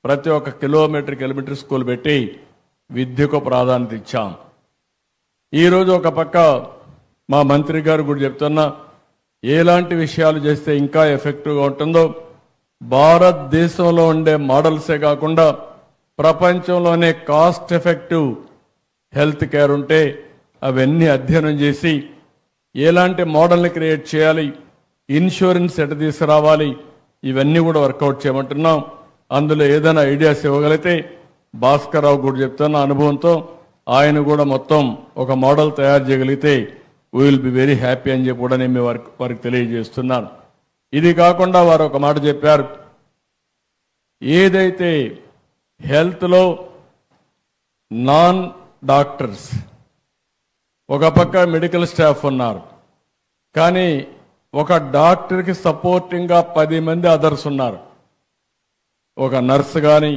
ప్రతి ఒక్క కిలోమీటర్కి ఎలిమెంటరీ స్కూల్ పెట్టి విద్యకు ప్రాధాన్యత ఇచ్చాం. ఈరోజు ఒక పక్క మా మంత్రి గారు కూడా చెప్తున్నా, ఎలాంటి విషయాలు చేస్తే ఇంకా ఎఫెక్టివ్గా ఉంటుందో, భారతదేశంలో ఉండే మోడల్సే కాకుండా ప్రపంచంలోనే కాస్ట్ ఎఫెక్టివ్ హెల్త్ కేర్ ఉంటే అవన్నీ అధ్యయనం చేసి ఎలాంటి మోడల్ని క్రియేట్ చేయాలి, ఇన్సూరెన్స్ ఎట తీసుకురావాలి, ఇవన్నీ కూడా వర్కౌట్ చేయమంటున్నాం. అందులో ఏదైనా ఐడియాస్ ఇవ్వగలిగితే భాస్కర్ రావు కూడా చెప్తున్న అనుభవంతో ఆయన కూడా మొత్తం ఒక మోడల్ తయారు చేయగలిగితే we will be very happy అని చెప్పి కూడా నేను వారికి తెలియజేస్తున్నాను. ఇది కాకుండా వారు ఒక మాట చెప్పారు, ఏదైతే హెల్త్లో నాన్ డాక్టర్స్ ఒక పక్క మెడికల్ స్టాఫ్ ఉన్నారు, కానీ ఒక డాక్టర్కి సపోర్టింగ్గా 10 మంది అదర్స్ ఉన్నారు. ఒక నర్స్ కానీ,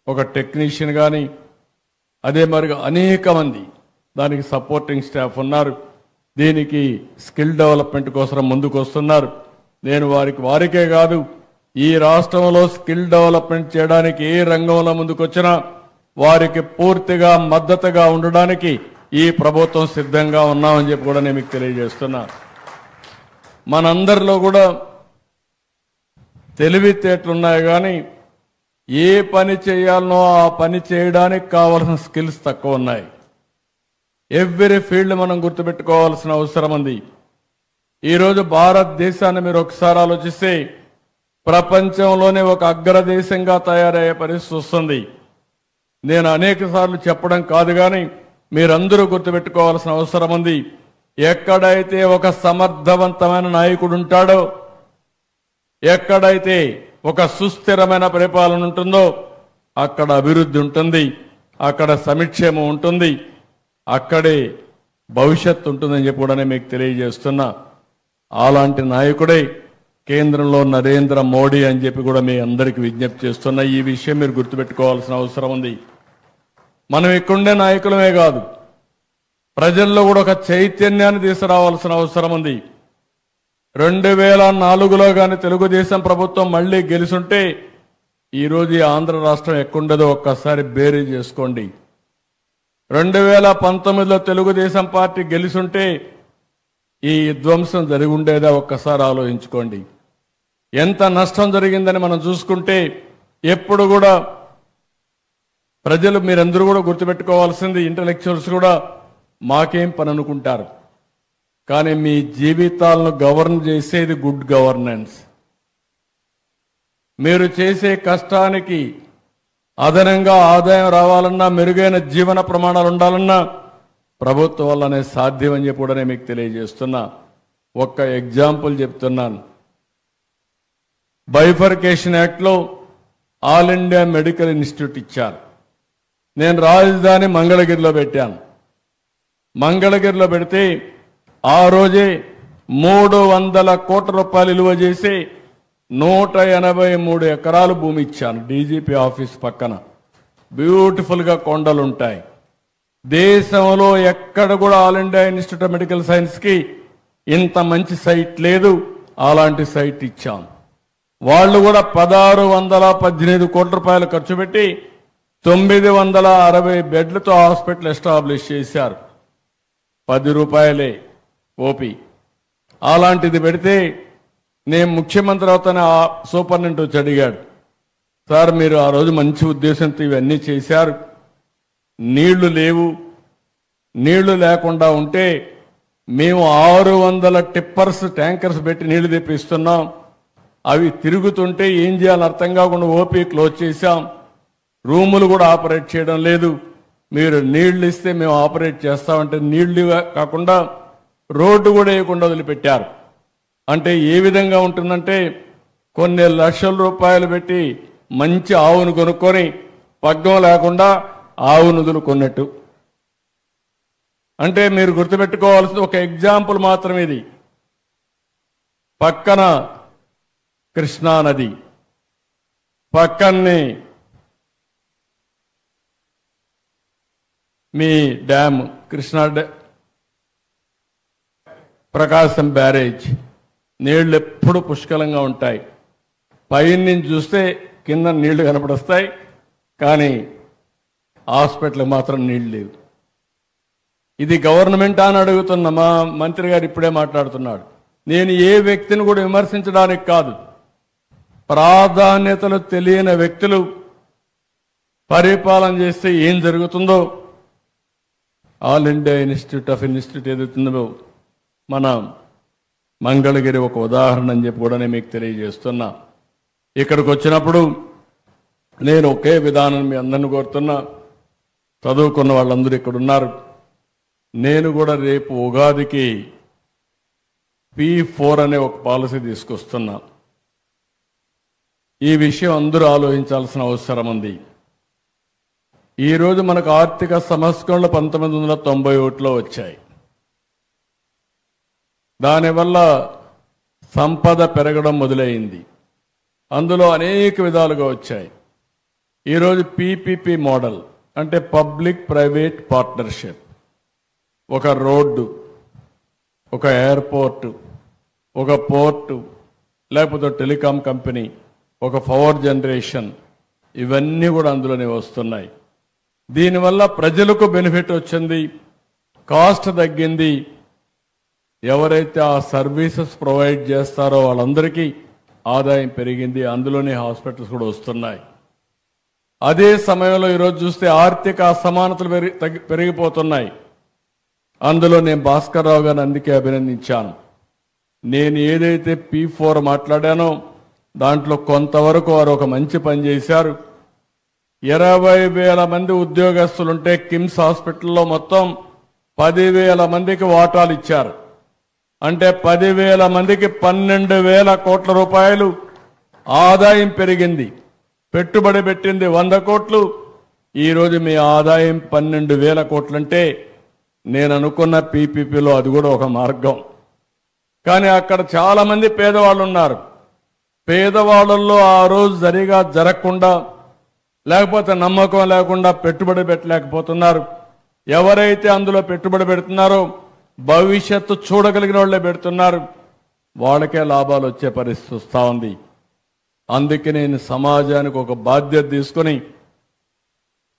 ఒక టెక్నీషియన్ కానీ, అదే మరిగా అనేక మంది దానికి సపోర్టింగ్ స్టాఫ్ ఉన్నారు. దీనికి స్కిల్ డెవలప్మెంట్ కోసం ముందుకు వస్తున్నారు. నేను వారికే కాదు ఈ రాష్ట్రంలో స్కిల్ డెవలప్మెంట్ చేయడానికి ఏ రంగంలో ముందుకొచ్చినా వారికి పూర్తిగా మద్దతుగా ఉండడానికి ఈ ప్రభుత్వం సిద్ధంగా ఉన్నామని చెప్పి కూడా నేను మీకు తెలియజేస్తున్నా. మనందరిలో కూడా తెలివితేటలున్నాయి కానీ ఏ పని చేయాలనో ఆ పని చేయడానికి కావాల్సిన స్కిల్స్ తక్కువ ఉన్నాయి. ఎవ్రీ ఫీల్డ్ మనం గుర్తుపెట్టుకోవాల్సిన అవసరం ఉంది. ఈరోజు భారతదేశాన్ని మీరు ఒకసారి ఆలోచిస్తే ప్రపంచంలోనే ఒక అగ్రదేశంగా తయారయ్యే పరిస్థితి వస్తుంది. నేను అనేక సార్లు చెప్పడం కాదు కానీ మీరందరూ గుర్తుపెట్టుకోవాల్సిన అవసరం ఉంది. ఎక్కడైతే ఒక సమర్థవంతమైన నాయకుడు ఉంటాడో, ఎక్కడైతే ఒక సుస్థిరమైన పరిపాలన ఉంటుందో అక్కడ అభివృద్ధి ఉంటుంది, అక్కడ సమిక్షేమం ఉంటుంది, అక్కడే భవిష్యత్తు ఉంటుందని చెప్పి కూడా మీకు తెలియజేస్తున్నా. అలాంటి నాయకుడే కేంద్రంలో నరేంద్ర మోడీ అని చెప్పి కూడా మీ అందరికీ విజ్ఞప్తి చేస్తున్నా. ఈ విషయం మీరు గుర్తుపెట్టుకోవాల్సిన అవసరం ఉంది. మనం ఇక్కడుండే నాయకులమే కాదు, ప్రజల్లో కూడా ఒక చైతన్యాన్ని తీసుకురావాల్సిన అవసరం ఉంది. 2004లో కానీ తెలుగుదేశం ప్రభుత్వం మళ్లీ గెలుసుంటే ఈరోజు ఈ ఆంధ్ర రాష్ట్రం ఎక్కడుండదో ఒక్కసారి బేరీ చేసుకోండి. 2019లో తెలుగుదేశం పార్టీ గెలుసుంటే ఈ ధ్వంసం జరిగి ఉండేదా ఒక్కసారి ఆలోచించుకోండి. ఎంత నష్టం జరిగిందని మనం చూసుకుంటే ఎప్పుడు కూడా ప్రజలు మీరందరూ కూడా గుర్తుపెట్టుకోవాల్సింది, ఇంటలెక్చువల్స్ కూడా మాకేం పని అనుకుంటారు, కానీ మీ జీవితాలను గవర్న్ చేసేది గుడ్ గవర్నెన్స్. మీరు చేసే కష్టానికి అదనంగా ఆదాయం రావాలన్నా, మెరుగైన జీవన ప్రమాణాలు ఉండాలన్నా ప్రభుత్వం వల్లనే సాధ్యమని చెప్పి కూడా నేను మీకు తెలియజేస్తున్నా. ఒక్క ఎగ్జాంపుల్ చెప్తున్నాను. బైఫర్కేషన్ యాక్ట్లో ఆల్ ఇండియా మెడికల్ ఇన్స్టిట్యూట్ ఇచ్చారు. నేను రాజధాని మంగళగిరిలో పెట్టాను. మంగళగిరిలో పెడితే ఆ రోజే 300 కోట్ల రూపాయలు విలువ చేసి 183 ఎకరాలు భూమి ఇచ్చాను. డీజీపీ ఆఫీస్ పక్కన బ్యూటిఫుల్గా కొండలుంటాయి. దేశంలో ఎక్కడ కూడా All India Institute of Medical సైన్స్కి ఇంత మంచి సైట్ లేదు. అలాంటి సైట్ ఇచ్చాం. వాళ్ళు కూడా 1618 కోట్ల రూపాయలు ఖర్చు పెట్టి 960 బెడ్లతో హాస్పిటల్ ఎస్టాబ్లిష్ చేశారు. 10 రూపాయలే ఓపీ. అలాంటిది పెడితే నేను ముఖ్యమంత్రి అవుతానే సూపరింటెండెంట్ వచ్చి అడిగాడు, సార్ మీరు ఆ రోజు మంచి ఉద్దేశంతో ఇవన్నీ చేశారు, నీళ్లు లేవు, నీళ్లు లేకుండా ఉంటే మేము 600 టిప్పర్స్ ట్యాంకర్స్ పెట్టి నీళ్లు తెప్పిస్తున్నాం, అవి తిరుగుతుంటే ఏం చేయాలని అర్థం కాకుండా ఓపీ క్లోజ్ చేశాం, రూములు కూడా ఆపరేట్ చేయడం లేదు, మీరు నీళ్లు ఇస్తే మేము ఆపరేట్ చేస్తామంటే నీళ్లు కాకుండా రోడ్డు కూడా వేయకుండా వదిలిపెట్టారు. అంటే ఏ విధంగా ఉంటుందంటే కొన్ని లక్షల రూపాయలు పెట్టి మంచి ఆవును కొనుక్కొని పగ్గం లేకుండా ఆవును వదులుకున్నట్టు. అంటే మీరు గుర్తుపెట్టుకోవాల్సిన ఒక ఎగ్జాంపుల్ మాత్రం ఇది. పక్కన కృష్ణా నది, పక్కనే మీ డ్యామ్ కృష్ణా ప్రకాశం బ్యారేజ్, నీళ్లు ఎప్పుడు పుష్కలంగా ఉంటాయి. పైనుంచి చూస్తే కింద నీళ్లు కనపడొస్తాయి, కానీ హాస్పిటల్ మాత్రం నీళ్లు లేవు. ఇది గవర్నమెంట్ అని అడుగుతున్న మా మంత్రి గారు ఇప్పుడే మాట్లాడుతున్నాడు. నేను ఏ వ్యక్తిని కూడా విమర్శించడానికి కాదు, ప్రాధాన్యతలు తెలియని వ్యక్తులు పరిపాలన చేస్తే ఏం జరుగుతుందో ఆల్ ఇండియా ఇన్స్టిట్యూట్ ఏదైతుందో మన మంగళగిరి ఒక ఉదాహరణ అని చెప్పి కూడా నేను మీకు తెలియజేస్తున్నా. ఇక్కడికి వచ్చినప్పుడు నేను ఒకే విధానం మీ అందరిని కోరుతున్నా. చదువుకున్న వాళ్ళందరూ ఇక్కడ ఉన్నారు. నేను కూడా రేపు ఉగాదికి P4 అనే ఒక పాలసీ తీసుకొస్తున్నా. ఈ విషయం అందరూ ఆలోచించాల్సిన అవసరం ఉంది. ఈరోజు మనకు ఆర్థిక సంస్కరణలు 1991లో వచ్చాయి. దానివల్ల సంపద పెరగడం మొదలైంది. అందులో అనేక విధాలుగా వచ్చాయి. ఈరోజు PPP మోడల్ అంటే పబ్లిక్ ప్రైవేట్ పార్ట్నర్షిప్. ఒక రోడ్డు, ఒక ఎయిర్పోర్టు, ఒక పోర్టు, లేకపోతే టెలికాం కంపెనీ ఒక పవర్ జనరేషన్, ఇవన్నీ కూడా అందులోనే వస్తున్నాయి. దీనివల్ల ప్రజలకు బెనిఫిట్ వచ్చింది, కాస్ట్ తగ్గింది. ఎవరైతే ఆ సర్వీసెస్ ప్రొవైడ్ చేస్తారో వాళ్ళందరికీ ఆదాయం పెరిగింది. అందులోనే హాస్పిటల్స్ కూడా వస్తున్నాయి. అదే సమయంలో ఈరోజు చూస్తే ఆర్థిక అసమానతలు పెరిగిపోతున్నాయి. అందులో నేను భాస్కర్ రావు గారిని అందుకే అభినందించాను. నేను ఏదైతే P4 మాట్లాడానో దాంట్లో కొంతవరకు వారు ఒక మంచి పని చేశారు. 20,000 మంది ఉద్యోగస్తులుంటే కిమ్స్ హాస్పిటల్లో మొత్తం 10,000 మందికి వాటాలు ఇచ్చారు. అంటే 10,000 మందికి 12,000 కోట్ల రూపాయలు ఆదాయం పెరిగింది. పెట్టుబడి పెట్టింది 100 కోట్లు. ఈరోజు మీ ఆదాయం 12,000 కోట్లంటే నేను అనుకున్న పీపీపీలో అది కూడా ఒక మార్గం. కానీ అక్కడ చాలా మంది పేదవాళ్ళు ఉన్నారు. పేదవాళ్ళల్లో ఆ రోజు సరిగా జరగకుండా, లేకపోతే నమ్మకం లేకుండా పెట్టుబడి పెట్టలేకపోతున్నారు. ఎవరైతే అందులో పెట్టుబడి పెడుతున్నారో భవిష్యత్తు చూడగలిగిన వాళ్ళే పెడుతున్నారు. వాళ్ళకే లాభాలు వచ్చే పరిస్థితి వస్తూ ఉంది. అందుకే నేను సమాజానికి ఒక బాధ్యత తీసుకొని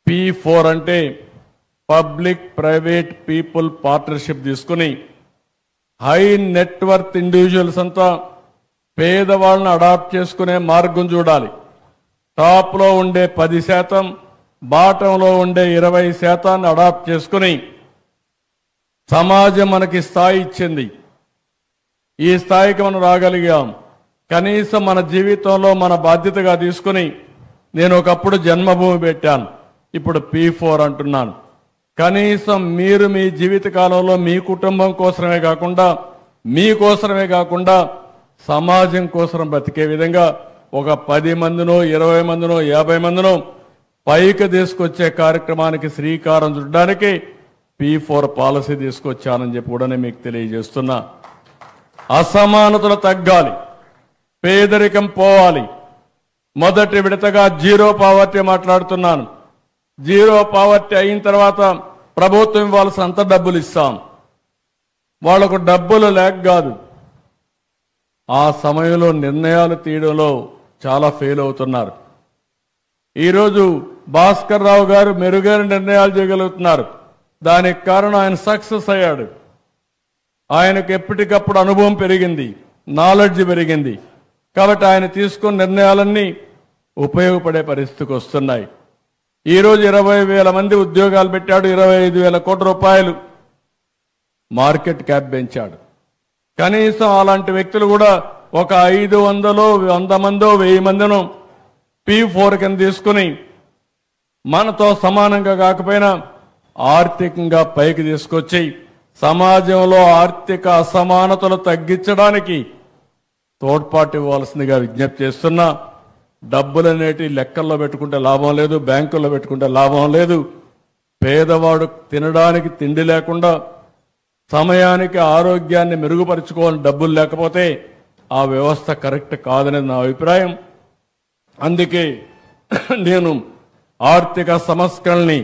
P4 అంటే పబ్లిక్ ప్రైవేట్ పీపుల్ పార్ట్నర్షిప్ తీసుకుని హై నెట్వర్త్ ఇండివిజువల్స్ అంతా పేదవాళ్ళని అడాప్ట్ చేసుకునే మార్గం చూడాలి. టాప్లో ఉండే 10%, బాటంలో ఉండే 20% అడాప్ట్ చేసుకుని సమాజం మనకి స్థాయి ఇచ్చింది. ఈ స్థాయికి మనం రాగలిగాం. కనీసం మన జీవితంలో మన బాధ్యతగా తీసుకుని నేను ఒకప్పుడు జన్మభూమి పెట్టాను, ఇప్పుడు P4 అంటున్నాను. కనీసం మీరు మీ జీవిత కాలంలో మీ కుటుంబం కోసమే కాకుండా, మీకోసమే కాకుండా సమాజం కోసం బతికే విధంగా ఒక 10 మందినో 20 మందినో 50 మందినో పైకి తీసుకొచ్చే కార్యక్రమానికి శ్రీకారం చుట్టడానికి P4 పాలసీ తీసుకొచ్చానని చెప్పి కూడా నేను మీకు తెలియజేస్తున్నా. అసమానతలు తగ్గాలి, పేదరికం పోవాలి. మొదటి విడతగా జీరో పావర్టీ మాట్లాడుతున్నాను. జీరో పావర్టీ అయిన తర్వాత ప్రభుత్వం ఇవ్వాల్సినంత డబ్బులు ఇస్తాం. వాళ్లకు డబ్బులు లేక కాదు, ఆ సమయంలో నిర్ణయాలు తీయడంలో చాలా ఫెయిల్ అవుతున్నారు. ఈరోజు భాస్కర్ రావు గారు మెరుగైన నిర్ణయాలు చేయగలుగుతున్నారు. దానికి కారణం ఆయన సక్సెస్ అయ్యాడు. ఆయనకు ఎప్పటికప్పుడు అనుభవం పెరిగింది, నాలెడ్జ్ పెరిగింది. కాబట్టి ఆయన తీసుకున్న నిర్ణయాలన్నీ ఉపయోగపడే పరిస్థితికి వస్తున్నాయి. ఈరోజు 20,000 మంది ఉద్యోగాలు పెట్టాడు. 25,000 కోట్ల రూపాయలు మార్కెట్ క్యాప్ పెంచాడు. కనీసం అలాంటి వ్యక్తులు కూడా ఒక 500, 100 మందో 1000 మందినో P4 కింద తీసుకుని మనతో సమానంగా కాకపోయినా ఆర్థికంగా పైకి తీసుకొచ్చి సమాజంలో ఆర్థిక అసమానతలు తగ్గించడానికి తోడ్పాటు ఇవ్వాల్సిందిగా విజ్ఞప్తి చేస్తున్నా. డబ్బులనేటి లెక్కల్లో పెట్టుకుంటే లాభం లేదు, బ్యాంకుల్లో పెట్టుకుంటే లాభం లేదు. పేదవాడు తినడానికి తిండి లేకుండా, సమయానికి ఆరోగ్యాన్ని మెరుగుపరుచుకోవాలని డబ్బులు లేకపోతే ఆ వ్యవస్థ కరెక్ట్ కాదనేది నా అభిప్రాయం. అందుకే నేను ఆర్థిక సంస్కరణల్ని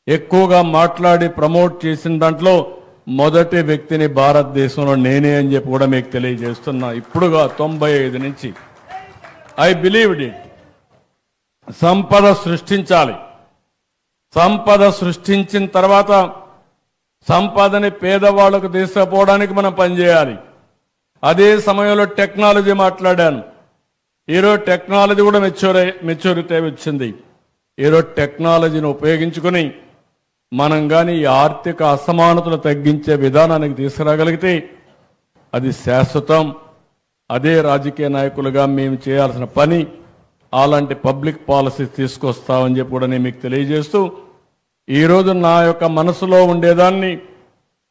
ఎక్కువగా మాట్లాడి ప్రమోట్ చేసిన దాంట్లో మొదటి వ్యక్తిని భారతదేశంలో నేనే అని చెప్పి కూడా మీకు తెలియజేస్తున్నా. ఇప్పుడుగా 95 నుంచి ఐ బిలీవ్డ్ ఇట్. సంపద సృష్టించాలి. సంపద సృష్టించిన తర్వాత సంపదని పేదవాళ్లకు తీసుకుపోవడానికి మనం పనిచేయాలి. అదే సమయంలో టెక్నాలజీ మాట్లాడాను. ఈరోజు టెక్నాలజీ కూడా మెచ్యూరిటీ వచ్చింది. ఈరోజు టెక్నాలజీని ఉపయోగించుకుని మనం కానీ ఈ ఆర్థిక అసమానతలు తగ్గించే విధానానికి తీసుకురాగలిగితే అది శాశ్వతం. అదే రాజకీయ నాయకులుగా మేము చేయాల్సిన పని. అలాంటి పబ్లిక్ పాలసీ తీసుకొస్తామని చెప్పి కూడా నేను మీకు తెలియజేస్తూ, ఈరోజు నా యొక్క మనసులో ఉండేదాన్ని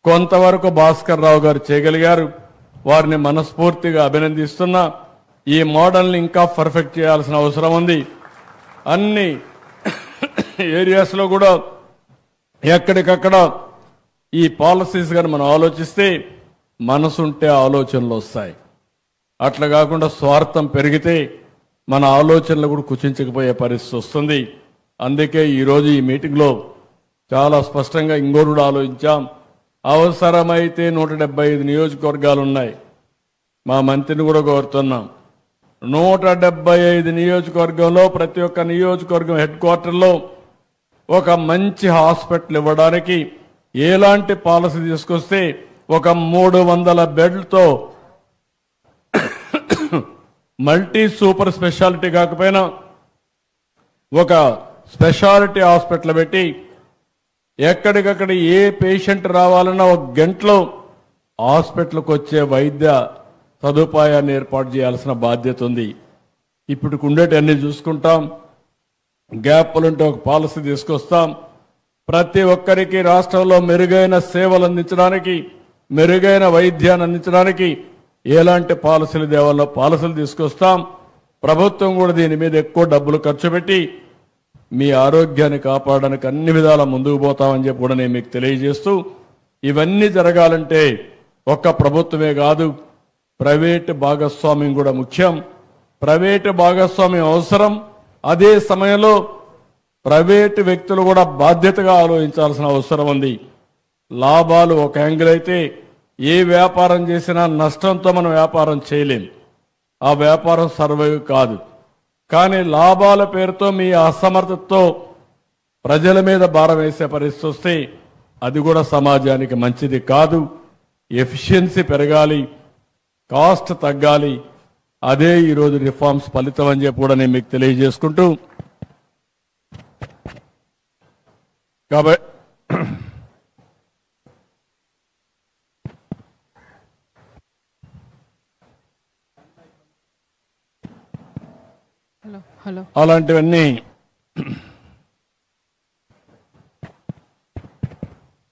కొంతవరకు భాస్కర్ రావు గారు చేయగలిగారు. వారిని మనస్ఫూర్తిగా అభినందిస్తున్నా. ఈ మోడల్ని ఇంకా పర్ఫెక్ట్ చేయాల్సిన అవసరం ఉంది. అన్ని ఏరియాస్లో కూడా ఎక్కడికక్కడ ఈ పాలసీస్ కానీ మనం ఆలోచిస్తే మనసుంటే ఆలోచనలు వస్తాయి. అట్లా కాకుండా స్వార్థం పెరిగితే మన ఆలోచనలు కూడా కుచించకపోయే పరిస్థితి వస్తుంది. అందుకే ఈరోజు ఈ మీటింగ్లో చాలా స్పష్టంగా ఇంకోటి కూడా ఆలోచించాం. అవసరమైతే 175 నియోజకవర్గాలు ఉన్నాయి. మా మంత్రిని కూడా కోరుతున్నాం, 175 నియోజకవర్గంలో ప్రతి ఒక్క నియోజకవర్గం హెడ్ క్వార్టర్లో ఒక మంచి హాస్పిటల్ ఇవ్వడానికి ఎలాంటి పాలసీ తీసుకొస్తే ఒక 300 బెడ్లతో మల్టీ సూపర్ స్పెషాలిటీ కాకపోయినా ఒక స్పెషాలిటీ హాస్పిటల్ పెట్టి ఎక్కడికక్కడ ఏ పేషెంట్ రావాలన్నా ఒక గంటలో హాస్పిటల్కి వచ్చే వైద్య సదుపాయాన్ని ఏర్పాటు చేయాల్సిన బాధ్యత ఉంది. ఇప్పుడు ఉండేటన్నీ చూసుకుంటాం. గ్యాప్లుంటే ఒక పాలసీ తీసుకొస్తాం. ప్రతి ఒక్కరికి రాష్ట్రంలో మెరుగైన సేవలు అందించడానికి, మెరుగైన వైద్యాన్ని అందించడానికి ఎలాంటి పాలసీలు దేవాలో పాలసీలు తీసుకొస్తాం. ప్రభుత్వం కూడా దీని మీద ఎక్కువ డబ్బులు ఖర్చు పెట్టి మీ ఆరోగ్యాన్ని కాపాడడానికి అన్ని విధాల ముందుకు పోతామని చెప్పి కూడా నేను మీకు తెలియజేస్తూ, ఇవన్నీ జరగాలంటే ఒక్క ప్రభుత్వమే కాదు, ప్రైవేటు భాగస్వామ్యం కూడా ముఖ్యం. ప్రైవేటు భాగస్వామ్యం అవసరం. అదే సమయంలో ప్రైవేటు వ్యక్తులు కూడా బాధ్యతగా ఆలోచించాల్సిన అవసరం ఉంది. లాభాలు ఒక యాంగిల్ అయితే, ఏ వ్యాపారం చేసినా నష్టంతో మనం వ్యాపారం చేయలేం. ఆ వ్యాపారం సర్వైవ్ కాదు. కానీ లాభాల పేరుతో మీ అసమర్థతతో ప్రజల మీద భారం వేసే పరిస్థితి వస్తే అది కూడా సమాజానికి మంచిది కాదు. ఎఫిషియన్సీ పెరగాలి, కాస్ట్ తగ్గాలి. అదే ఈరోజు రిఫార్మ్స్ ఫలితం అని చెప్పి కూడా నేను మీకు తెలియజేసుకుంటూ, కాబట్టి హలో అలాంటివన్నీ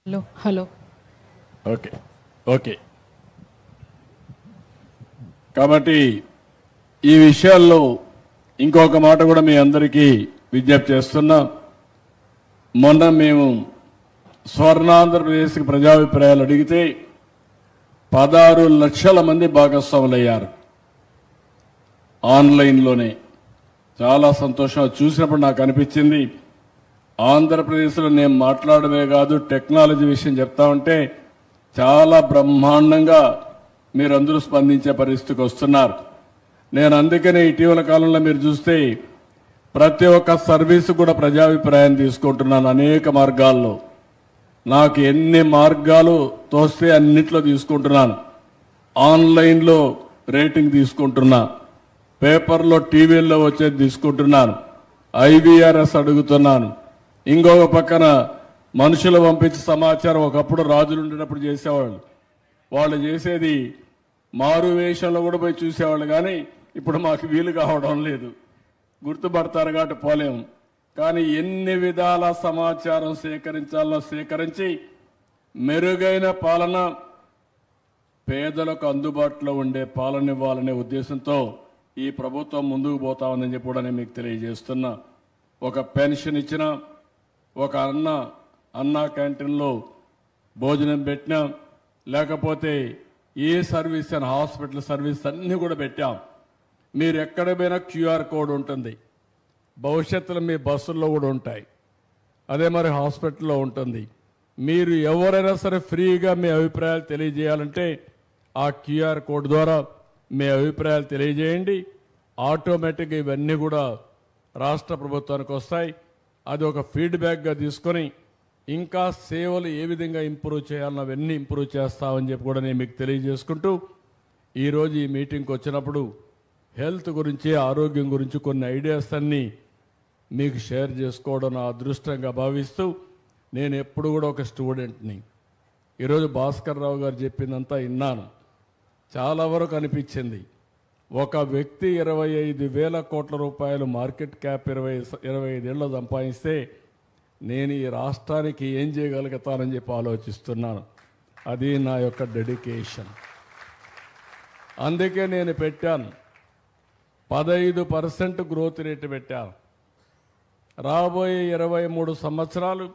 హలో హలో ఓకే ఓకే కాబట్టి ఈ విషయాల్లో ఇంకొక మాట కూడా మీ అందరికీ విజ్ఞప్తి చేస్తున్నా. మొన్న మేము స్వర్ణాంధ్రప్రదేశ్కి ప్రజాభిప్రాయాలు అడిగితే 16 లక్షల మంది భాగస్వాములయ్యారు ఆన్లైన్లోనే. చాలా సంతోషం. చూసినప్పుడు నాకు అనిపించింది, ఆంధ్రప్రదేశ్లో నేను మాట్లాడమే కాదు టెక్నాలజీ విషయం చెప్తా ఉంటే చాలా బ్రహ్మాండంగా మీరందరూ స్పందించే పరిస్థితికి వస్తున్నారు. నేను అందుకనే ఇటీవల కాలంలో మీరు చూస్తే ప్రతి ఒక్క సర్వీసు కూడా ప్రజాభిప్రాయం తీసుకుంటున్నాను. అనేక మార్గాల్లో నాకు ఎన్ని మార్గాలు తోస్తే అన్నిట్లో తీసుకుంటున్నాను. ఆన్లైన్లో రేటింగ్ తీసుకుంటున్నా, పేపర్లో టీవీల్లో వచ్చేది తీసుకుంటున్నాను, IVRS అడుగుతున్నాను. ఇంకొక పక్కన మనుషులు పంపించి సమాచారం ఒకప్పుడు రాజులు ఉండేటప్పుడు చేసేవాళ్ళు. వాళ్ళు చేసేది మారు వేషంలో కూడా పోయి చూసేవాళ్ళు. కానీ ఇప్పుడు మాకు వీలు కావడం లేదు. గుర్తుపడతారు కాబట్టి పోలేం. కానీ ఎన్ని విధాల సమాచారం సేకరించాలో సేకరించి మెరుగైన పాలన, పేదలకు అందుబాటులో ఉండే పాలన ఇవ్వాలనే ఉద్దేశంతో ఈ ప్రభుత్వం ముందుకు పోతామని చెప్పి కూడా నేను మీకు తెలియజేస్తున్నా. ఒక పెన్షన్ ఇచ్చినా, ఒక అన్నా క్యాంటీన్లో భోజనం పెట్టినా, లేకపోతే ఏ సర్వీస్ అని హాస్పిటల్ సర్వీస్ అన్నీ కూడా పెట్టాం. మీరు ఎక్కడ పోయినా QR కోడ్ ఉంటుంది. భవిష్యత్తులో మీ బస్సుల్లో కూడా ఉంటాయి. అదే మరి హాస్పిటల్లో ఉంటుంది. మీరు ఎవరైనా సరే ఫ్రీగా మీ అభిప్రాయాలు తెలియజేయాలంటే ఆ QR కోడ్ ద్వారా మీ అభిప్రాయాలు తెలియజేయండి. ఆటోమేటిక్గా ఇవన్నీ కూడా రాష్ట్ర ప్రభుత్వానికి వస్తాయి. అది ఒక ఫీడ్బ్యాక్గా తీసుకొని ఇంకా సేవలు ఏ విధంగా ఇంప్రూవ్ చేయాలన్న అవన్నీ ఇంప్రూవ్ చేస్తామని చెప్పి కూడా నేను మీకు తెలియజేసుకుంటూ, ఈరోజు ఈ మీటింగ్కి వచ్చినప్పుడు హెల్త్ గురించి, ఆరోగ్యం గురించి కొన్ని ఐడియాస్ అన్నీ మీకు షేర్ చేసుకోవడం నా అదృష్టంగా భావిస్తూ, నేను ఎప్పుడు కూడా ఒక స్టూడెంట్ని. ఈరోజు భాస్కర్ రావు గారు చెప్పిందంతా విన్నాను. చాలా వరకు అనిపించింది, ఒక వ్యక్తి 25,000 కోట్ల రూపాయలు మార్కెట్ క్యాప్ 25 ఏళ్ళు సంపాదిస్తే నేను ఈ రాష్ట్రానికి ఏం చేయగలుగుతానని చెప్పి ఆలోచిస్తున్నాను. అది నా యొక్క డెడికేషన్. అందుకే నేను పెట్టాను 15% గ్రోత్ రేటు పెట్టాను. రాబోయే 23 సంవత్సరాలు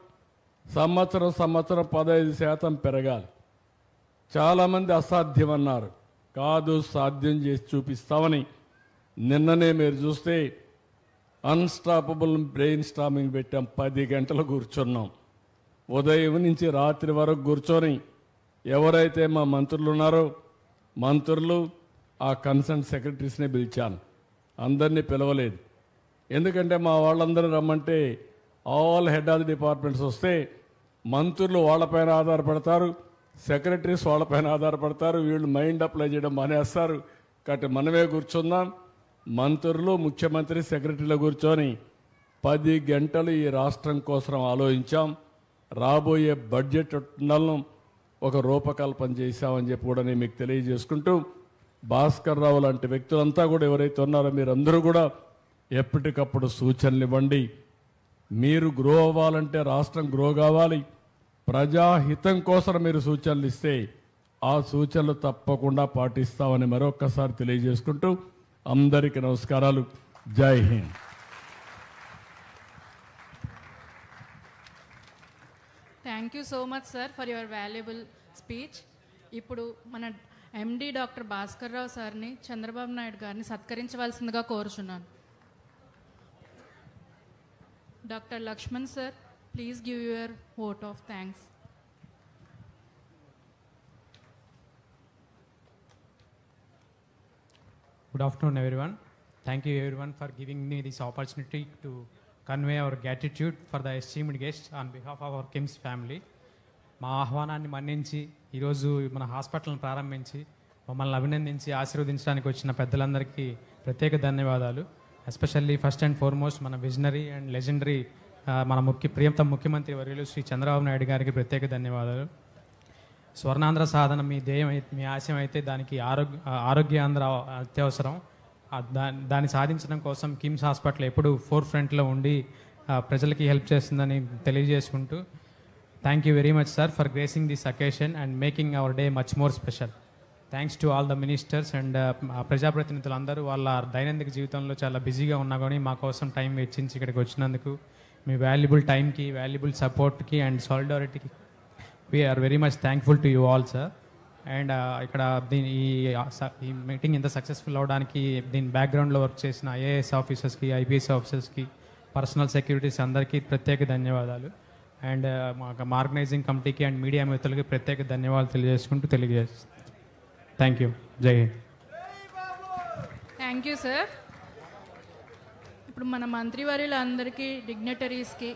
సంవత్సరం 15% పెరగాలి. చాలామంది అసాధ్యమన్నారు. కాదు, సాధ్యం చేసి చూపిస్తామని నిన్ననే మీరు చూస్తే అన్స్టాపబుల్ బ్రెయిన్ స్టామింగ్ పెట్టాం. 10 గంటలు కూర్చున్నాం. ఉదయం నుంచి రాత్రి వరకు కూర్చొని ఎవరైతే మా మంత్రులు ఉన్నారో మంత్రులు, ఆ కన్సర్న్ సెక్రటరీస్ని పిలిచాను. అందరినీ పిలవలేదు. ఎందుకంటే మా వాళ్ళందరూ రమ్మంటే all head of the departments వస్తే మంత్రులు వాళ్ళపైన ఆధారపడతారు, సెక్రటరీస్ వాళ్ళపైన ఆధారపడతారు, వీళ్ళు మైండ్ అప్లై చేయడం మానేస్తారు. కాబట్టి మనమే కూర్చుందాం. మంత్రులు, ముఖ్యమంత్రి, సెక్రటరీలు కూర్చొని 10 గంటలు ఈ రాష్ట్రం కోసం ఆలోచించాం. రాబోయే బడ్జెట్ ఒక రూపకల్పన చేశామని చెప్పి కూడా నేను మీకు తెలియజేసుకుంటూ, భాస్కర్ రావు లాంటి వ్యక్తులంతా కూడా ఎవరైతే ఉన్నారో మీరందరూ కూడా ఎప్పటికప్పుడు సూచనలు ఇవ్వండి. మీరు గ్రో అవ్వాలంటే, రాష్ట్రం గ్రో కావాలి, ప్రజాహితం కోసం మీరు సూచనలు ఇస్తే ఆ సూచనలు తప్పకుండా పాటిస్తామని మరొక్కసారి తెలియజేసుకుంటూ అందరికీ నమస్కారాలు. జై Hind. Thank you so much sir for your valuable speech. ఇప్పుడు మన ఎండి డాక్టర్ భాస్కర్ రావు సార్ని చంద్రబాబు నాయుడు గారిని సత్కరించవలసిందిగా కోరుచున్నాను. Doctor Lakshman sir, please give your vote of thanks. Good afternoon, everyone. Thank you, everyone, for giving me this opportunity to convey our gratitude for the esteemed guests on behalf of our KIMS family. మా ఆహ్వానాన్ని మన్నించి ఈరోజు మన హాస్పిటల్ని ప్రారంభించి మమ్మల్ని అభినందించి ఆశీర్వదించడానికి వచ్చిన పెద్దలందరికీ ప్రత్యేక ధన్యవాదాలు. ఎస్పెషల్లీ ఫస్ట్ అండ్ ఫార్మోస్ట్ మన విజనరీ అండ్ లెజెండరీ మన ప్రియతమ ముఖ్యమంత్రి వర్యులు శ్రీ చంద్రబాబు నాయుడు గారికి ప్రత్యేక ధన్యవాదాలు. స్వర్ణాంధ్ర సాధన మీ ధ్యేయం మీ ఆశయం అయితే దానికి ఆరోగ్యాంధ్ర అత్యవసరం. దాన్ని సాధించడం కోసం కిమ్స్ హాస్పిటల్ ఎప్పుడు ఫోర్ ఫ్రంట్లో ఉండి ప్రజలకి హెల్ప్ చేస్తుందని తెలియజేసుకుంటూ, thank you very much sir for gracing this occasion and making our day much more special. Thanks to all the ministers and ప్రజాప్రతినిధులు అందరూ వాళ్ళ దైనందిక జీవితంలో చాలా బిజీగా ఉన్నా కానీ మా కోసం టైం వెచ్చించి ఇక్కడికి వచ్చినందుకు మీ వాల్యుబుల్ టైంకి, వాల్యుబుల్ సపోర్ట్కి అండ్ సాలిడారిటీకి we're very much thankful to you all sir. And ఇక్కడ ఈ మీటింగ్ ఇంత సక్సెస్ఫుల్ అవడానికి దీని బ్యాక్గ్రౌండ్లో వర్క్ చేసిన ఐఏఎస్ ఆఫీసర్స్కి, ఐపీఎస్ ఆఫీసర్స్కి, పర్సనల్ సెక్యూరిటీస్ అందరికీ ప్రత్యేక ధన్యవాదాలు. అండ్ మా ఆర్గనైజింగ్ కమిటీకి అండ్ మీడియా మిత్రులకి ప్రత్యేక ధన్యవాదాలు తెలియజేసుకుంటూ థ్యాంక్ యూ. జై హింద్. Thank you sir. ఇప్పుడు మన మంత్రివర్యులందరికీ, డిగ్నిటరీస్కి,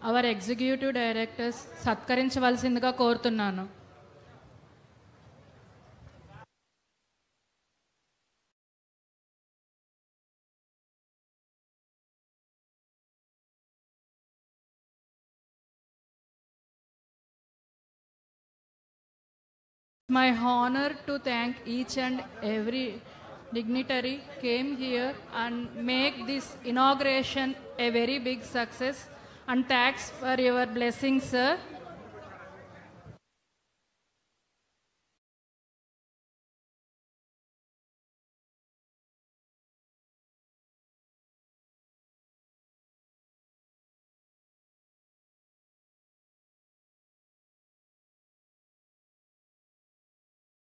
అవర్ ఎగ్జిక్యూటివ్ డైరెక్టర్స్ సత్కరించవలసిందిగా కోరుతున్నాను. My honor to thank each and every dignitary came here and make this inauguration a very big success, and thanks for your blessings, sir.